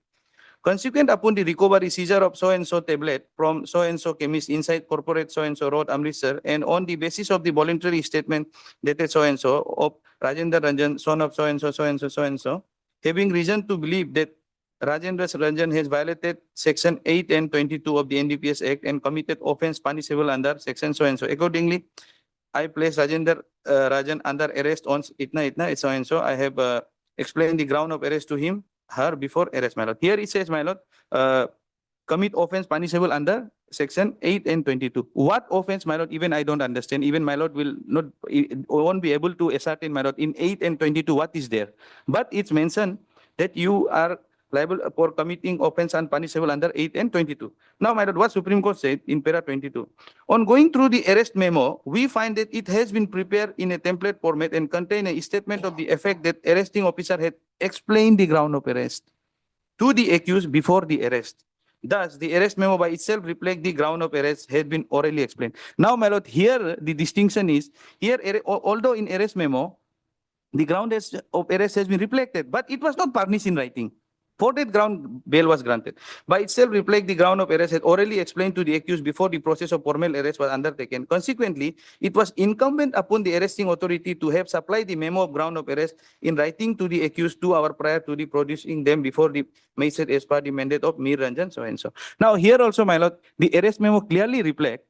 Consequent upon the recovery seizure of so-and-so tablet from so-and-so chemist inside corporate so-and-so road, Amritsar, and on the basis of the voluntary statement dated so-and-so of Rajendra Ranjan, son of so-and-so, so-and-so, so-and-so, having reason to believe that Rajendra Ranjan has violated Section 8 and 22 of the NDPS Act and committed offence punishable under Section so-and-so. Accordingly, I place Rajendra Rajan under arrest on itna, so-and-so. I have explained the ground of arrest to him, her before arrest, my lord. Here it says, my lord, commit offence punishable under section 8 and 22. What offense, my lord, even I don't understand. Even my lord won't be able to ascertain, my lord, in 8 and 22 what is there. But it's mentioned that you are liable for committing offense unpunishable under 8 and 22. Now, my lord, what Supreme Court said in para 22. On going through the arrest memo, we find that it has been prepared in a template format and contain a statement of the effect that arresting officer had explained the ground of arrest to the accused before the arrest. Thus, the arrest memo by itself reflects the ground of arrest had been orally explained. Now, my lord, here the distinction is, here, although in arrest memo, the ground of arrest has been reflected, but it was not furnished in writing. For that ground, bail was granted. By itself reflect the ground of arrest had orally explained to the accused before the process of formal arrest was undertaken. Consequently, it was incumbent upon the arresting authority to have supplied the memo of ground of arrest in writing to the accused 2 hours prior to the producing them before the magistrate as per the mandate of Mir Ranjan, so and so. Now, here also, my lord, the arrest memo clearly reflect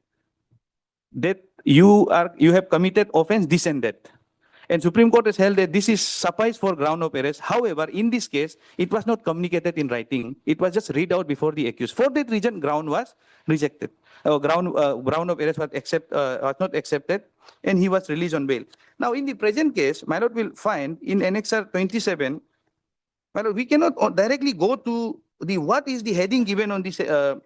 that you have committed offense this and that. And Supreme Court has held that this is suffice for ground of arrest. However, in this case, it was not communicated in writing. It was just read out before the accused. For that reason, ground was rejected. Ground of arrest was not accepted, and he was released on bail. Now, in the present case, my lord will find in Annexure 27, my lord, we cannot directly go to the what is the heading given on this the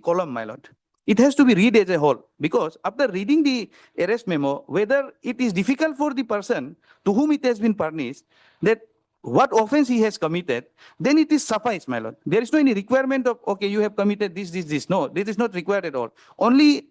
column, my lord. It has to be read as a whole, because after reading the arrest memo, whether it is difficult for the person to whom it has been furnished that what offense he has committed, then it is suffice, my lord. There is no any requirement of, okay, you have committed this. No, this is not required at all. Only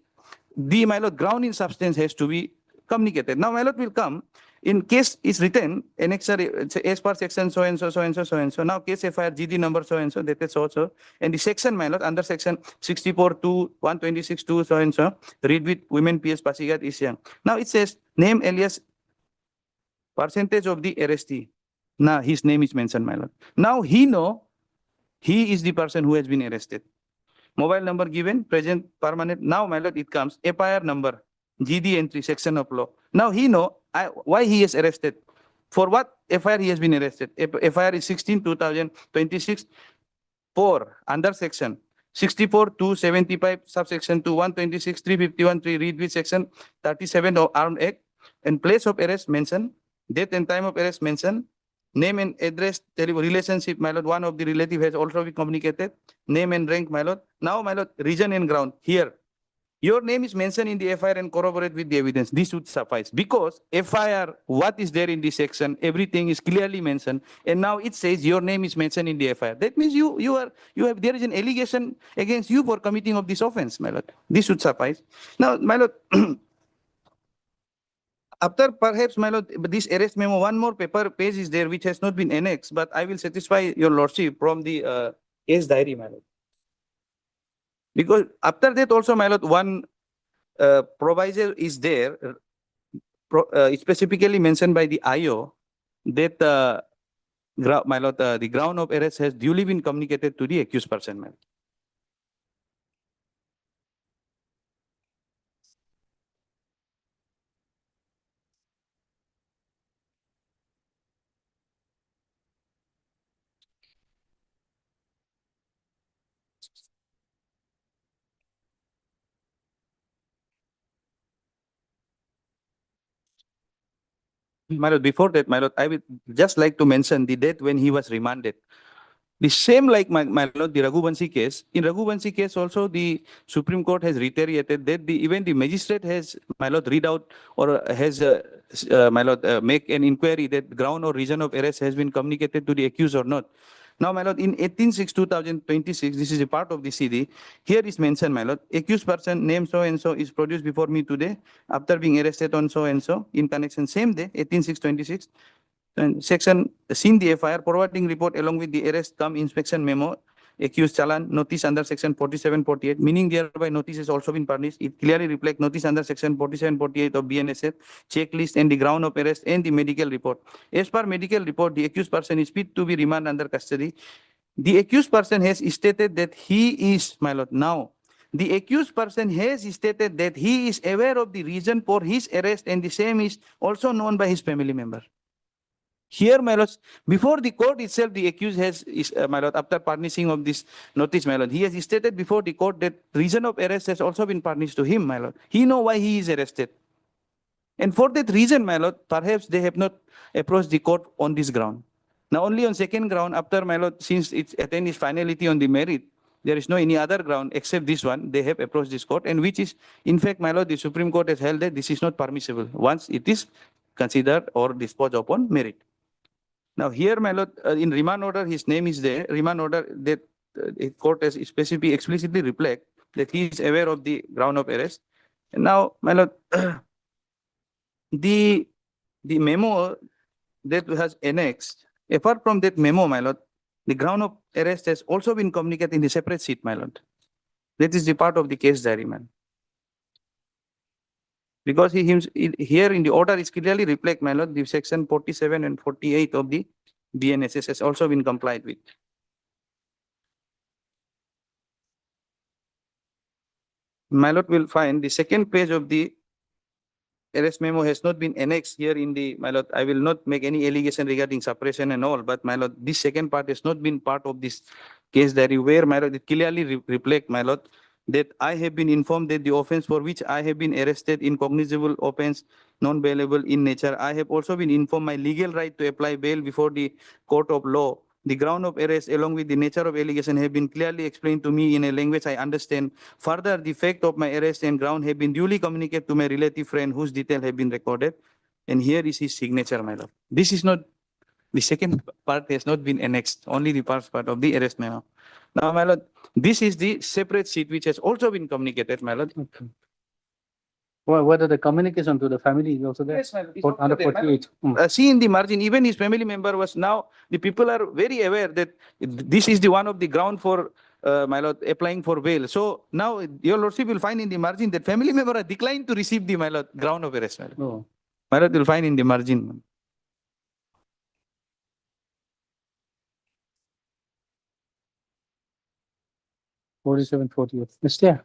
the, my lord, ground in substance has to be communicated. Now, my lord will come. In case is written, annexure as per section so and so, so and so, so and so. Now, case FIR GD number so and so, that is so. And the section, my lord, under section 64(2), 126(2), so and so, read with women PS Pasigat is young. Now, it says name alias percentage of the arrestee. Now, his name is mentioned, my lord. Now, he is the person who has been arrested. Mobile number given, present, permanent. Now, my lord, it comes FIR number, GD entry, section of law. Now, he why he is arrested. For what FIR he has been arrested. FIR is 16/2026 for under section 64(2)75 subsection 2 126(351)(3) read with section 37 of Armed Act, and place of arrest mentioned, date and time of arrest mentioned, name and address, relationship, my lord, one of the relative has also been communicated, name and rank, my lord. Now, my lord, region and ground. Here, your name is mentioned in the FIR and corroborate with the evidence. This would suffice, because FIR, what is there in this section, everything is clearly mentioned, and now it says your name is mentioned in the FIR. That means there is an allegation against you for committing of this offense, my lord. This would suffice. Now, my lord, after perhaps, my lord, this arrest memo, one more page is there which has not been annexed, but I will satisfy your lordship from the case diary, my lord. Because after that also, my lord, one proviso is there, specifically mentioned by the IO, that my lord, the ground of arrest has duly been communicated to the accused person, my lord. My lord, before that, my lord, I would just like to mention the date when he was remanded. The same like my lord, the Raghuvanshi case. In Raghuvanshi case also, the Supreme Court has reiterated that even the magistrate has, my lord, read out or has, my lord, make an inquiry that ground or reason of arrest has been communicated to the accused or not. Now, my lord, in 18/6/2026, this is a part of the CD. Here is mentioned, my lord, accused person name so and so is produced before me today after being arrested on so and so in connection same day, 18/6/26. And section seen the FIR forwarding report along with the arrest cum inspection memo, accused challan notice under section 47/48, meaning thereby notice has also been furnished. It clearly reflects notice under section 47/48 of BNSF, checklist and the ground of arrest and the medical report. As per medical report, the accused person is fit to be remanded under custody. The accused person has stated that he is, my lord, now the accused person has stated that he is aware of the reason for his arrest and the same is also known by his family member. Here, my lord, before the court itself, the accused my lord, after furnishing of this notice, my lord, he has stated before the court that reason of arrest has also been furnished to him, my lord. He know why he is arrested. And for that reason, my lord, perhaps they have not approached the court on this ground. Now, only on second ground, after, my lord, since it's attained its finality on the merit, there is no any other ground except this one, they have approached this court, and which is, in fact, my lord, the Supreme Court has held that this is not permissible once it is considered or disposed upon merit. Now, here, my lord, in remand order, his name is there. Remand order that court has specifically explicitly reflect that he is aware of the ground of arrest. And now, my lord, the memo that has annexed, apart from that memo, my lord, the ground of arrest has also been communicated in the separate sheet, my lord. That is the part of the case diary, man. Because here in the order is clearly reflect, my lord, the section 47 and 48 of the BNSS has also been complied with. My lord will find the second page of the arrest memo has not been annexed here in the, my lord, I will not make any allegation regarding suppression and all, but my lord, this second part has not been part of this case diary where, my lord, it clearly reflect, my lord, that I have been informed that the offense for which I have been arrested, incognizable offense, non-bailable in nature. I have also been informed my legal right to apply bail before the court of law. The ground of arrest along with the nature of allegation have been clearly explained to me in a language I understand. Further, the fact of my arrest and ground have been duly communicated to my relative friend whose detail have been recorded. And here is his signature, my lord. This is not, the second part has not been annexed, only the first part of the arrest memo. Now, my lord, this is the separate sheet which has also been communicated, my lord. Okay. Well, whether the communication to the family is also there? Yes, my lord. It's For also under there, my 48. See in the margin, even his family member was now, the people are very aware that this is the one of the ground for, my lord, applying for bail. So now your lordship will find in the margin that family member are declined to receive the, my lord, ground of arrest, my lord. Oh. My lord will find in the margin. 47, 48. Mr.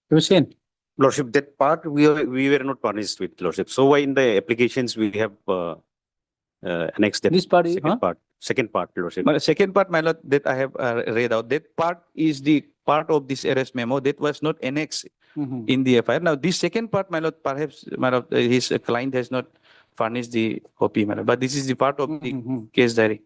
Hussein. Lordship, that part we were not furnished with, Lordship. So why in the applications we have annexed that This part, second part, Lordship. My second part, my lord, that I have read out, that part is the part of this arrest memo that was not annexed in the FIR. Now, this second part, my lord, perhaps, my lord, his client has not furnished the copy, my lord, but this is the part of the case diary.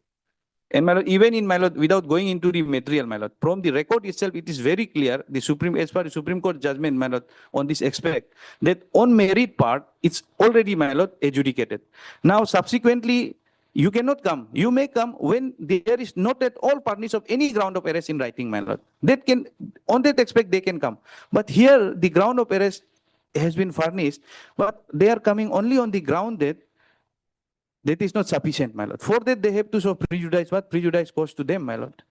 And my lord, even in my lord, without going into the material, my lord, from the record itself, it is very clear, the Supreme, as per the Supreme Court judgment, my lord, on this aspect, that on merit part, it's already, my lord, adjudicated. Now, subsequently, you cannot come. You may come when there is not at all furnished of any ground of arrest in writing, my lord. That can, on that aspect, they can come. But here, the ground of arrest has been furnished, but they are coming only on the ground that that is not sufficient, my lord. For that, they have to show prejudice. What prejudice caused to them, my lord?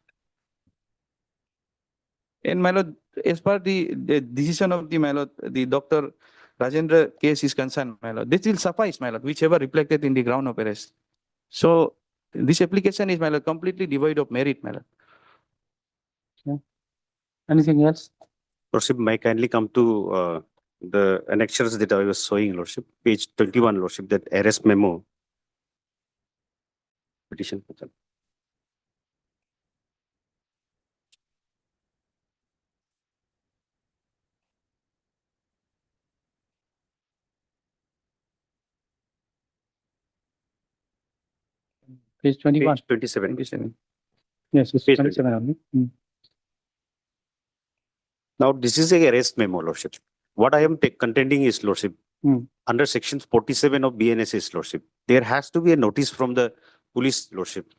And my lord, as per the decision of the, my lord, the Dr. Rajendra case is concerned, my lord, this will suffice, my lord, whichever reflected in the ground of arrest. So, this application is, my lord, completely devoid of merit, my lord. Okay. Anything else? Lordship, may I kindly come to the annexures that I was showing, Lordship, page 21, Lordship, that arrest memo. Petition. Page 21. Page 27. Yes, it's Page 27 only. Now, this is a arrest memo, Lordship. What I am contending is, Lordship, under section 47 of BNSS, Lordship, there has to be a notice from the police, Lordship,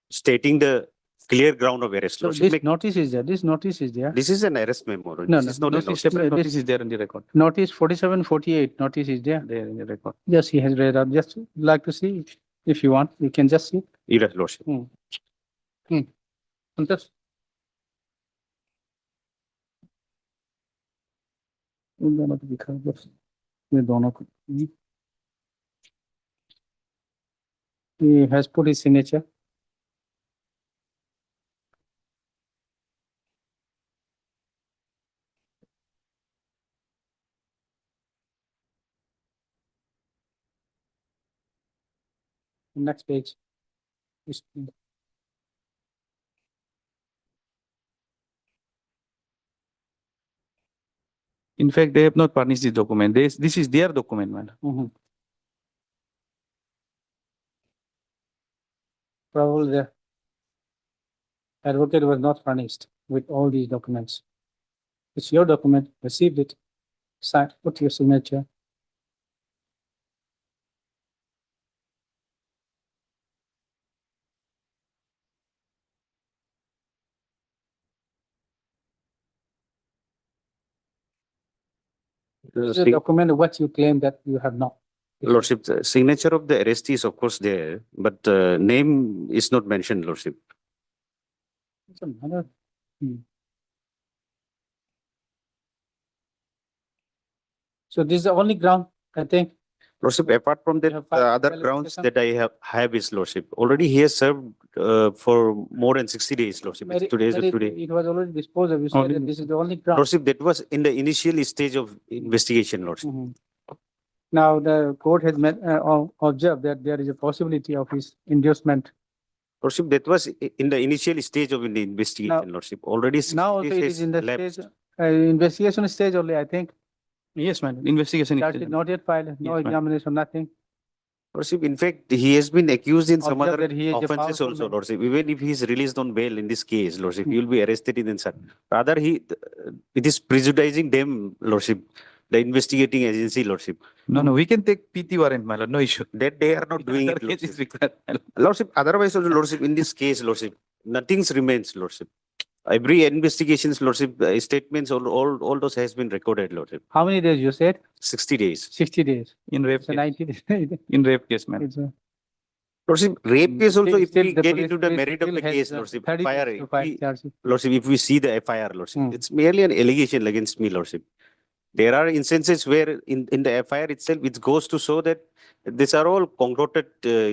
stating the clear ground of arrest. So Lordship, this notice is there. This notice is there. this is an arrest memo. No, This is not a Notice, notice. separate notice is there in the record. Notice 47, 48. Notice is there. There in the record. Yes, he has read out. Just like to see. If you want, you can just see. Yes, Lordship. Just. इन दोनों को दिखा बस ये दोनों को he has put his signature. Next page. In fact, they have not furnished this document. This is their document, madam. Probably the advocate was not furnished with all these documents. It's your document, received it, signed, put your signature. This is a document what you claim that you have not. Lordship, the signature of the arrestee is of course there, but name is not mentioned, Lordship. It's a matter. So this is the only ground, I think. Lordship, apart from that, have the filed other appeal grounds application? that I have is, Lordship. Already he has served for more than 60 days, Lordship. It's today's But today. it was already disposed of. You said that this is the only ground. Lordship, that was in the initial stage of investigation, Lordship. Now the court has observed that there is a possibility of his inducement. Lordship, that was in the initial stage of the investigation, Lordship. Already 60 Now also days it has is in the elapsed. stage, investigation stage only, I think. Yes, madam. Investigation. Charge is not yet filed, no Yes, ma'am. examination, nothing. Lordship, in fact, he has been accused in some Observe other that he is a offences powerful also, man. Lordship. Even if he is released on bail in this case, Lordship, he will be arrested in such. Rather, it is prejudicing them, Lordship, the investigating agency, Lordship. No, we can take PT warrant, my lord. No issue. That they are not doing Other it, case is Lordship. required, my lord. Lordship, otherwise also, Lordship, in this case, Lordship, nothing remains, Lordship. Every investigations, Lordship, statements, all those has been recorded, Lordship. How many days you said? 60 days. 60 days. In rape So case. 90 days. In rape case, madam. It's a- Lordship, rape case also, if Still we the get police- into the police merit of still the has, case, 30 Lordship, days FIR, to file charges. Lordship, if we see the FIR, Lordship, it's merely an allegation against me, Lordship. There are instances where in the FIR itself, it goes to show that these are all concocted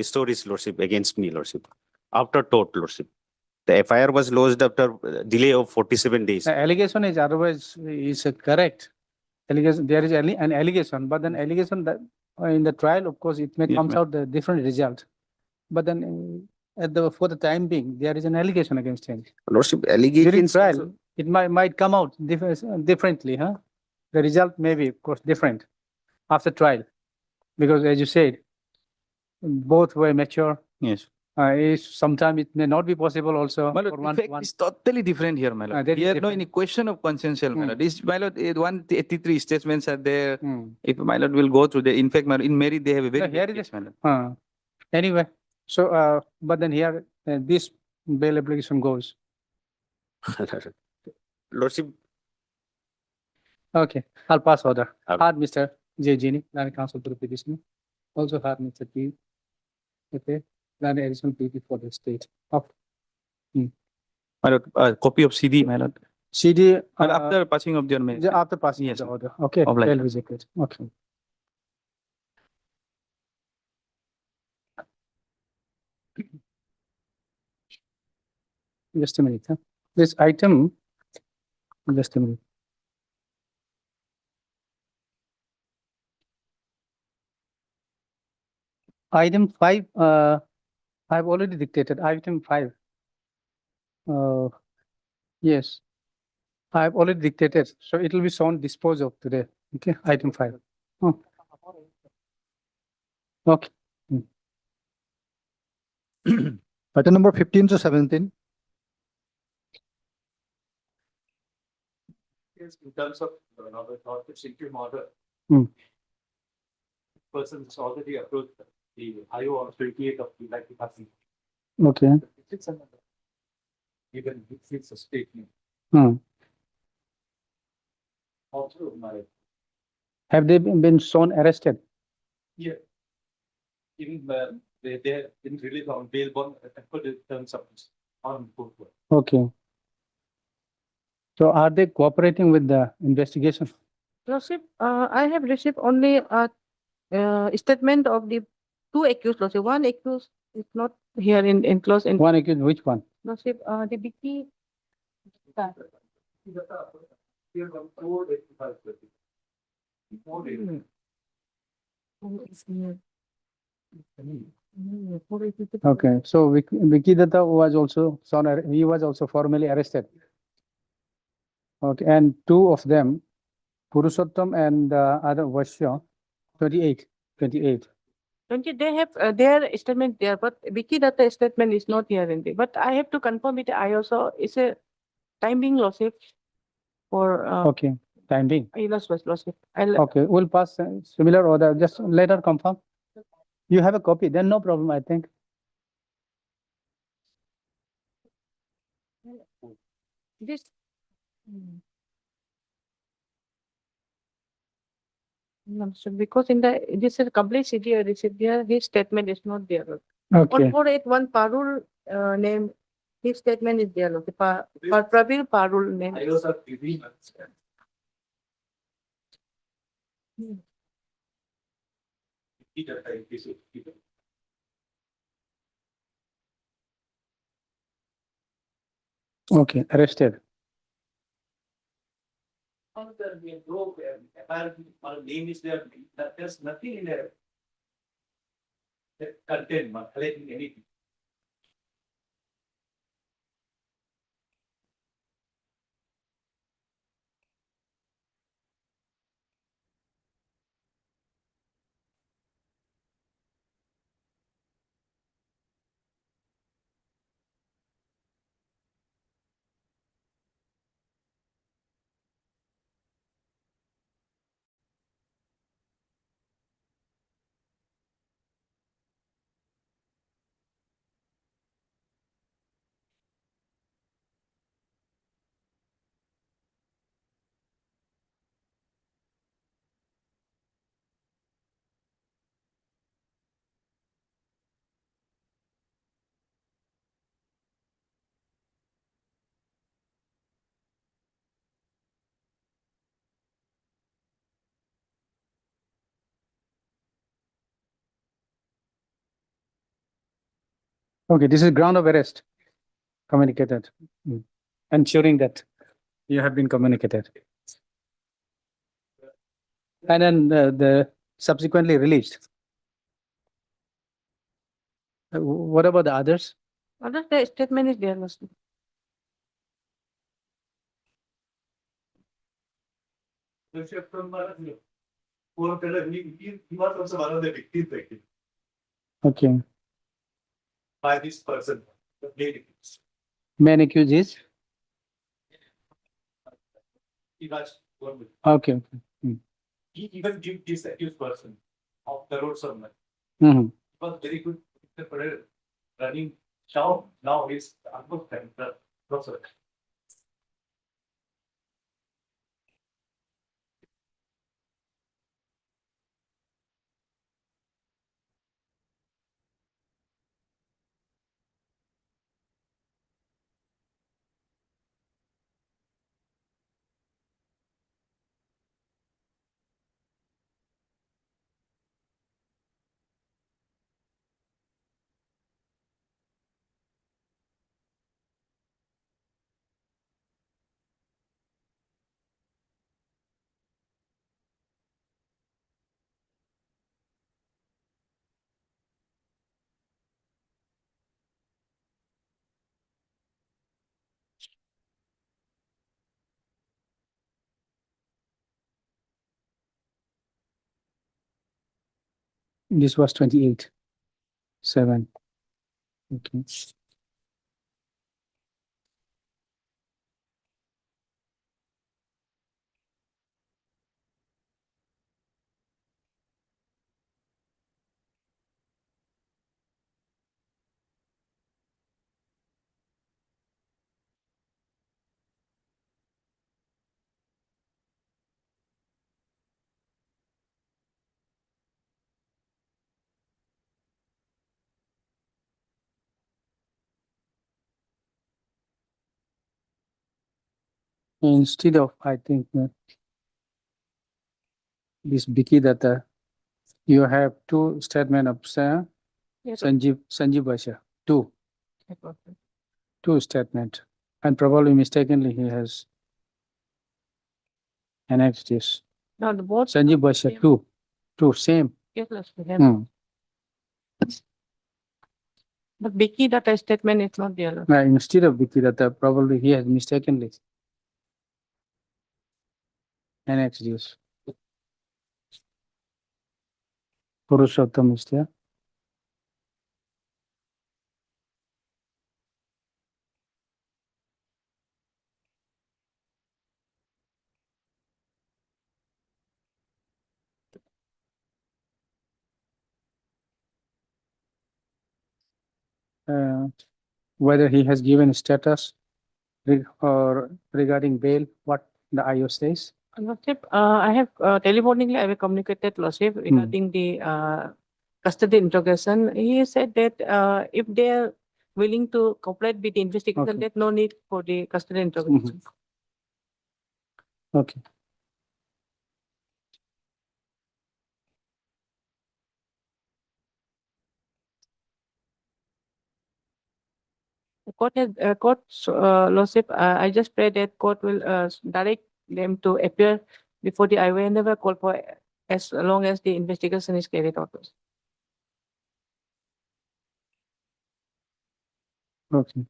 stories, Lordship, against me, Lordship. After tort, Lordship. The FIR was lodged after delay of 47 days. The allegation is otherwise is correct. Allegation, there is an allegation, but then allegation that in the trial, of course, it may Yes, comes ma'am. out the different result. But then for the time being, there is an allegation against him. Lordship, During allegations. trial, it might come out differently, huh? The result may be, of course, different after trial. Because as you said, both were mature. Yes. Sometimes it may not be possible also. My lord, for in one- fact, one- it's totally different here, my lord. that is Here, no different. any question of consensual, my lord. This, my lord, 183 statements are there. If my lord will go through the, in fact, my lord, in merit, they have a very No, here big it is. case, my lord. Anyway, so, but then here, this bail application goes. Lordship, Okay, I'll pass order. Hard Mr. J. Gini, Land Council to the petitioner. Also hard Mr. P. Okay, Land additional PP for the state. Of My lord, copy of CD, my lord. CD. And after passing of the order. After passing of Yes, the ma'am. order. Okay, Obliged. bail rejected. Okay. Just a minute, huh? This item, just a minute. Item 5, I've already dictated. Item 5. Yes, I've already dictated, so it will be shown disposed of today. Okay, item 5. Okay. Item number 15 to 17. Yes, in terms of the interim order. Person is already approached the IO on 28th of July 2000. Okay. Even if it's a statement. Also, my, Have they been shown arrested? yeah. Even they didn't release on bail bond for the terms of on court. Okay. So are they cooperating with the investigation? Lordship, I have received only a statement of the two accused, Lordship. One accused is not here in close. One accused, which one? Lordship, the BT. Okay, so Vicky Datta was also, he was also formally arrested. Okay, and two of them, Purushottam and other Vashya, 28. Don't you, they have their statement there, but Vicky Datta statement is not here in there. But I have to confirm it. I also, it's a time being lawsuit for Okay, time being. lawsuit. I'll Okay, we'll pass similar order, just later confirm. You have a copy, then no problem, I think. this. No, so because in the this is complete CDR receipt there, his statement is not there. Okay. On 481 Parul name, his statement is there. Okay, Pravir Parul name. I also have 3 months. Okay, arrested. Apparently, my name is there. There's nothing in there that contain alleging anything. Okay, this is ground of arrest, communicated, ensuring that you have been communicated. And then the subsequently released. What about the others? Other the statement is there. He was also one of the victims actually, Okay. by this person. The main accused. Main accused is? He was one. Okay. He even gave this accused person of the road sermon. Mm-hmm. He was very good interpreter, running down. Now he's almost the process. This was 28/7. Okay. Instead of, I think, this Vicky that you have two statement of Yes. Sanjeev Basha, two statement, and probably mistakenly he has annexed this. No, the both. Sanjeev Basha, two, same. Yes, let's Hmm. But Vicky data statement is not there. Instead of Vicky data, probably he has mistakenly annexed use. Purushottam is there. Whether he has given status or regarding bail, what the IO says. Lordship, I have telephonically I have communicated Lordship regarding the custody interrogation. He said that if they are willing to cooperate with the investigation, there's no need for the custody interrogation. Okay. The court has Lordship. I just pray that court will direct them to appear before the I will never call for as long as the investigation is carried out. Okay.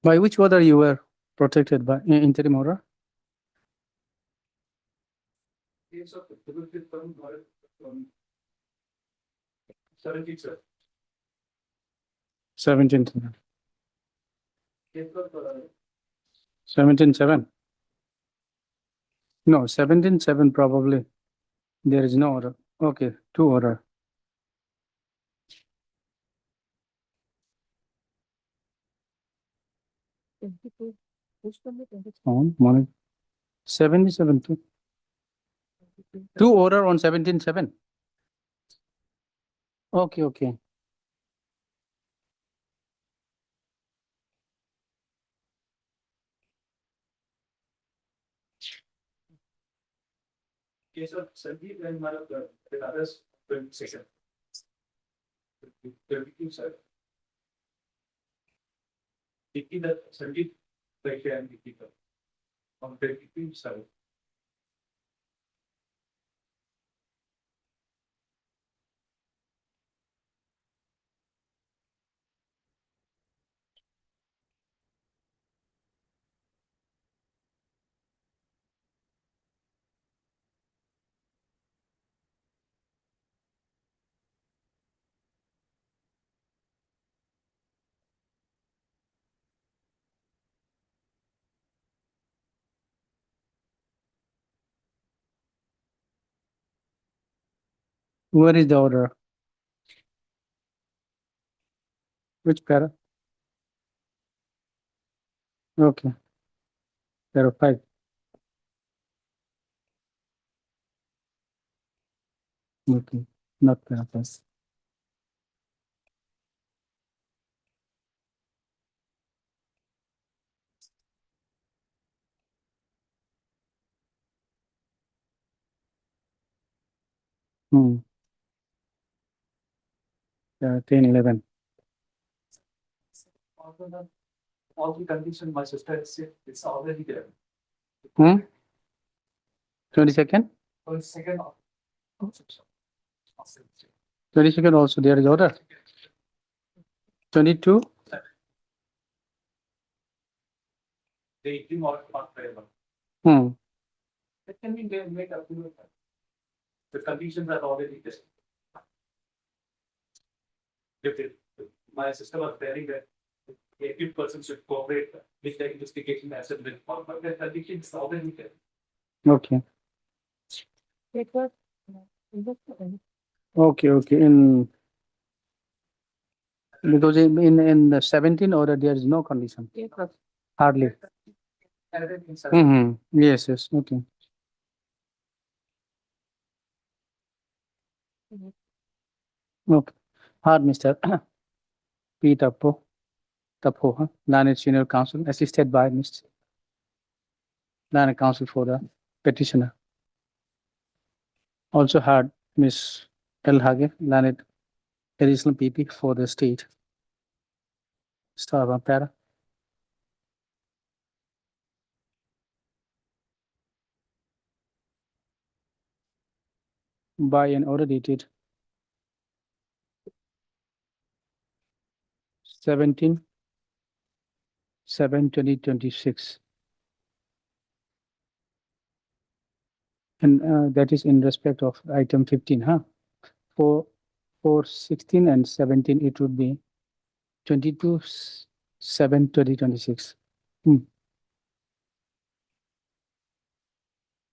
By which order you were protected by interim order? Yes, sir. 17, sir. 17. Yes, sir. 17.7. No, 17.7 probably. There is no order. Okay, two order. Morning. 77 too. Two order on 17.7. Okay, okay. Yes, sir. 17 and the others 22nd. 32, sir. 50 the 17 right here and 50 on 22, sir. Where is the order? Which para? Okay. Para 5. Okay. Not para 5. Hmm. 10, 11. All the condition my sister has said, it's already there. 22nd? 22nd. 22nd also there is order. 22? They do not available. That can be made up to the conditions are already there. If my system was telling that the accused person should cooperate with the investigation as a result, but the conviction is already there. Okay. Okay, okay. In because in the 17 order there is no condition. Hardly. Yes, yes. Okay. Okay. Hard, Mr. P. Tapo, Learned Senior Counsel, assisted by Mr. Learned Counsel for the petitioner. Also hard, Ms. L. Hage, Learned Additional PP for the state. Star para. By an order dated 17/7/2026. And that is in respect of item 15, huh? For 16 and 17, it would be 22/7/2026.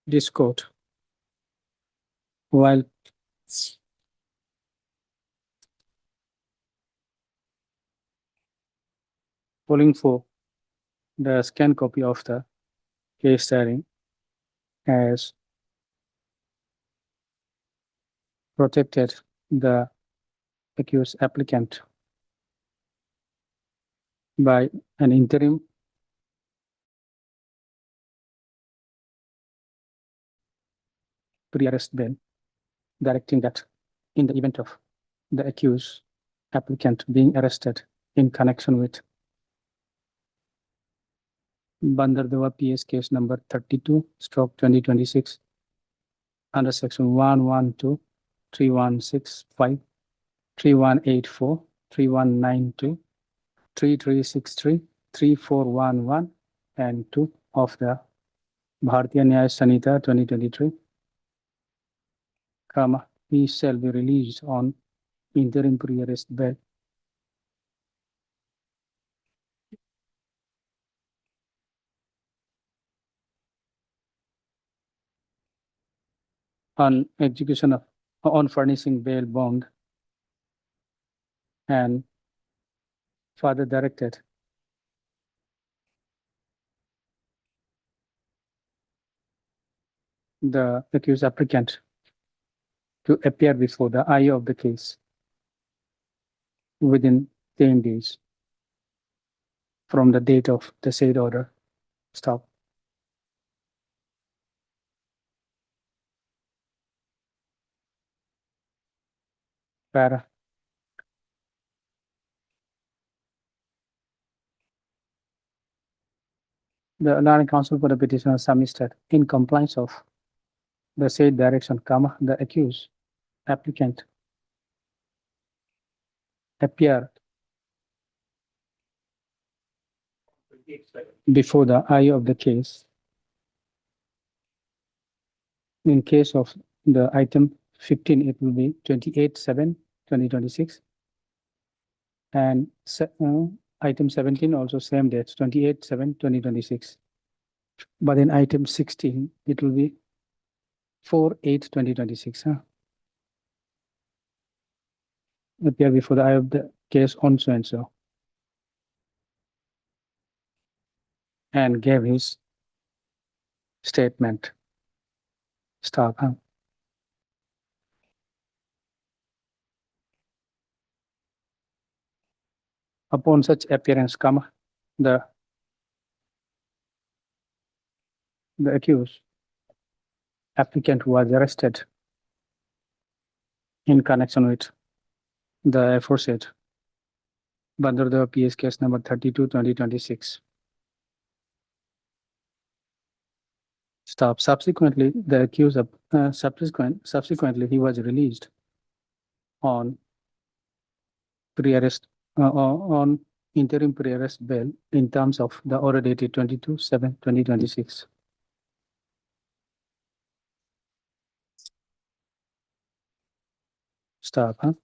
This court, while polling for the scanned copy of the case diary has protected the accused applicant by an interim pre-arrest bail, directing that in the event of the accused applicant being arrested in connection with Bandardeva PS case number 32/2026 under section 112, 3165, 3184, 3192, 3363, 3411, and 2 of the Bharatiya Nyaya Sanhita 2023, he shall be released on interim pre-arrest bail on execution of on furnishing bail bond, and further directed the accused applicant to appear before the eye of the case within 10 days from the date of the said order. Stop. Para. The Learned Counsel for the petitioner submitted in compliance of the said direction, the accused applicant appear before the eye of the case. In case of the item 15, it will be 28/7/2026, and item 17 also same date, 28/7/2026. But in item 16, it will be 4/8/2026. Appear before the eye of the case on so and so, and gave his statement. Stop. Upon such appearance, the accused applicant was arrested in connection with the aforesaid Bandardeva PS case number 32/2026. Stop. Subsequently, the accused subsequently he was released on pre-arrest on interim pre-arrest bail in terms of the order dated 22/7/2026. Stop.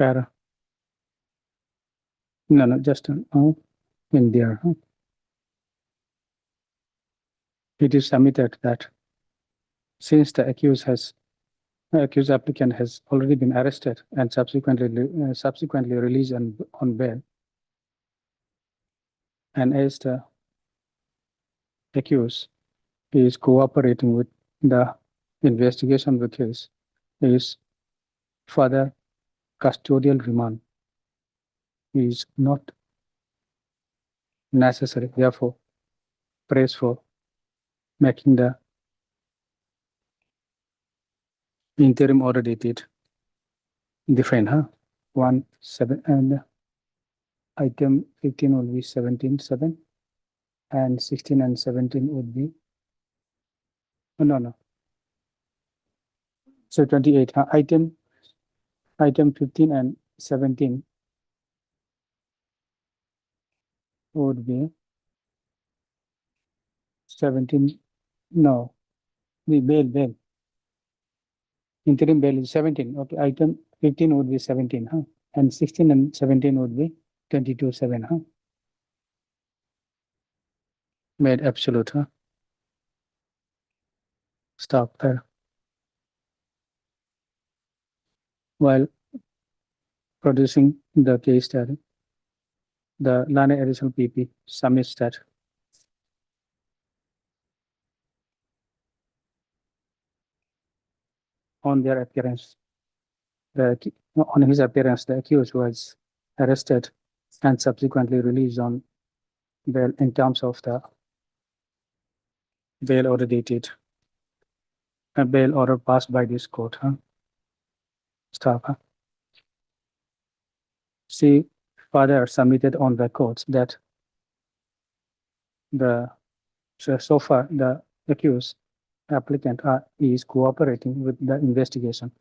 Para. No, just in there. It is submitted that since the accused applicant has already been arrested and subsequently released on bail, and as the accused is cooperating with the investigation of the case, is further custodial remand is not necessary. Therefore, praise for making the interim order dated defined, 1/7, and item 15 will be 17/7, and 16 and 17 would be no. So 28, item 15 and 17 would be 17. No, the bail. Interim bail is 17. Okay, item 15 would be 17, and 16 and 17 would be 22/7, Made absolute, Stop there. While producing the case study, the learned additional PP submits that on their appearance, on his appearance, the accused was arrested and subsequently released on bail in terms of the bail order dated, a bail order passed by this court. Stop. See, further submitted on records that so far the accused applicant is cooperating with the investigation,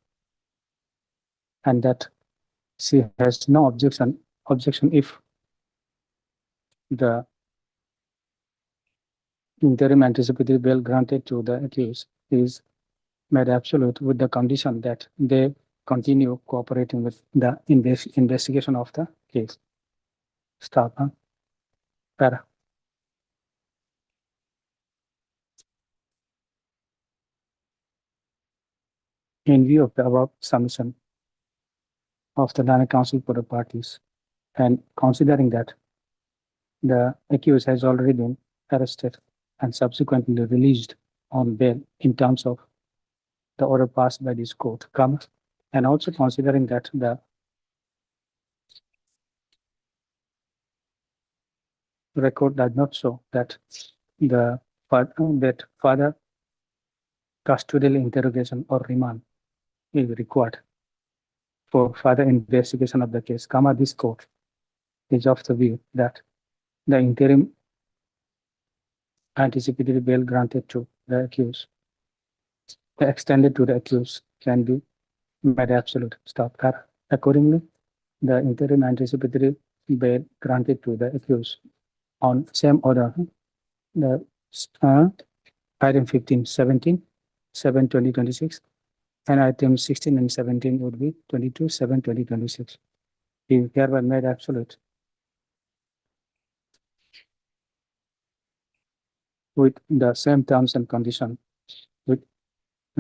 and that she has no objection if the interim anticipatory bail granted to the accused is made absolute with the condition that they continue cooperating with the investigation of the case. Stop. Para. In view of the above submission of the learned counsel for the parties, and considering that the accused has already been arrested and subsequently released on bail in terms of the order passed by this court, and also considering that the record does not show that further custodial interrogation or remand is required for further investigation of the case, this court is of the view that the interim anticipatory bail granted to the accused, extended to the accused, can be made absolute. Stop. Accordingly, the interim anticipatory bail granted to the accused on same order, the item 15, 17, 7/2026, and item 16 and 17 would be 22/7/2026. Is hereby made absolute with the same terms and condition, with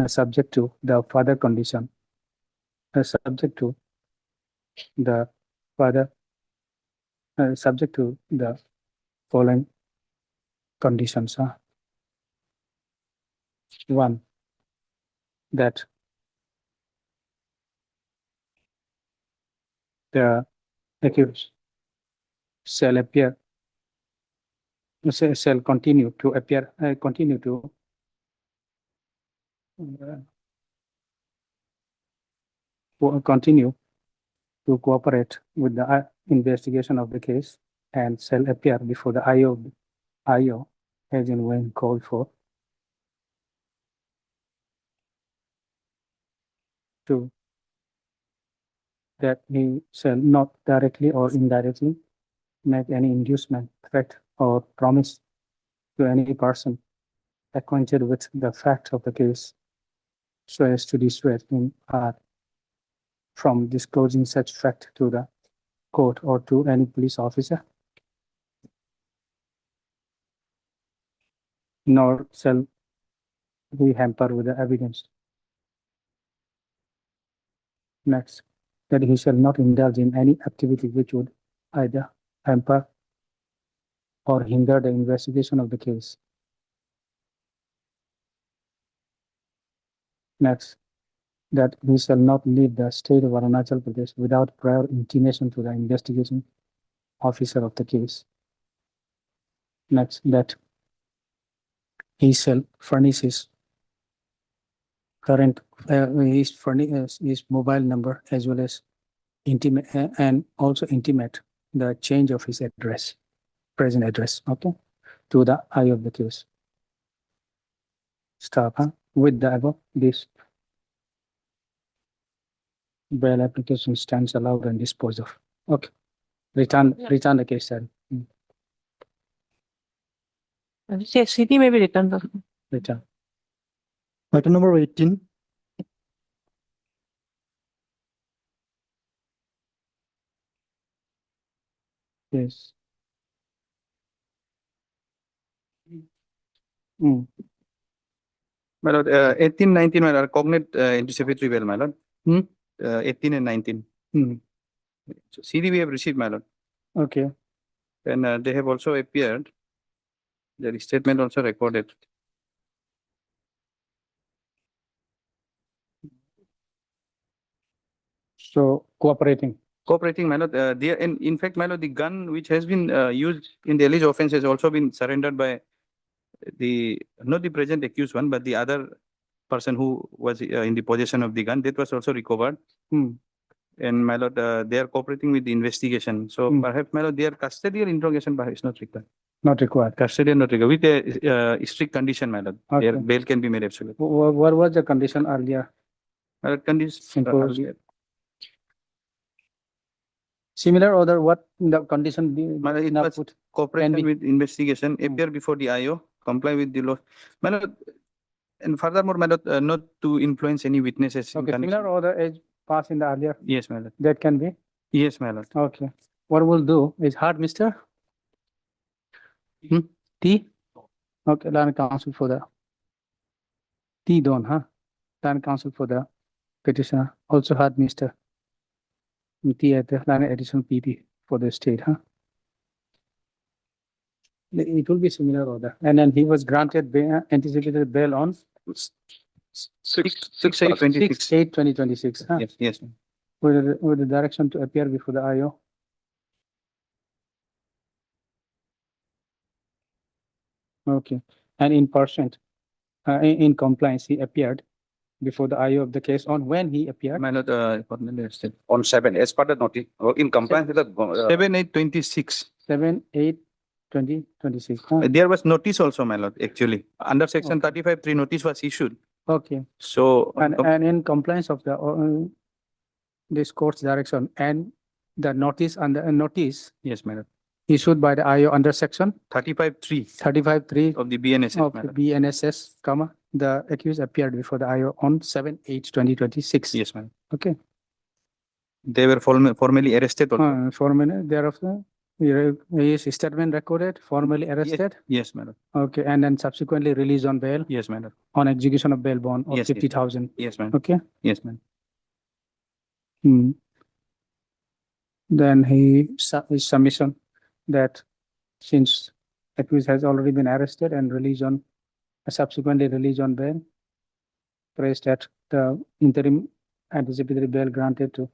subject to the further condition, subject to the following conditions. One, that the accused shall continue to appear, continue to cooperate with the investigation of the case, and shall appear before the IO as and when called for. Two, that he shall not directly or indirectly make any inducement, threat, or promise to any person acquainted with the facts of the case so as to dissuade him or from disclosing such fact to the court or to any police officer, nor shall he hamper with the evidence. Next, that he shall not indulge in any activity which would either hamper or hinder the investigation of the case. Next, that he shall not leave the state of Arunachal Pradesh without prior intimation to the investigation officer of the case. Next, that he shall furnish his current his mobile number as well as intimate and also intimate the change of his address, present address, okay, to the eye of the case. Stop, huh? With the above, this bail application stands allowed and disposed of. Okay, return the case, sir. CD may be returned. Return. Item number 18. Yes. My lord, 18, 19, my lord, cognate anticipatory bail, my lord. 18 and 19. So CD we have received, my lord. Okay. And they have also appeared. Their statement also recorded. So cooperating. Cooperating, my lord. In fact, my lord, the gun which has been used in the alleged offense has also been surrendered by not the present accused one, but the other person who was in the possession of the gun. That was also recovered. And my lord, they are cooperating with the investigation. So perhaps, my lord, their custodial interrogation perhaps not required. Not required. Custodial not required. With a strict condition, my lord. Okay. Their bail can be made absolute. What was the condition earlier? Condition Imposed. Similar order, what the condition it was put? cooperation with investigation, appear before the IO, comply with the law. My lord, and furthermore, my lord, not to influence any witnesses. Okay, similar order is passed in the earlier. Yes, my lord. That can be? Yes, my lord. Okay. What we'll do is hard, mister? T? Okay, land counsel for the T don't, huh? Land counsel for the petitioner. Also hard, mister. T at the land additional PT for the state, huh? It will be similar order. And then he was granted anticipated bail on 6/8/2026. Huh? Yes, yes. With the direction to appear before the IO. Okay. And in person, in compliance, he appeared before the IO of the case on when he appeared. My lord, On 7, as per the notice, in compliance with the 7/8/26. 7/8/2026. Huh? There was notice also, my lord, actually. Under section 35(3), notice was issued. Okay. So, and in compliance of the this court's direction and the notice under notice. Yes, my lord. Issued by the IO under section 35(3). 35(3) of the BNSS. of the BNSS, comma, the accused appeared before the IO on 7/8/2026. Yes, ma'am. Okay. They were formally arrested also. Formally, thereafter, his statement recorded, formally arrested. Yes, madam. Okay, and then subsequently released on bail. Yes, madam. On execution of bail bond of Yes, 50,000. Yes, ma'am. Okay. Yes, ma'am. Then his submission that since accused has already been arrested and released on subsequently released on bail, praised that the interim anticipatory bail granted to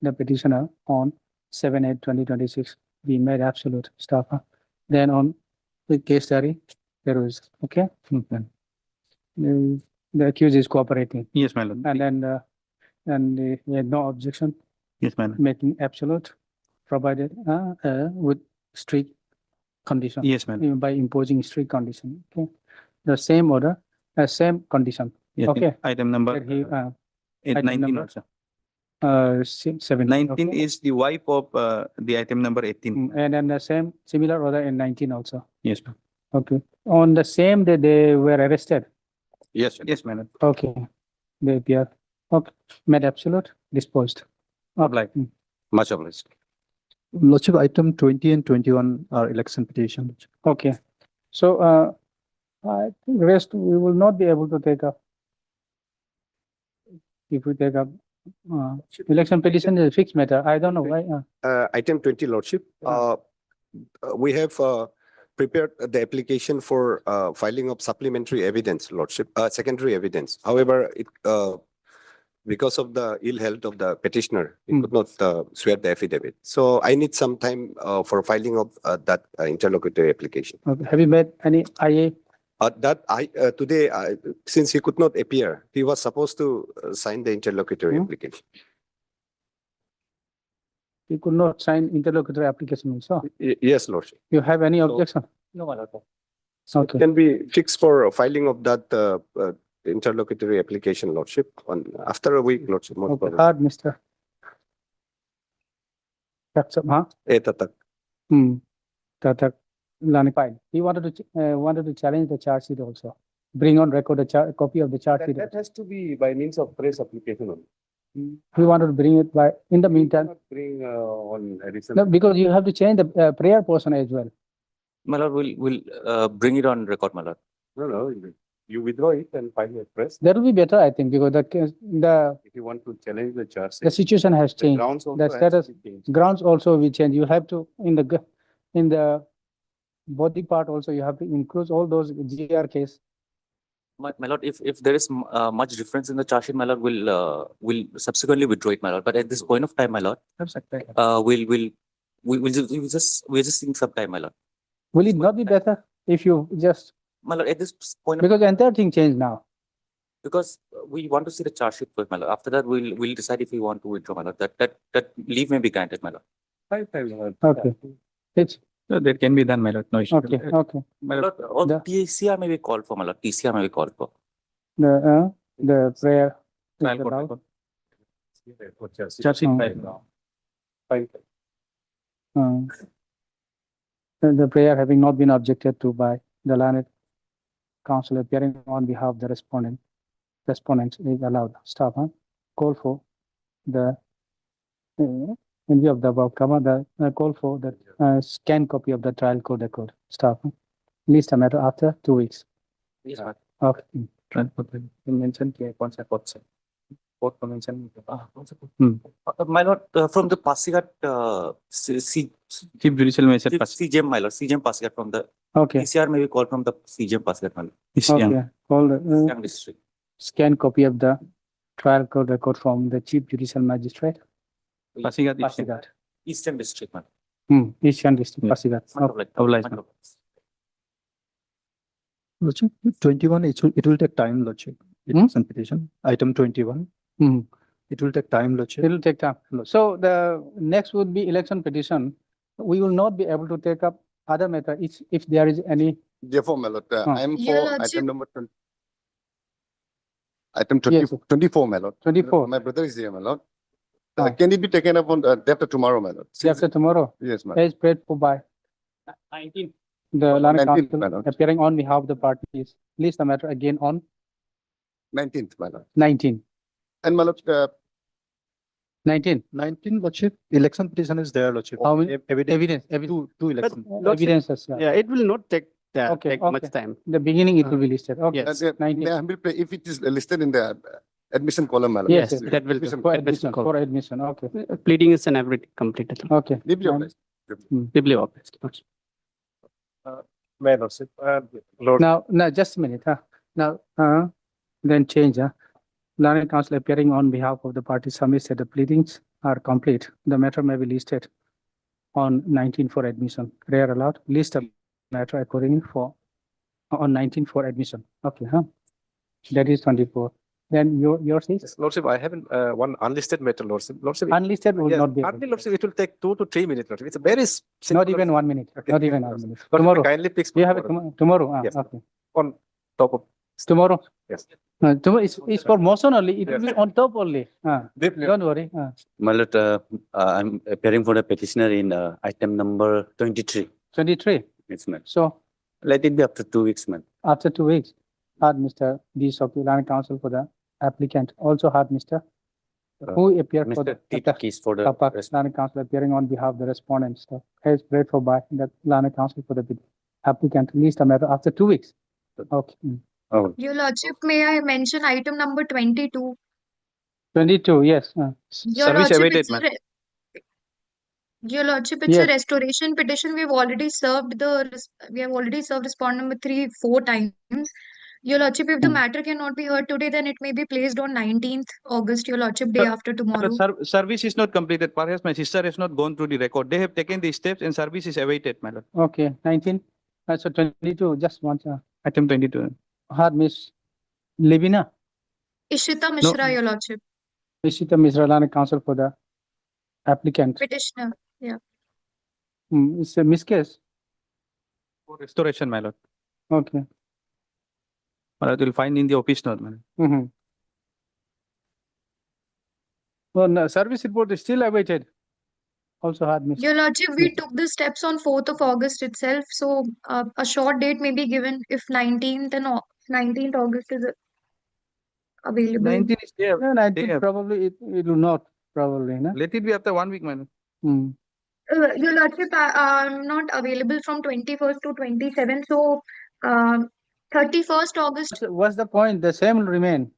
the petitioner on 7/8/2026 be made absolute. Stop. Then on the case study, there was okay. The accused is cooperating. Yes, my lord. And then he had no objection. Yes, madam. Making absolute, provided with strict condition. Yes, madam. By imposing strict condition. Okay. The same order, same condition. Yes, okay. Item number That he, item 19 number, also. 17. 19 okay. is the wife of the item number 18. And then the same similar order in 19 also. Yes, ma'am. Okay. On the same day they were arrested. Yes, yes, madam. Okay. They appear. Okay. Made absolute, disposed. Obliged. Much obliged. Lordship, item 20 and 21 are election petition. Okay. So, I think rest we will not be able to take up. If we take up, election petition is a fixed matter. I don't know why. Item 20, Lordship. We have prepared the application for filing of supplementary evidence, Lordship, secondary evidence. However, because of the ill health of the petitioner, he could not swear the affidavit. So I need some time for filing of that interlocutory application. Okay. Have you made any IA? Today, since he could not appear, he was supposed to sign the interlocutory application. You could not sign interlocutory application also? Yes, Lordship. You have any objection? No, my Lord. Okay. It can be fixed for filing of that interlocutory application, Lordship, after a week, Lordship. Okay. Hard, Mr. Tatak. Tatak Lanipai. He wanted to challenge the charge sheet also. Bring on record a copy of the charge sheet. That has to be by means of press application only. He wanted to bring it by, in the meantime. Bring on additional. No, because you have to change the prayer portion as well. My lord, we'll bring it on record, my lord. No, you withdraw it and file a press. That will be better, I think, because the If you want to challenge the charge. the situation has changed. grounds also The has status to be changed. grounds also will change. You have to in the body part also you have to include all those GR case. My lord, if there is much difference in the charge sheet, my lord, we'll subsequently withdraw it, my lord. But at this point of time, my lord, we're just seeing some time, my lord. Will it not be better if you just, My lord, at this point, because the entire thing changed now. because we want to see the charge sheet first, my lord. After that, we'll decide if we want to withdraw, my lord. That leave may be granted, my lord. Okay. It's That can be done, my lord. No issue. okay. Okay. My lord, all the TCR may be called for, my lord. TCR may be called for. The prayer. is Trial court allowed. record. Charge sheet file now. The prayer having not been objected to by the learned counsel appearing on behalf of the respondent is allowed. Stop. Call for the in view of the above cover, the call for the scanned copy of the trial court record. Stop. List a matter after 2 weeks. Yes, sir. Okay. Trial court record. You mentioned court convention. My lord, from the Pasigat, Chief Judicial Magistrate. CJM, my lord, CJM Pasigat from the Okay. TCR may be called from the CJM Pasigat, my lord. Okay. Call the Young district. scanned copy of the trial court record from the Chief Judicial Magistrate. Pasigat. Pasigat. Eastern district, my lord. Eastern District, Pasigat. Obliged. Lordship, 21, it will take time, Lordship. Election petition, item 21. It will take time, Lordship. It will take time. So the next would be election petition. We will not be able to take up other matter if there is any. Therefore, my lord, I am Your for Lordship. item number 20. Item 24, my lord. 24. My brother is here, my lord. Can it be taken up on day after tomorrow, my lord? After tomorrow? Yes, ma'am. As prayed for by 19. the learned 19th, counsel my lord. appearing on behalf of the parties. List the matter again on 19th, my lord. 19. And my lord, 19. 19, Lordship. Election petition is there, Lordship. How many? Evidence. Evidence. Two election. Evidences. Yeah, it will not take Okay, take okay. much time. The beginning it will be listed. Okay. Yes. 19. if it is listed in the admission column, my lord. Yes, Yes, that will be for admission. For admission. Okay. pleadings and everything completed. Okay. Deeply obliged. Deeply obliged. May I lordship, Lord. Now, just a minute. Now, then change. Learned counsel appearing on behalf of the party submits that the pleadings are complete. The matter may be listed on 19 for admission. Prayer allowed. List the matter accordingly for on 19 for admission. Okay, that is 24. Then yours is? Yes, Lordship, I have one unlisted matter, Lordship. Unlisted will not be. Hardly, Lordship, it will take 2 to 3 minutes, Lordship. It's a very simple. Not even 1 minute. Okay. Not even 1 minute. Lordship, Tomorrow. kindly fix You have it tomorrow. Yes. Okay. On top of. Tomorrow. Yes. Tomorrow is for motion only. It will be on top only. Deeply. Don't worry. My lord, I'm appearing for the petitioner in item number 23. 23. Yes, ma'am. So Let it be after 2 weeks, ma'am. after 2 weeks, had Mr. D. Soki, learned counsel for the applicant. Also had Mr. Who appeared for Mr. the Tikis for the Tapak rest. Learned Counsel appearing on behalf of the respondents. Has prayed for by the Learned Counsel for the applicant released the matter after 2 weeks. Okay. Oh, Your Lordship, may I mention item number 22? 22, yes. Your Service Lordship, awaited, it's a ma'am. Your Lordship, it's a Yes. restoration petition. We have already served respondent number 3 4 times. Your Lordship, if the matter cannot be heard today, then it may be placed on 19th August, Your Lordship, day after tomorrow. Service is not completed. Perhaps my sister has not gone through the record. They have taken the steps and service is awaited, madam. Okay, 19. So 22, just one. Item 22. Had Miss Libina, Ishita Mishra, Your Lordship. Ishita Mishra, Learned Counsel for the applicant. Petitioner. Yeah. It's a miss case. For restoration, my lord. Okay. My lord will find in the office note, madam. Well, no, service report is still awaited. Also had Miss. Your Lordship, we took the steps on 4th of August itself. So a short date may be given if 19th August is available. 19 is there. Yeah, 19 probably it will not probably. No? Let it be after 1 week, madam. Your Lordship, I'm not available from 21st to 27th. So 31st August. What's the point? The same will remain.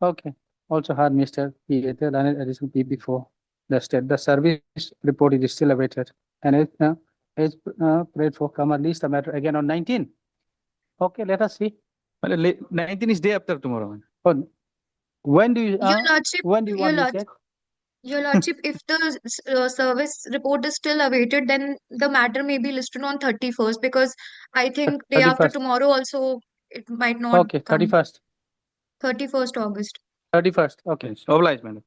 Okay. Also had Mr. P. additional P before the state. The service report is still awaited. And it's prayed for come at least the matter again on 19. Okay, let us see. 19 is day after tomorrow, madam. Oh, when do you Your Lordship, when do you want me to check? Your Lordship, if the service report is still awaited, then the matter may be listed on 31st because I think day after 31st. tomorrow also it might not Okay, come. 31st. 31st August. 31st. Okay. Obliged, madam.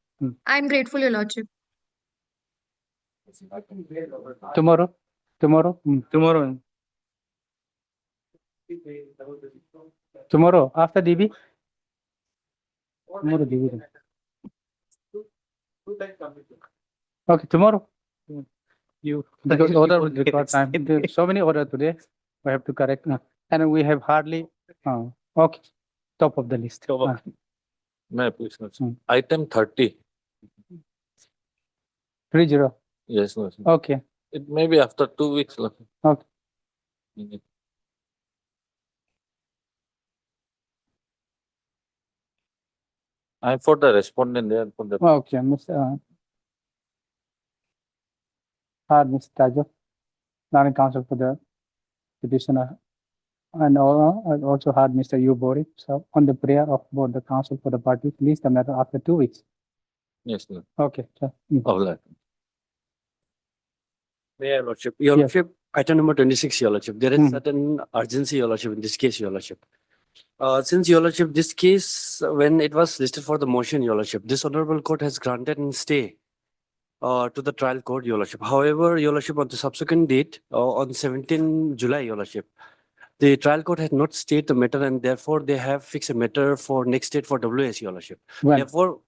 I'm grateful, Your Lordship. Tomorrow. Tomorrow. Tomorrow. Tomorrow after DB. Tomorrow DB. then. Okay, tomorrow. You Because order will require time. There's so many orders today. We have to correct now. And we have hardly okay. Top of the list. May I please note? Item 30. 30. Yes, no. Sir. Okay. It may be after 2 weeks. Okay. I'm for the respondent there. For the Okay, Mr. Mr. Tajo, Learned Counsel for the petitioner, and also had Mr. Ubori. So on the prayer of both the counsel for the party, please the matter after 2 weeks. Yes, sir. Okay. So, May I, Lordship? Your Yes. Lordship, item number 26, Your Lordship. There is certain urgency, Your Lordship, in this case, Your Lordship. Since, Your Lordship, this case, when it was listed for the motion, Your Lordship, this honorable court has granted and stay to the trial court, Your Lordship. However, Your Lordship, on the subsequent date, on 17 July, Your Lordship, the trial court had not stayed the matter and therefore they have fixed a matter for next date for WS, Your Lordship. When? Therefore,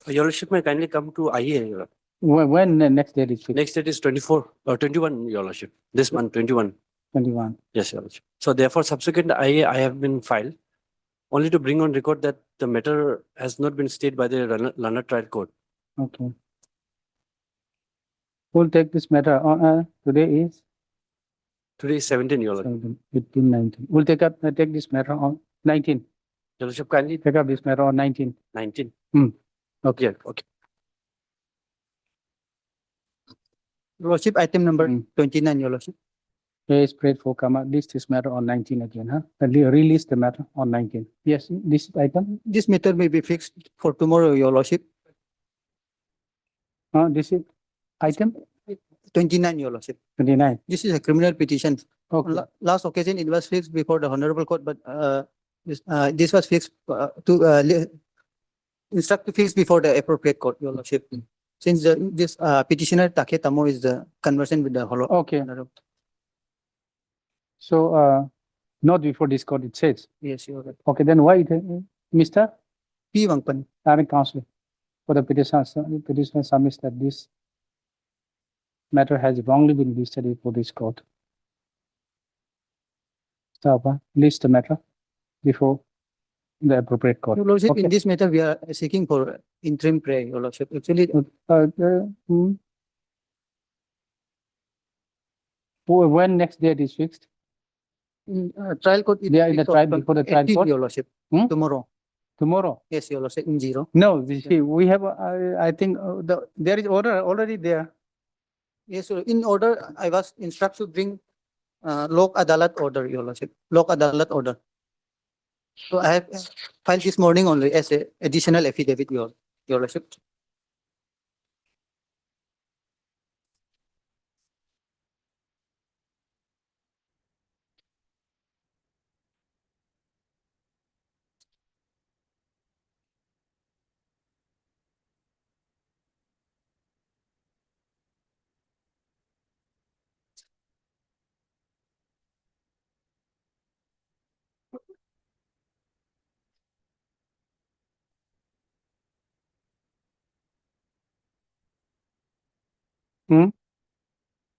Your Lordship may kindly come to IA, Your Lordship. when the next date is fixed? Next date is 24 or 21, Your Lordship. This month, 21. 21. Yes, Your Lordship. So therefore, subsequent IA, I have been filed only to bring on record that the matter has not been stayed by the London trial court. Okay. We'll take this matter on today is Today is 17, Your Lordship. 17, 18, 19. We'll take this matter on 19. Your Lordship, kindly Take up this matter on 19. 19. Okay. Yeah, okay. Lordship, item number 29, Your Lordship. Is prayed for come at least this matter on 19 again, huh? Release the matter on 19. Yes, this item. This matter may be fixed for tomorrow, Your Lordship. This is item 29, Your Lordship. 29. This is a criminal petition. Okay. Last occasion, it was fixed before the Honorable Court, but this was fixed to instruct to fix before the appropriate court, Your Lordship. Since this petitioner Take Tamo is the conversant with the Okay. So not before this court it says. Yes, Your Lordship. Okay, then why Mr. P. Wangpan. Learned Counsel for the petitioner submits that this matter has wrongly been listed before this court. Stop, list the matter before the appropriate court. Your Lordship, in Okay. this matter, we are seeking for interim prayer, Your Lordship. Actually, When next date is fixed? in trial court. They are in the trial before the trial 18th, court? Your Lordship. Hmm? Tomorrow. Tomorrow? Yes, Your Lordship, in 0. No, you see, we have, I think, there is order already there. Yes, sir. In order, I was instructed to bring Lok Adalat order, Your Lordship. Lok Adalat order. So I have filed this morning only as a additional affidavit, Your Lordship.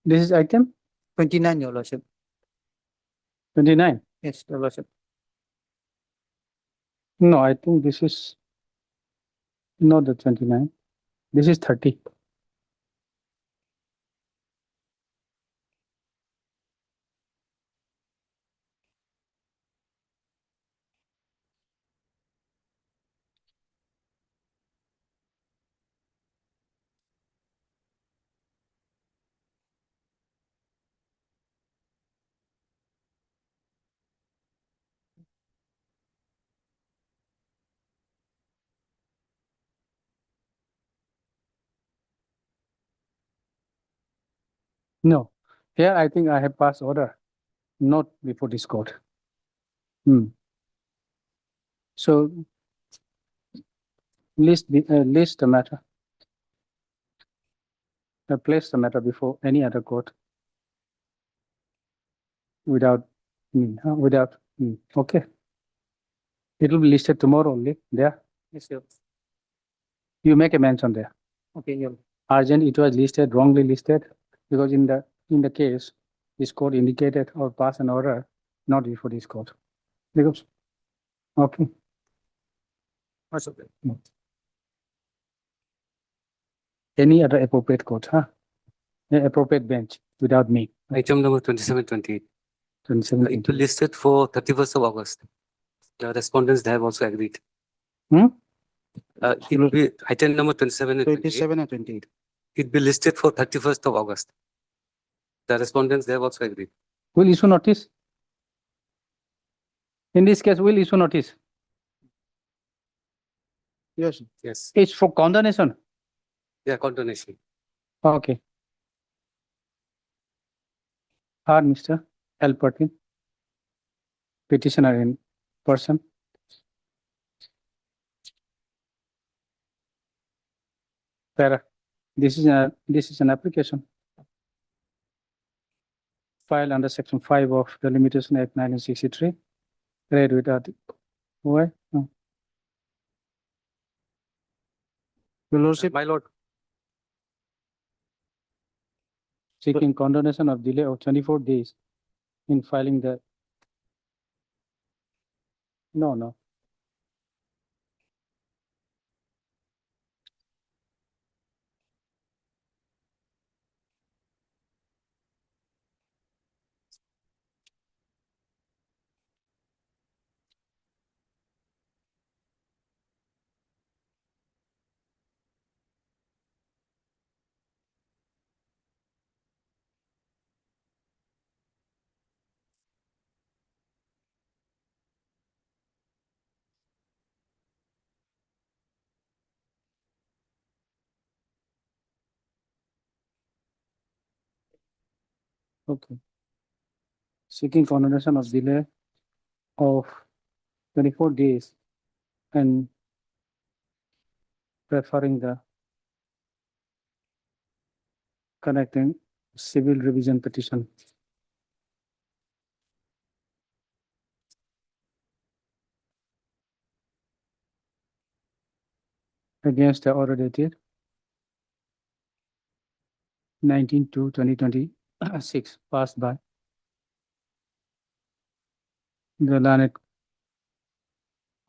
This is item 29, Your Lordship. 29. Yes, Your Lordship. No, I think this is not the 29. This is 30. No, here I think I have passed order, not before this court. So list the matter. Place the matter before any other court without okay. It will be listed tomorrow only there. Yes, sir. You make a mention there. Okay, Your Urgent, it was listed, wrongly listed, because in the case, this court indicated or passed an order not before this court. Because, okay. That's okay. Any other appropriate court, huh? Appropriate bench without me. Item number 2728. 27. It will listed for 31st of August. The respondents, they have also agreed. It will be item number 27 and 28. 27 and 28. It be listed for 31st of August. The respondents, they have also agreed. Will issue notice? In this case, will issue notice? Yes. Yes. It's for condemnation. Yeah, condemnation. Okay. Mr. L. Pertin, petitioner in person. This is an application filed under Section 5 of the Limitation Act 1963. Read with that. Why? Your Lordship. My lord. Seeking condonation of delay of 24 days in filing the. No. Okay. Seeking condonation of delay of 24 days and preferring the connecting civil revision petition. Against the order dated 19/2/2026 passed by the learned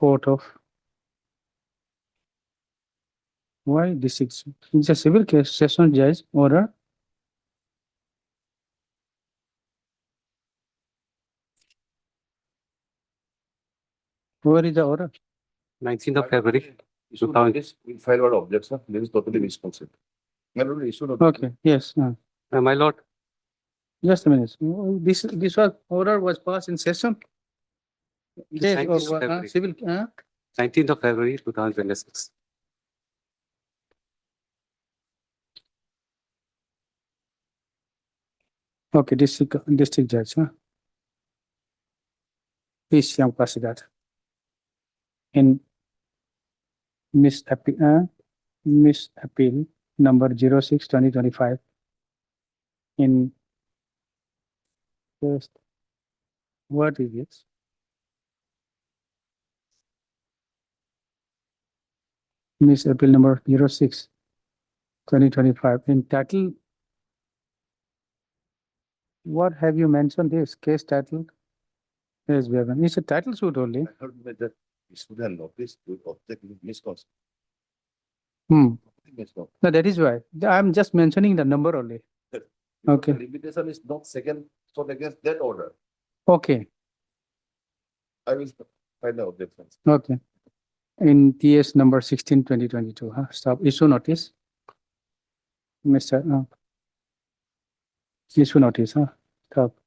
Court of. Why this is? It's a civil case, session judge order. Where is the order? 19th of February. Issue notice, we file our objection, this is totally responsive. Issue notice. Okay, yes. My lord, Just a minute. This was order was passed in session. Case 19th or of February. civil, 19th of February 2026. okay, district judge, Please, young President. In Miss Appeal number 06/2025 in first, what is this? Miss Appeal number 06/2025 in title. What have you mentioned this case title? Yes, Bevan. It's a title suit only. I heard whether issue the notice to object with misconception. No, that is why. I'm just mentioning the number only. Okay. The limitation is not second, so against that order. Okay, I will find the objections. okay. In TS number 16/2022, stop, issue notice. Mr. Issue notice, stop.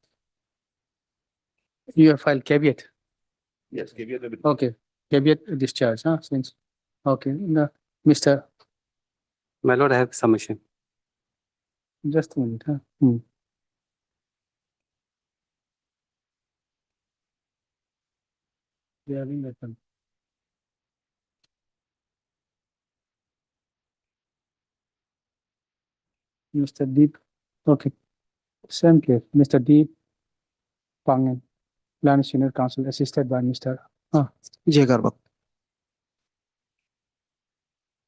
You have filed caveat. Yes, give you the. Okay, caveat discharge, since, okay, no, Mr. My lord, I have submission. Just a minute, They are being open. Mr. Deep, okay, same case, Mr. Deep Pangan, Land Senior Counsel, assisted by Mr. J. Garbak.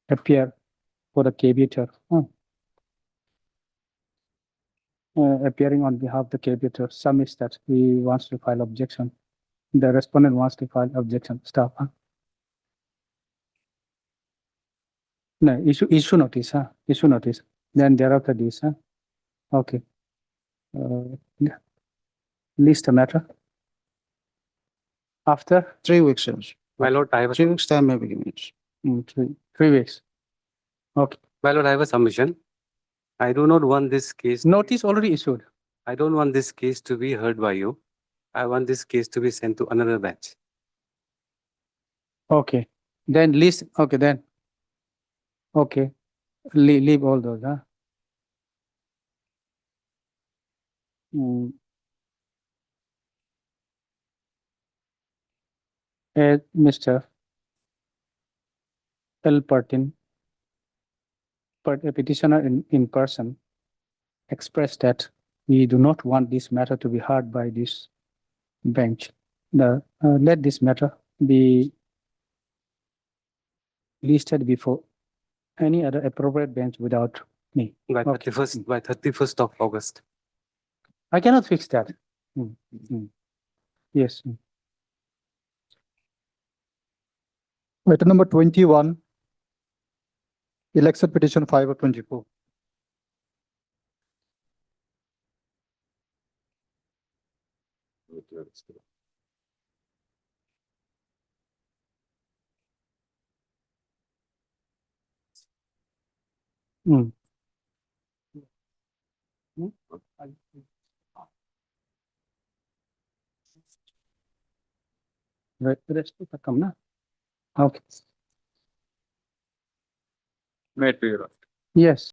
Appear for the caveator. Appearing on behalf of the caveator, submits that he wants to file objection. The respondent wants to file objection. Stop. No, issue notice. Issue notice. Then thereafter this. Okay. List the matter. After 3 weeks, Judge. My lord, I have 3 weeks time may be given. 3 weeks. Okay. My lord, I have a submission. I do not want this case. Notice already issued. I don't want this case to be heard by you. I want this case to be sent to another bench. Okay. Then list. Okay. Then. Okay. Leave all those. Mr. L. Partin, a petitioner in person, expressed that we do not want this matter to be heard by this bench. Let this matter be listed before any other appropriate bench without me. By Okay. 31st of August. I cannot fix that. Yes. Item number 21, election petition 5/24. Rest come na. Okay. May it be your Yes.